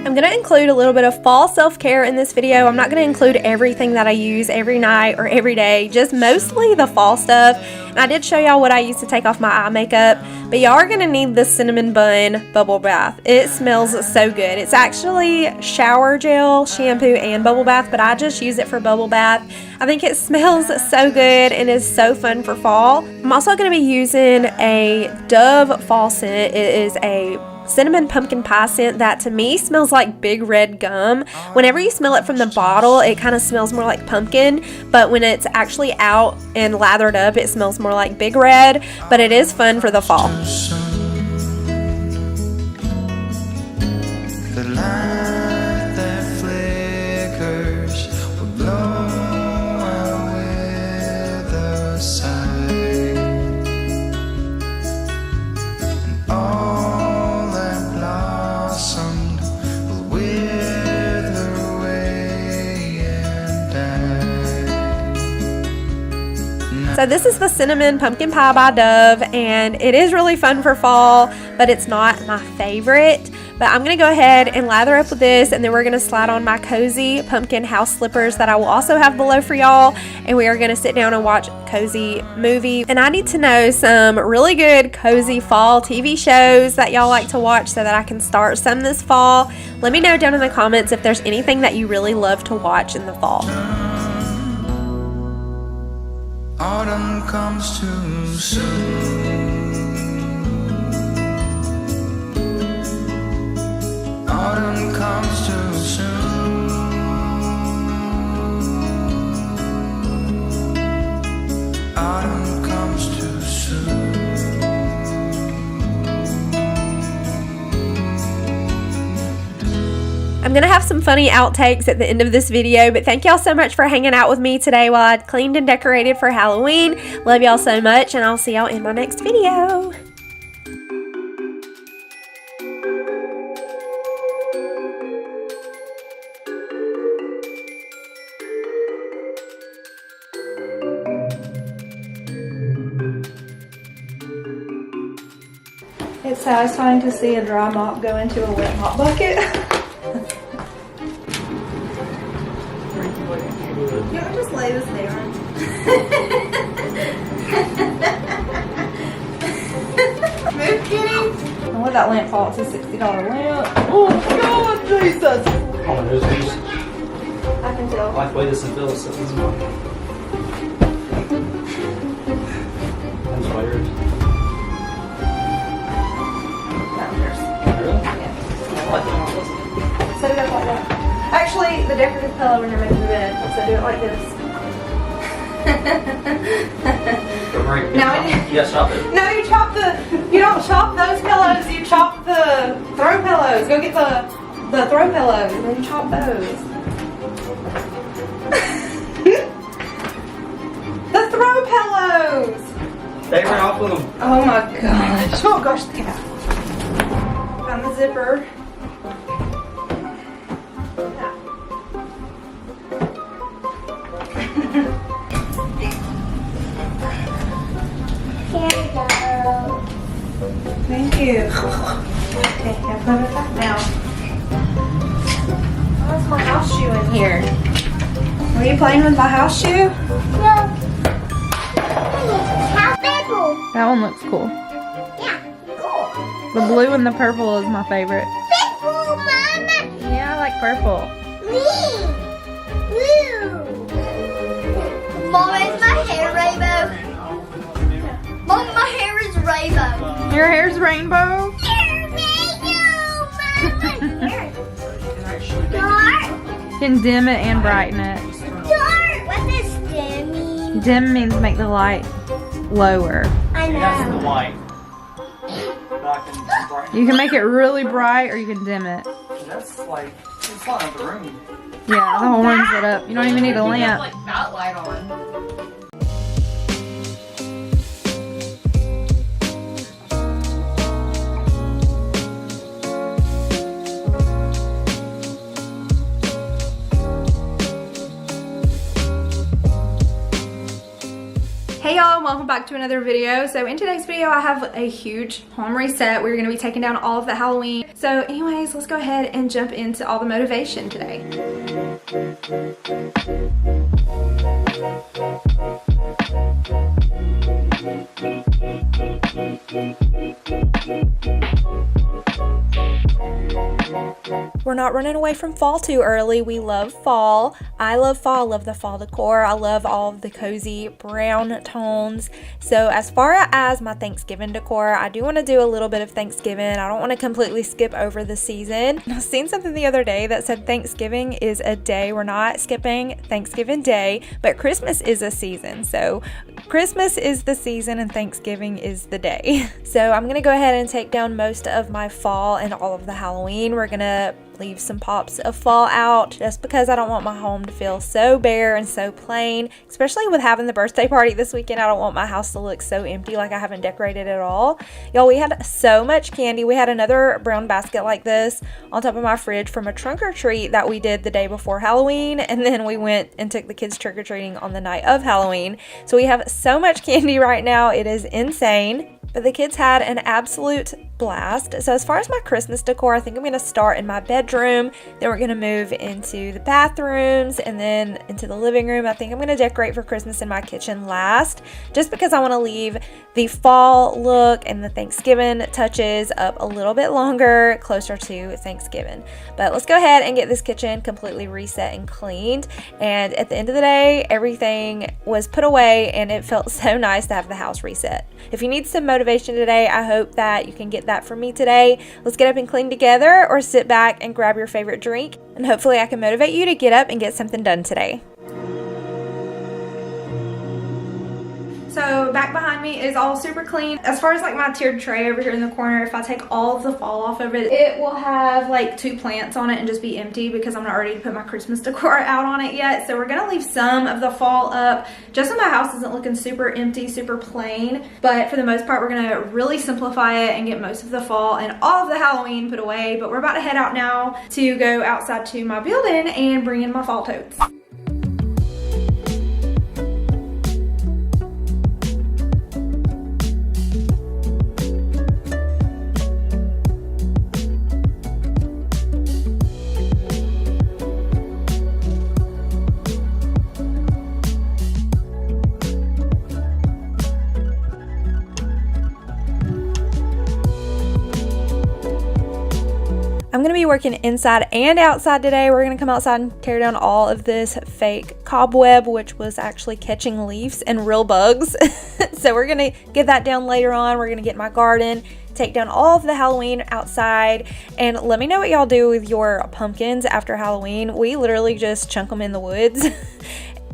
I'm going to include a little bit of fall self-care in this video. I'm not going to include everything that I use every night or every day, just mostly the fall stuff. And I did show y'all what I use to take off my eye makeup, but y'all are going to need this cinnamon bun bubble bath. It smells so good. It's actually shower gel, shampoo, and bubble bath, but I just use it for bubble bath. I think it smells so good and is so fun for fall. I'm also going to be using a Dove fall scent. It is a cinnamon pumpkin pie scent that to me smells like big red gum. Whenever you smell it from the bottle, it kind of smells more like pumpkin, but when it's actually out and lathered up, it smells more like big red, but it is fun for the fall. The light that flickers will blow away the sight, and all that blossomed will wither away and die. So this is the cinnamon pumpkin pie by Dove, and it is really fun for fall, but it's not my favorite. But I'm going to go ahead and lather up with this, and then we're going to slide on my cozy pumpkin house slippers that I will also have below for y'all, and we are going to sit down and watch a cozy movie. And I need to know some really good cozy fall TV shows that y'all like to watch so that I can start some this fall. Let me know down in the comments if there's anything that you really love to watch in the fall. Autumn comes too soon. Autumn comes too soon. Autumn comes too soon. I'm going to have some funny outtakes at the end of this video, but thank y'all so much for hanging out with me today while I cleaned and decorated for Halloween. Love y'all so much, and I'll see y'all in my next video. It's satisfying to see a dry mop go into a wet mop bucket. You want to just lay this down? Move, Kitty. I want that lamp fall. It's a $60 lamp. Oh God, Jesus! Oh, there's these. I can tell. I like the way this is built. So this is mine. That's yours. That was yours. Really? Yeah. I like that one. Set it up like that. Actually, the decorative pillow when you're making the bed. So do it like this. Now Yes, stop it. no, you don't chop those pillows, you chop the throw pillows. Go get the throw pillows and then chop those. The throw pillows! They ran off with them. Oh my gosh. Oh gosh, the cat. Found the zipper. Thank you. Okay, now put it back now. What's my house shoe in here? Are you playing with my house shoe? No. How purple? That one looks cool. Yeah, cool. The blue and the purple is my favorite. Purple, Mama. Yeah, I like purple. Green. Blue. Mom, is my hair rainbow? Mom, my hair is rainbow. Your hair's rainbow? Dark. You can dim it and brighten it. Dark. What does dim mean? Dim means make the light lower. I That's the know. white. But I can brighten You can make it really bright or you can dim it. it. That's like, it's not in the room. Yeah, the horns it up. You don't even need a lamp. That light on. Hey y'all, welcome back to another video. So in today's video, I have a huge home reset. We're gonna be taking down all of the Halloween. So anyways, let's go ahead and jump into all the motivation today. We're not running away from fall too early. We love fall. I love fall. I love the fall decor. I love all of the cozy brown tones. So as far as my Thanksgiving decor, I do want to do a little bit of Thanksgiving. I don't want to completely skip over the season. I seen something the other day that said Thanksgiving is a day. We're not skipping Thanksgiving Day, but Christmas is a season. So Christmas is the season and Thanksgiving is the day. So I'm going to go ahead and take down most of my fall and all of the Halloween. We're going to leave some pops of fall out just because I don't want my home to feel so bare and so plain, especially with having the birthday party this weekend. I don't want my house to look so empty like I haven't decorated at all. Y'all, we had so much candy. We had another brown basket like this on top of my fridge from a trunk or treat that we did the day before Halloween, and then we went and took the kids trick-or-treating on the night of Halloween. So we have so much candy right now, it is insane. But the kids had an absolute blast. So as far as my Christmas decor, I think I'm going to start in my bedroom. Then we're going to move into the bathrooms and then into the living room. I think I'm going to decorate for Christmas in my kitchen last, just because I want to leave the fall look and the Thanksgiving touches up a little bit longer, closer to Thanksgiving. But let's go ahead and get this kitchen completely reset and cleaned. And at the end of the day, everything was put away and it felt so nice to have the house reset. If you need some motivation today, I hope that you can get that from me today. Let's get up and clean together, or sit back and grab your favorite drink, and hopefully I can motivate you to get up and get something done today. So back behind me is all super clean. As far as like my tiered tray over here in the corner, if I take all of the fall off of it, it will have like 2 plants on it and just be empty because I'm not ready to put my Christmas decor out on it yet. So we're gonna leave some of the fall up just so my house isn't looking super empty, super plain. But for the most part, we're gonna really simplify it and get most of the fall and all of the Halloween put away. But we're about to head out now to go outside to my building and bring in my fall totes. I'm going to be working inside and outside today. We're going to come outside and tear down all of this fake cobweb, which was actually catching leaves and real bugs. So we're going to get that down later on. We're going to get in my garden, take down all of the Halloween outside, and let me know what y'all do with your pumpkins after Halloween. We literally just chunk them in the woods.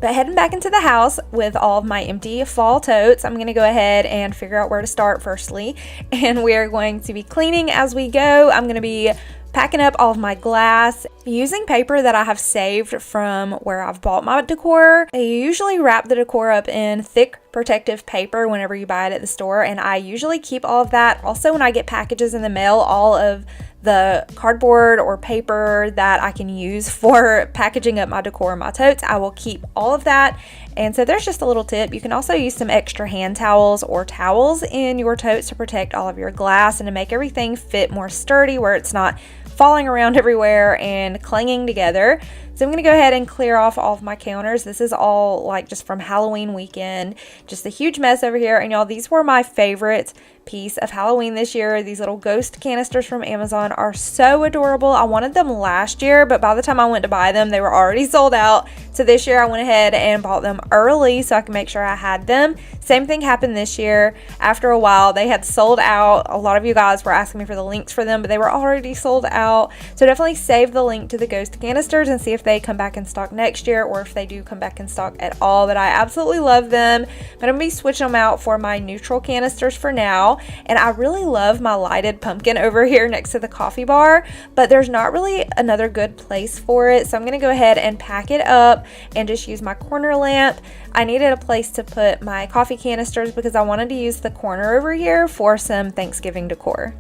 But heading back into the house with all of my empty fall totes, I'm going to go ahead and figure out where to start firstly. And we are going to be cleaning as we go. I'm going to be packing up all of my glass using paper that I have saved from where I've bought my decor. They usually wrap the decor up in thick protective paper whenever you buy it at the store, and I usually keep all of that. Also, when I get packages in the mail, all of the cardboard or paper that I can use for packaging up my decor and my totes, I will keep all of that. And so there's just a little tip. You can also use some extra hand towels or towels in your totes to protect all of your glass and to make everything fit more sturdy where it's not falling around everywhere and clanging together. So I'm going to go ahead and clear off all of my counters. This is all like just from Halloween weekend. Just a huge mess over here. And y'all, these were my favorite piece of Halloween this year. These little ghost canisters from Amazon are so adorable. I wanted them last year, but by the time I went to buy them, they were already sold out. So this year I went ahead and bought them early so I can make sure I had them. Same thing happened this year. After a while, they had sold out. A lot of you guys were asking me for the links for them, but they were already sold out. So definitely save the link to the ghost canisters and see if they come back in stock next year or if they do come back in stock at all. But I absolutely love them. But I'm going to be switching them out for my neutral canisters for now. And I really love my lighted pumpkin over here next to the coffee bar, but there's not really another good place for it. So I'm going to go ahead and pack it up and just use my corner lamp. I needed a place to put my coffee canisters because I wanted to use the corner over here for some Thanksgiving decor.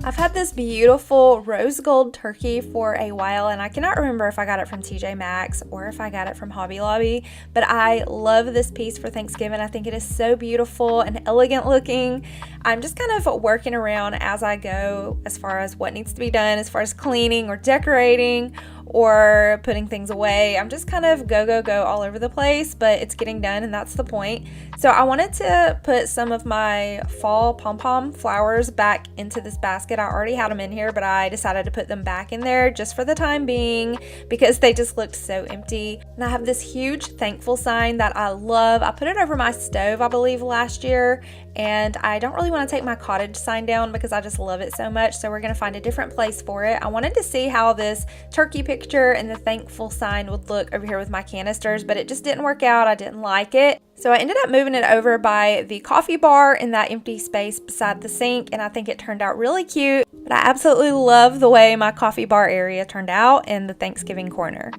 I've had this beautiful rose gold turkey for a while, and I cannot remember if I got it from TJ Maxx or if I got it from Hobby Lobby, but I love this piece for Thanksgiving. I think it is so beautiful and elegant looking. I'm just kind of working around as I go as far as what needs to be done as far as cleaning or decorating or putting things away. I'm just kind of go all over the place, but it's getting done and that's the point. So I wanted to put some of my fall pom-pom flowers back into this basket. I already had them in here, but I decided to put them back in there just for the time being because they just looked so empty. And I have this huge thankful sign that I love. I put it over my stove, I believe, last year, and I don't really want to take my cottage sign down because I just love it so much. So we're going to find a different place for it. I wanted to see how this turkey picture and the thankful sign would look over here with my canisters, but it just didn't work out. I didn't like it. So I ended up moving it over by the coffee bar in that empty space beside the sink, and I think it turned out really cute. But I absolutely love the way my coffee bar area turned out in the Thanksgiving corner.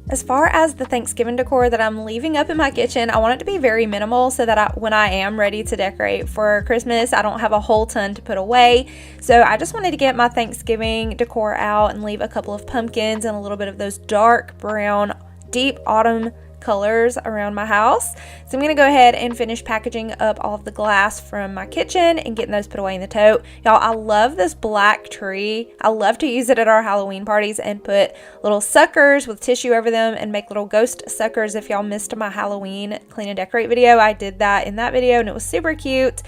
As far as the Thanksgiving decor that I'm leaving up in my kitchen, I want it to be very minimal so that when I am ready to decorate for Christmas, I don't have a whole ton to put away. So I just wanted to get my Thanksgiving decor out and leave a couple of pumpkins and a little bit of those dark brown, deep autumn colors around my house. So I'm going to go ahead and finish packaging up all of the glass from my kitchen and getting those put away in the tote. Y'all, I love this black tree. I love to use it at our Halloween parties and put little suckers with tissue over them and make little ghost suckers. If y'all missed my Halloween clean and decorate video, I did that in that video and it was super cute.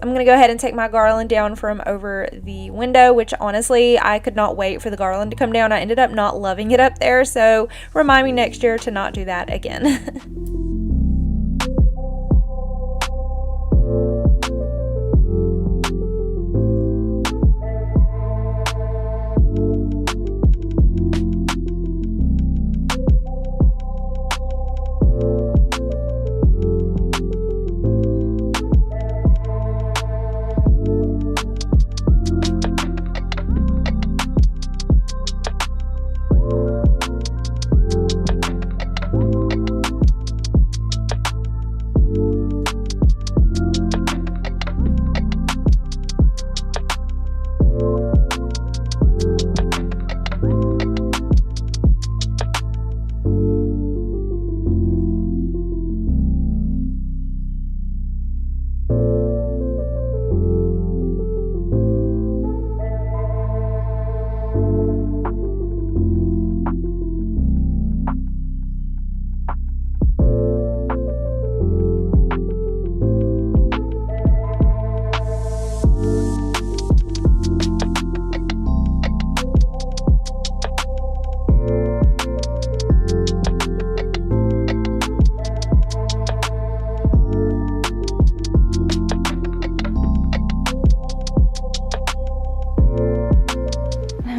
I'm going to go ahead and take my garland down from over the window, which honestly, I could not wait for the garland to come down. I ended up not loving it up there, so remind me next year to not do that again.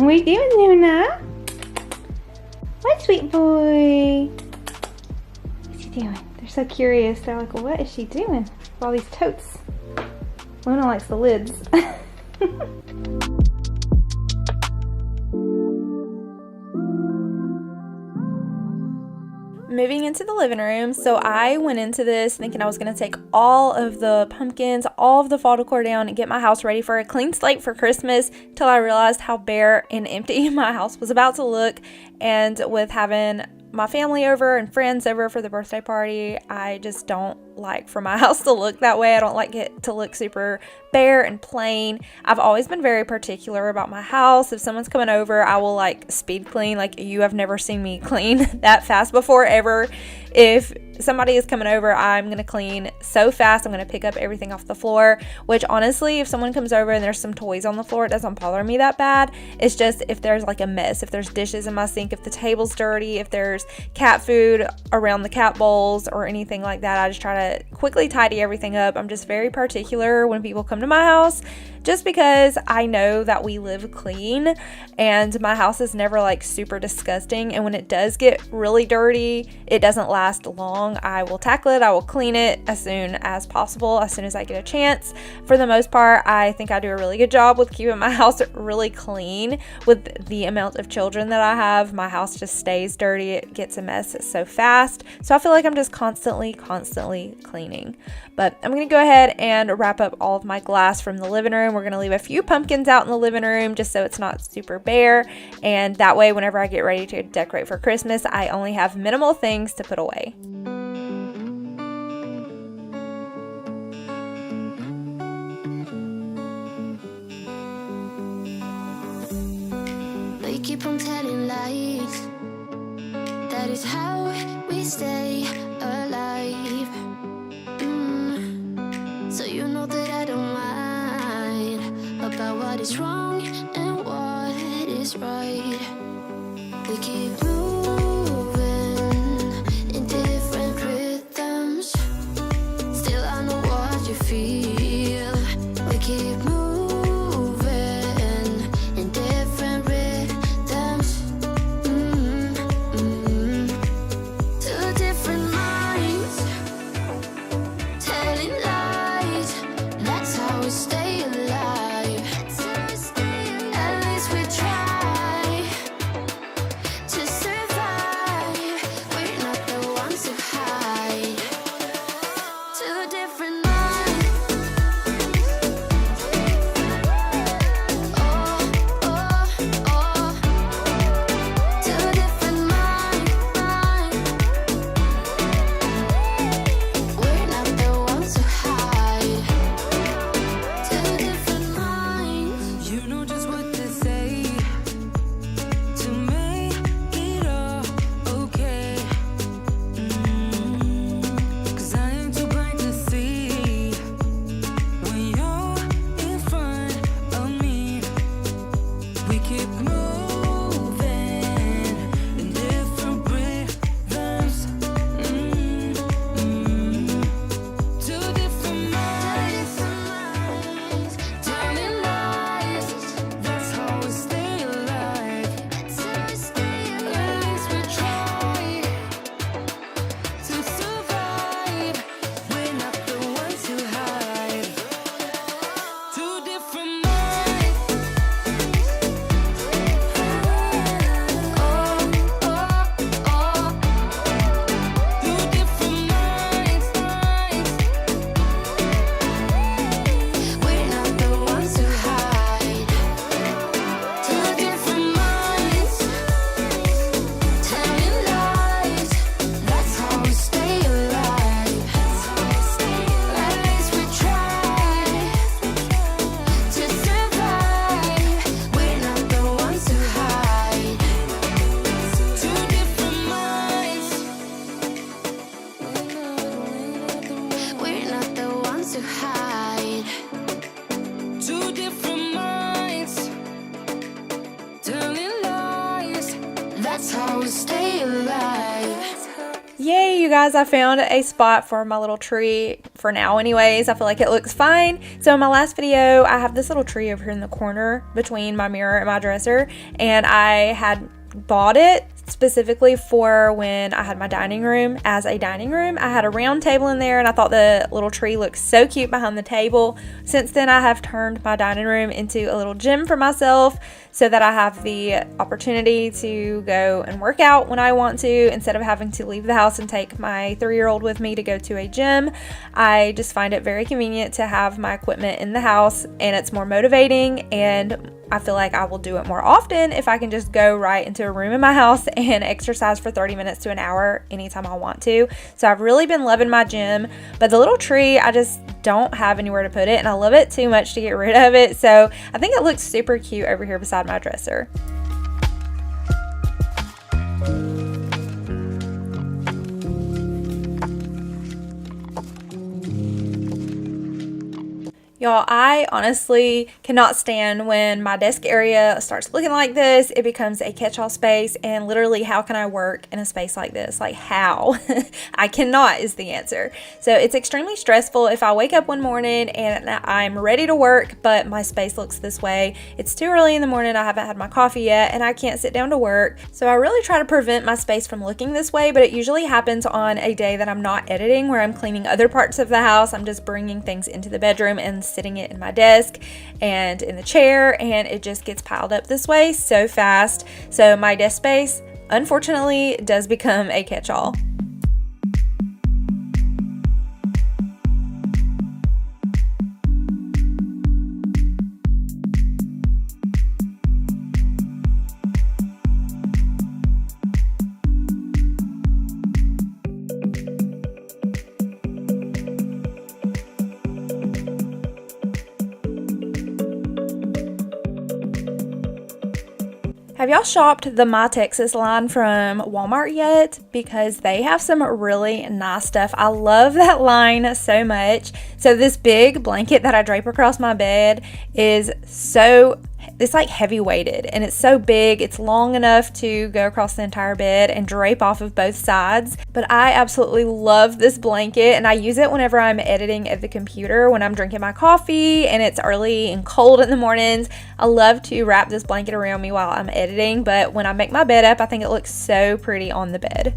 we doing, Luna? What, sweet boy? What's he doing? They're so curious. They're like, what is she doing with all these totes? Luna likes the lids. Moving into the living room, so I went into this thinking I was going to take all of the pumpkins, all of the fall decor down and get my house ready for a clean slate for Christmas, till I realized how bare and empty my house was about to look. And with having my family over and friends over for the birthday party, I just don't like for my house to look that way. I don't like it to look super bare and plain. I've always been very particular about my house. If someone's coming over, I will like speed clean. Like, you have never seen me clean that fast before, ever. If somebody is coming over, I'm going to clean so fast. I'm going to pick up everything off the floor, which honestly, if someone comes over and there's some toys on the floor, it doesn't bother me that bad. It's just if there's like a mess, if there's dishes in my sink, if the table's dirty, if there's cat food around the cat bowls or anything like that, I just try to quickly tidy everything up. I'm just very particular when people come to my house, just because I know that we live clean and my house is never like super disgusting. And when it does get really dirty, it doesn't last long. I will tackle it. I will clean it as soon as possible, as soon as I get a chance. For the most part, I think I do a really good job with keeping my house really clean. With the amount of children that I have, my house just stays dirty. It gets a mess so fast. So I feel like I'm just constantly cleaning. But I'm going to go ahead and wrap up all of my glass from the living room. We're going to leave a few pumpkins out in the living room just so it's not super bare. And that way, whenever I get ready to decorate for Christmas, I only have minimal things to put away. They keep on telling lies. That is how we stay alive. So you know that I don't mind about what is wrong and what is right. They keep moving in different rhythms. Still I know what you feel. We keep moving in different rhythms. Two different minds telling lies. That's how we stay alive. At least we try to survive. We're not the ones who hide. Two different minds. Oh, oh, oh. Two different minds. We're not the ones who hide. Two different minds. You know just what to say to make it all okay. 'Cause I ain't too blind to see when you're in front of me. We keep moving in different rhythms. Two different minds, telling lies. That's how we stay alive. At least we try to survive. We're not the ones who hide. Two different minds. Oh, oh, oh. Two different minds. We're not the ones who hide. Two different minds telling lies. That's how we stay alive. At least we try to survive. We're not the ones who hide. Two different minds. We're not the ones who hide. Two different minds. Telling lies. That's how we stay alive. Yay, you guys, I found a spot for my little tree for now anyways. I feel like it looks fine. So in my last video, I have this little tree over here in the corner between my mirror and my dresser, and I had bought it specifically for when I had my dining room as a dining room. I had a round table in there and I thought the little tree looked so cute behind the table. Since then, I have turned my dining room into a little gym for myself so that I have the opportunity to go and work out when I want to instead of having to leave the house and take my 3-year-old with me to go to a gym. I just find it very convenient to have my equipment in the house, and it's more motivating, and I feel like I will do it more often if I can just go right into a room in my house and exercise for 30 minutes to an hour anytime I want to. So I've really been loving my gym, but the little tree, I just don't have anywhere to put it, and I love it too much to get rid of it. So I think it looks super cute over here beside my dresser. Y'all, I honestly cannot stand when my desk area starts looking like this. It becomes a catch-all space, and literally, how can I work in a space like this? Like, how? I cannot is the answer. So it's extremely stressful if I wake up one morning and I'm ready to work, but my space looks this way. It's too early in the morning, I haven't had my coffee yet, and I can't sit down to work. So I really try to prevent my space from looking this way, but it usually happens on a day that I'm not editing, where I'm cleaning other parts of the house. I'm just bringing things into the bedroom and sitting it in my desk and in the chair, and it just gets piled up this way so fast. So my desk space, unfortunately, does become a catch-all. Have y'all shopped the My Texas line from Walmart yet? Because they have some really nice stuff. I love that line so much. So this big blanket that I drape across my bed is it's like heavy weighted, and it's so big. It's long enough to go across the entire bed and drape off of both sides. But I absolutely love this blanket, and I use it whenever I'm editing at the computer, when I'm drinking my coffee and it's early and cold in the mornings. I love to wrap this blanket around me while I'm editing, but when I make my bed up, I think it looks so pretty on the bed.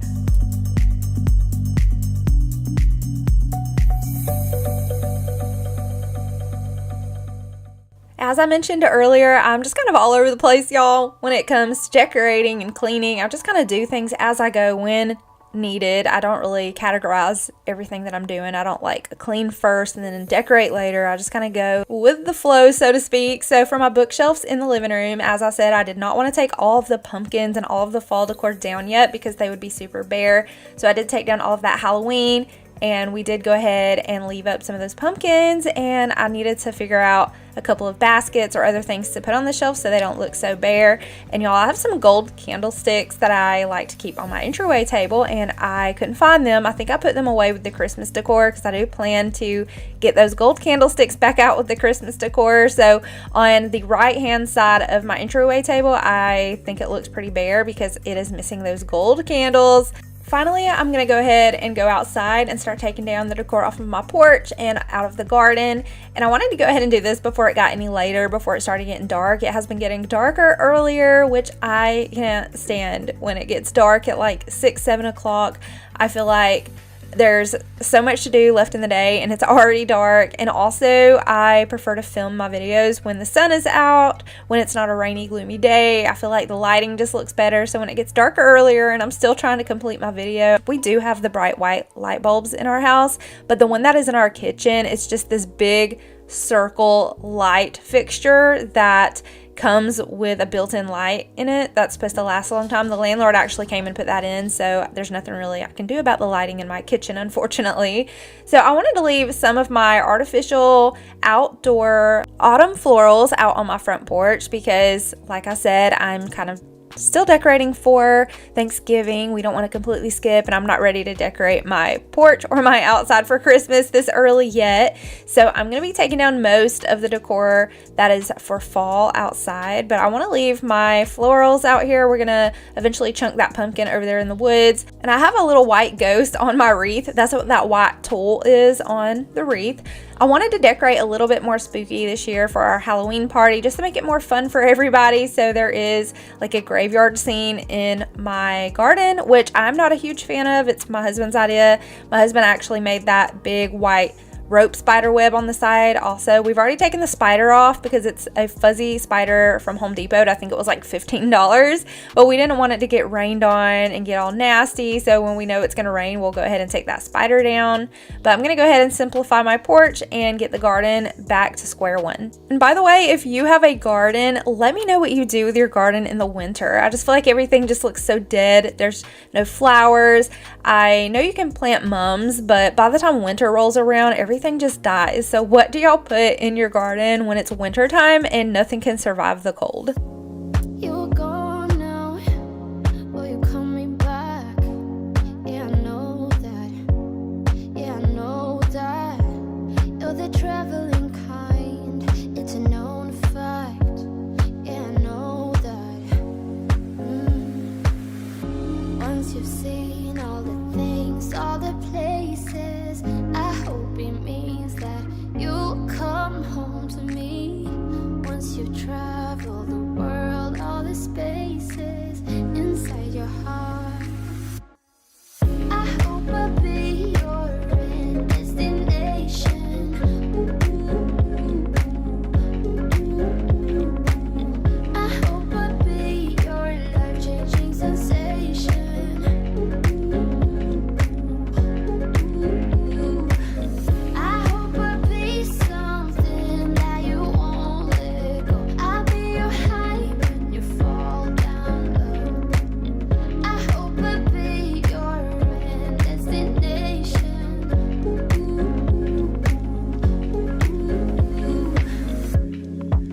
As I mentioned earlier, I'm just kind of all over the place, y'all, when it comes to decorating and cleaning. I just kind of do things as I go when needed. I don't really categorize everything that I'm doing. I don't like clean first and then decorate later. I just kind of go with the flow, so to speak. So for my bookshelves in the living room, as I said, I did not want to take all of the pumpkins and all of the fall decor down yet because they would be super bare. So I did take down all of that Halloween, and we did go ahead and leave up some of those pumpkins, and I needed to figure out a couple of baskets or other things to put on the shelf so they don't look so bare. And y'all, I have some gold candlesticks that I like to keep on my entryway table, and I couldn't find them. I think I put them away with the Christmas decor because I do plan to get those gold candlesticks back out with the Christmas decor. So on the right hand side of my entryway table, I think it looks pretty bare because it is missing those gold candles. Finally, I'm going to go ahead and go outside and start taking down the decor off of my porch and out of the garden. And I wanted to go ahead and do this before it got any later, before it started getting dark. It has been getting darker earlier, which I can't stand when it gets dark at like 6, 7 o'clock. I feel like there's so much to do left in the day and it's already dark. And also, I prefer to film my videos when the sun is out, when it's not a rainy, gloomy day. I feel like the lighting just looks better. So when it gets darker earlier and I'm still trying to complete my video, we do have the bright white light bulbs in our house, but the one that is in our kitchen, it's just this big circle light fixture that comes with a built-in light in it that's supposed to last a long time. The landlord actually came and put that in, so there's nothing really I can do about the lighting in my kitchen, unfortunately. So I wanted to leave some of my artificial outdoor autumn florals out on my front porch because, like I said, I'm kind of Still decorating for Thanksgiving. We don't want to completely skip, and I'm not ready to decorate my porch or my outside for Christmas this early yet. So I'm going to be taking down most of the decor that is for fall outside, but I want to leave my florals out here. We're going to eventually chunk that pumpkin over there in the woods. And I have a little white ghost on my wreath. That's what that white tulle is on the wreath. I wanted to decorate a little bit more spooky this year for our Halloween party, just to make it more fun for everybody. So there is like a graveyard scene in my garden, which I'm not a huge fan of. It's my husband's idea. My husband actually made that big white rope spider web on the side. Also, we've already taken the spider off because it's a fuzzy spider from Home Depot. I think it was like $15, but we didn't want it to get rained on and get all nasty. So when we know it's going to rain, we'll go ahead and take that spider down. But I'm going to go ahead and simplify my porch and get the garden back to square one. And by the way, if you have a garden, let me know what you do with your garden in the winter. I just feel like everything just looks so dead. There's no flowers. I know you can plant mums, but by the time winter rolls around, everything just dies. So what do y'all put in your garden when it's winter time and nothing can survive the cold? You're gone now. Will you coming back? Yeah, I know that. Yeah, I know that. You're the traveling kind. It's a known fact. Yeah, I know that. Once you've seen all the things, all the places, I hope it means that you'll come home to me. Once you've traveled the world, all the spaces inside your heart, I hope I'll be your end destination. I hope I'll be your life-changing sensation. I hope I'll be something that you won't let go. I'll be your high when you fall down low. I hope I'll be your end destination.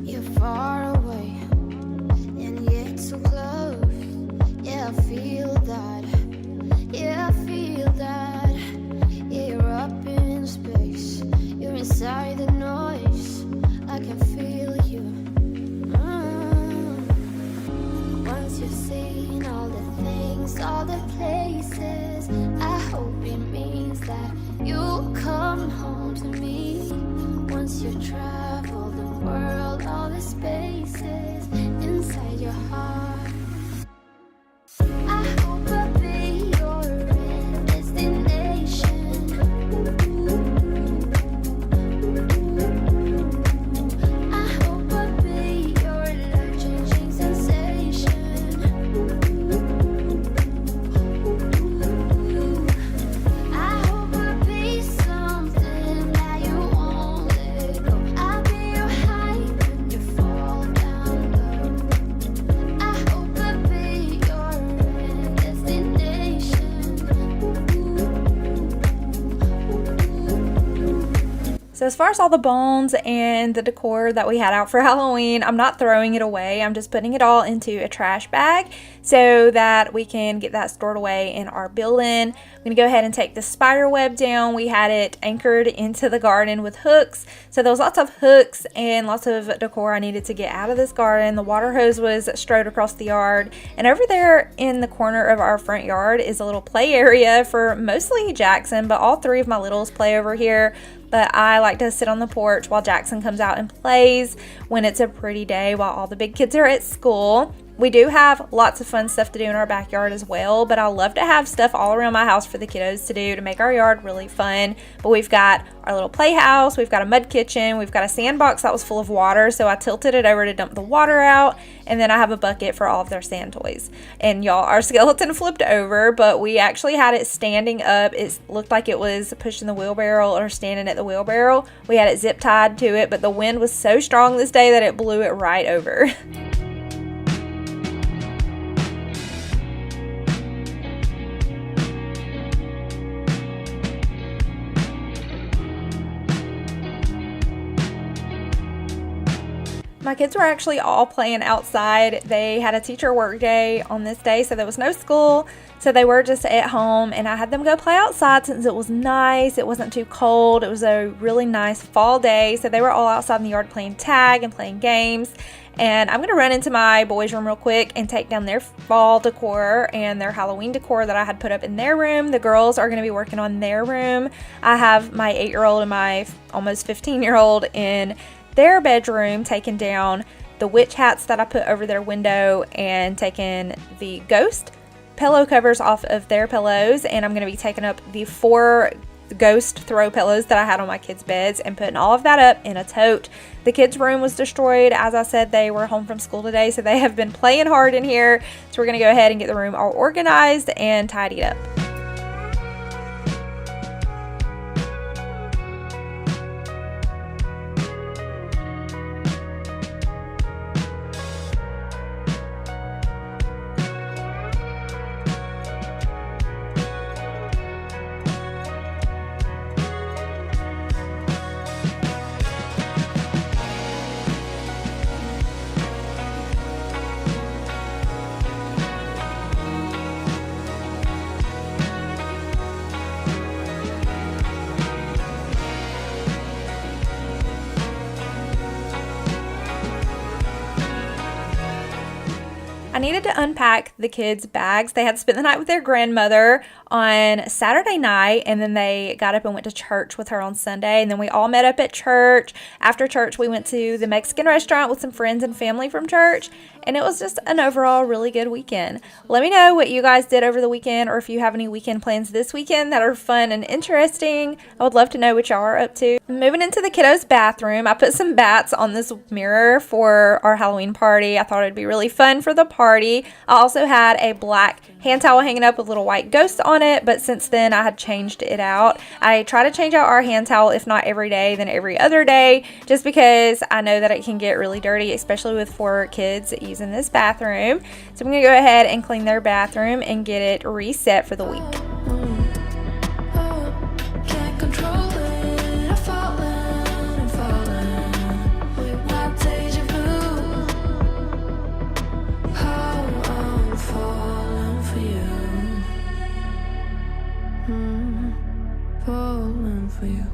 You're far away and yet so close. Yeah, I feel that. Yeah, I feel that. Yeah, you're up in space. You're inside the noise. I can feel you. Once you've seen all the things, all the places, I hope it means that you'll come home to me. Once you travel the world, all the spaces inside your heart, I hope I'll be your end destination. I hope I'll be your life-changing sensation. I hope I'll be something that you won't let go. I'll be your high when you fall down low. I hope I'll be your end destination. So as far as all the bones and the decor that we had out for Halloween, I'm not throwing it away. I'm just putting it all into a trash bag so that we can get that stored away in our building. I'm going to go ahead and take the spider web down. We had it anchored into the garden with hooks. So there was lots of hooks and lots of decor I needed to get out of this garden. The water hose was strode across the yard. And over there in the corner of our front yard is a little play area for mostly Jackson, but all three of my littles play over here. But I like to sit on the porch while Jackson comes out and plays when it's a pretty day while all the big kids are at school. We do have lots of fun stuff to do in our backyard as well, but I love to have stuff all around my house for the kiddos to do to make our yard really fun. But we've got our little playhouse, we've got a mud kitchen, we've got a sandbox that was full of water, so I tilted it over to dump the water out, and then I have a bucket for all of their sand toys. And y'all, our skeleton flipped over, but we actually had it standing up. It looked like it was pushing the wheelbarrow or standing at the wheelbarrow. We had it zip tied to it, but the wind was so strong this day that it blew it right over. My kids were actually all playing outside. They had a teacher work day on this day, so there was no school. So they were just at home, and I had them go play outside since it was nice. It wasn't too cold. It was a really nice fall day. So they were all outside in the yard playing tag and playing games. And I'm going to run into my boys' room real quick and take down their fall decor and their Halloween decor that I had put up in their room. The girls are going to be working on their room. I have my 8-year-old and my almost 15-year-old in their bedroom taking down the witch hats that I put over their window and taking the ghost pillow covers off of their pillows. And I'm going to be taking up the 4 ghost throw pillows that I had on my kids' beds and putting all of that up in a tote. The kids' room was destroyed. As I said, they were home from school today, so they have been playing hard in here. So we're going to go ahead and get the room all organized and tidied up. I needed to unpack the kids' bags. They had spent the night with their grandmother on Saturday night, and then they got up and went to church with her on Sunday, and then we all met up at church. After church, we went to the Mexican restaurant with some friends and family from church, and it was just an overall really good weekend. Let me know what you guys did over the weekend, or if you have any weekend plans this weekend that are fun and interesting. I would love to know what y'all are up to. Moving into the kiddos' bathroom, I put some bats on this mirror for our Halloween party. I thought it'd be really fun for the party. I also had a black hand towel hanging up with little white ghosts on it, but since then I had changed it out. I try to change out our hand towel, if not every day, then every other day, just because I know that it can get really dirty, especially with 4 kids using this bathroom. So I'm going to go ahead and clean their bathroom and get it reset for the week. Can't control it. I'm falling and falling with my deja vu. How I'm falling for you. Falling for you.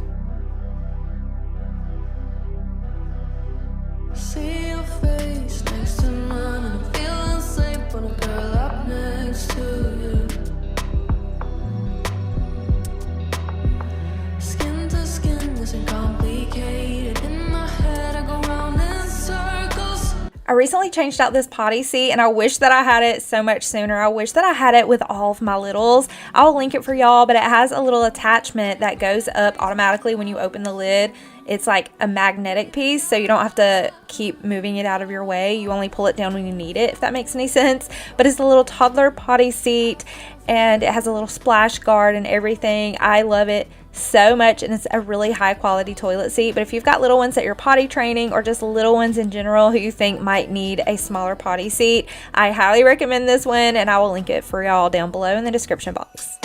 See your face next to mine, and I'm feeling safe when I curl up next to you. Skin to skin isn't complicated. In my head, I go round in circles. I recently changed out this potty seat, and I wish that I had it so much sooner. I wish that I had it with all of my littles. I'll link it for y'all, but it has a little attachment that goes up automatically when you open the lid. It's like a magnetic piece, so you don't have to keep moving it out of your way. You only pull it down when you need it, if that makes any sense. But it's a little toddler potty seat, and it has a little splash guard and everything. I love it so much, and it's a really high quality toilet seat. But if you've got little ones that you're potty training, or just little ones in general who you think might need a smaller potty seat, I highly recommend this one, and I will link it for y'all down below in the description box.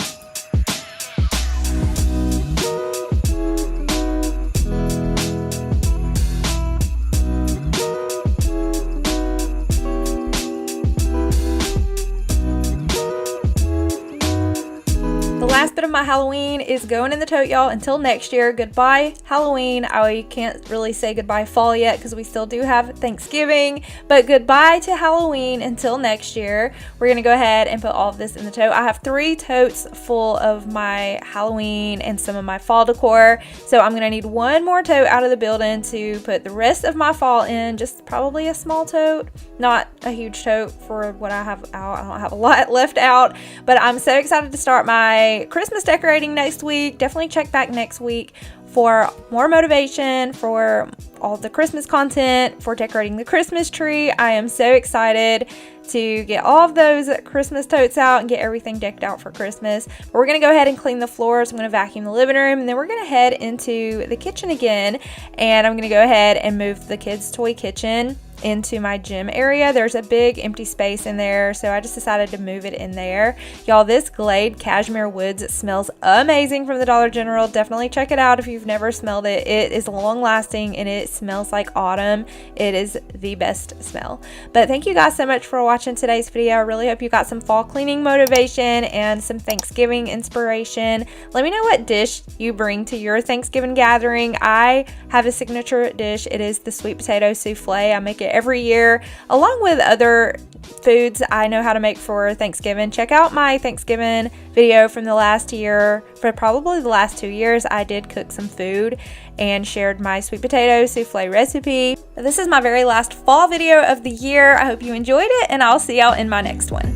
Last bit of my Halloween is going in the tote, y'all, until next year. Goodbye Halloween. I can't really say goodbye fall yet because we still do have Thanksgiving, but goodbye to Halloween until next year. We're gonna go ahead and put all of this in the tote. I have 3 totes full of my Halloween and some of my fall decor, so I'm gonna need 1 more tote out of the building to put the rest of my fall in. Just probably a small tote, not a huge tote for what I have out. I don't have a lot left out, but I'm so excited to start my Christmas decorating next week. Definitely check back next week for more motivation, for all the Christmas content, for decorating the Christmas tree. I am so excited to get all of those Christmas totes out and get everything decked out for Christmas. But we're going to go ahead and clean the floors. I'm going to vacuum the living room, and then we're going to head into the kitchen again, and I'm going to go ahead and move the kids' toy kitchen into my gym area. There's a big empty space in there, so I just decided to move it in there. Y'all, this Glade Cashmere Woods smells amazing from the Dollar General. Definitely check it out if you've never smelled it. It is long lasting and it smells like autumn. It is the best smell. But thank you guys so much for watching today's video. I really hope you got some fall cleaning motivation and some Thanksgiving inspiration. Let me know what dish you bring to your Thanksgiving gathering. I have a signature dish. It is the sweet potato souffle. I make it every year along with other foods I know how to make for Thanksgiving. Check out my Thanksgiving video from the last year. For probably the last 2 years, I did cook some food and shared my sweet potato souffle recipe. This is my very last fall video of the year. I hope you enjoyed it, and I'll see y'all in my next one.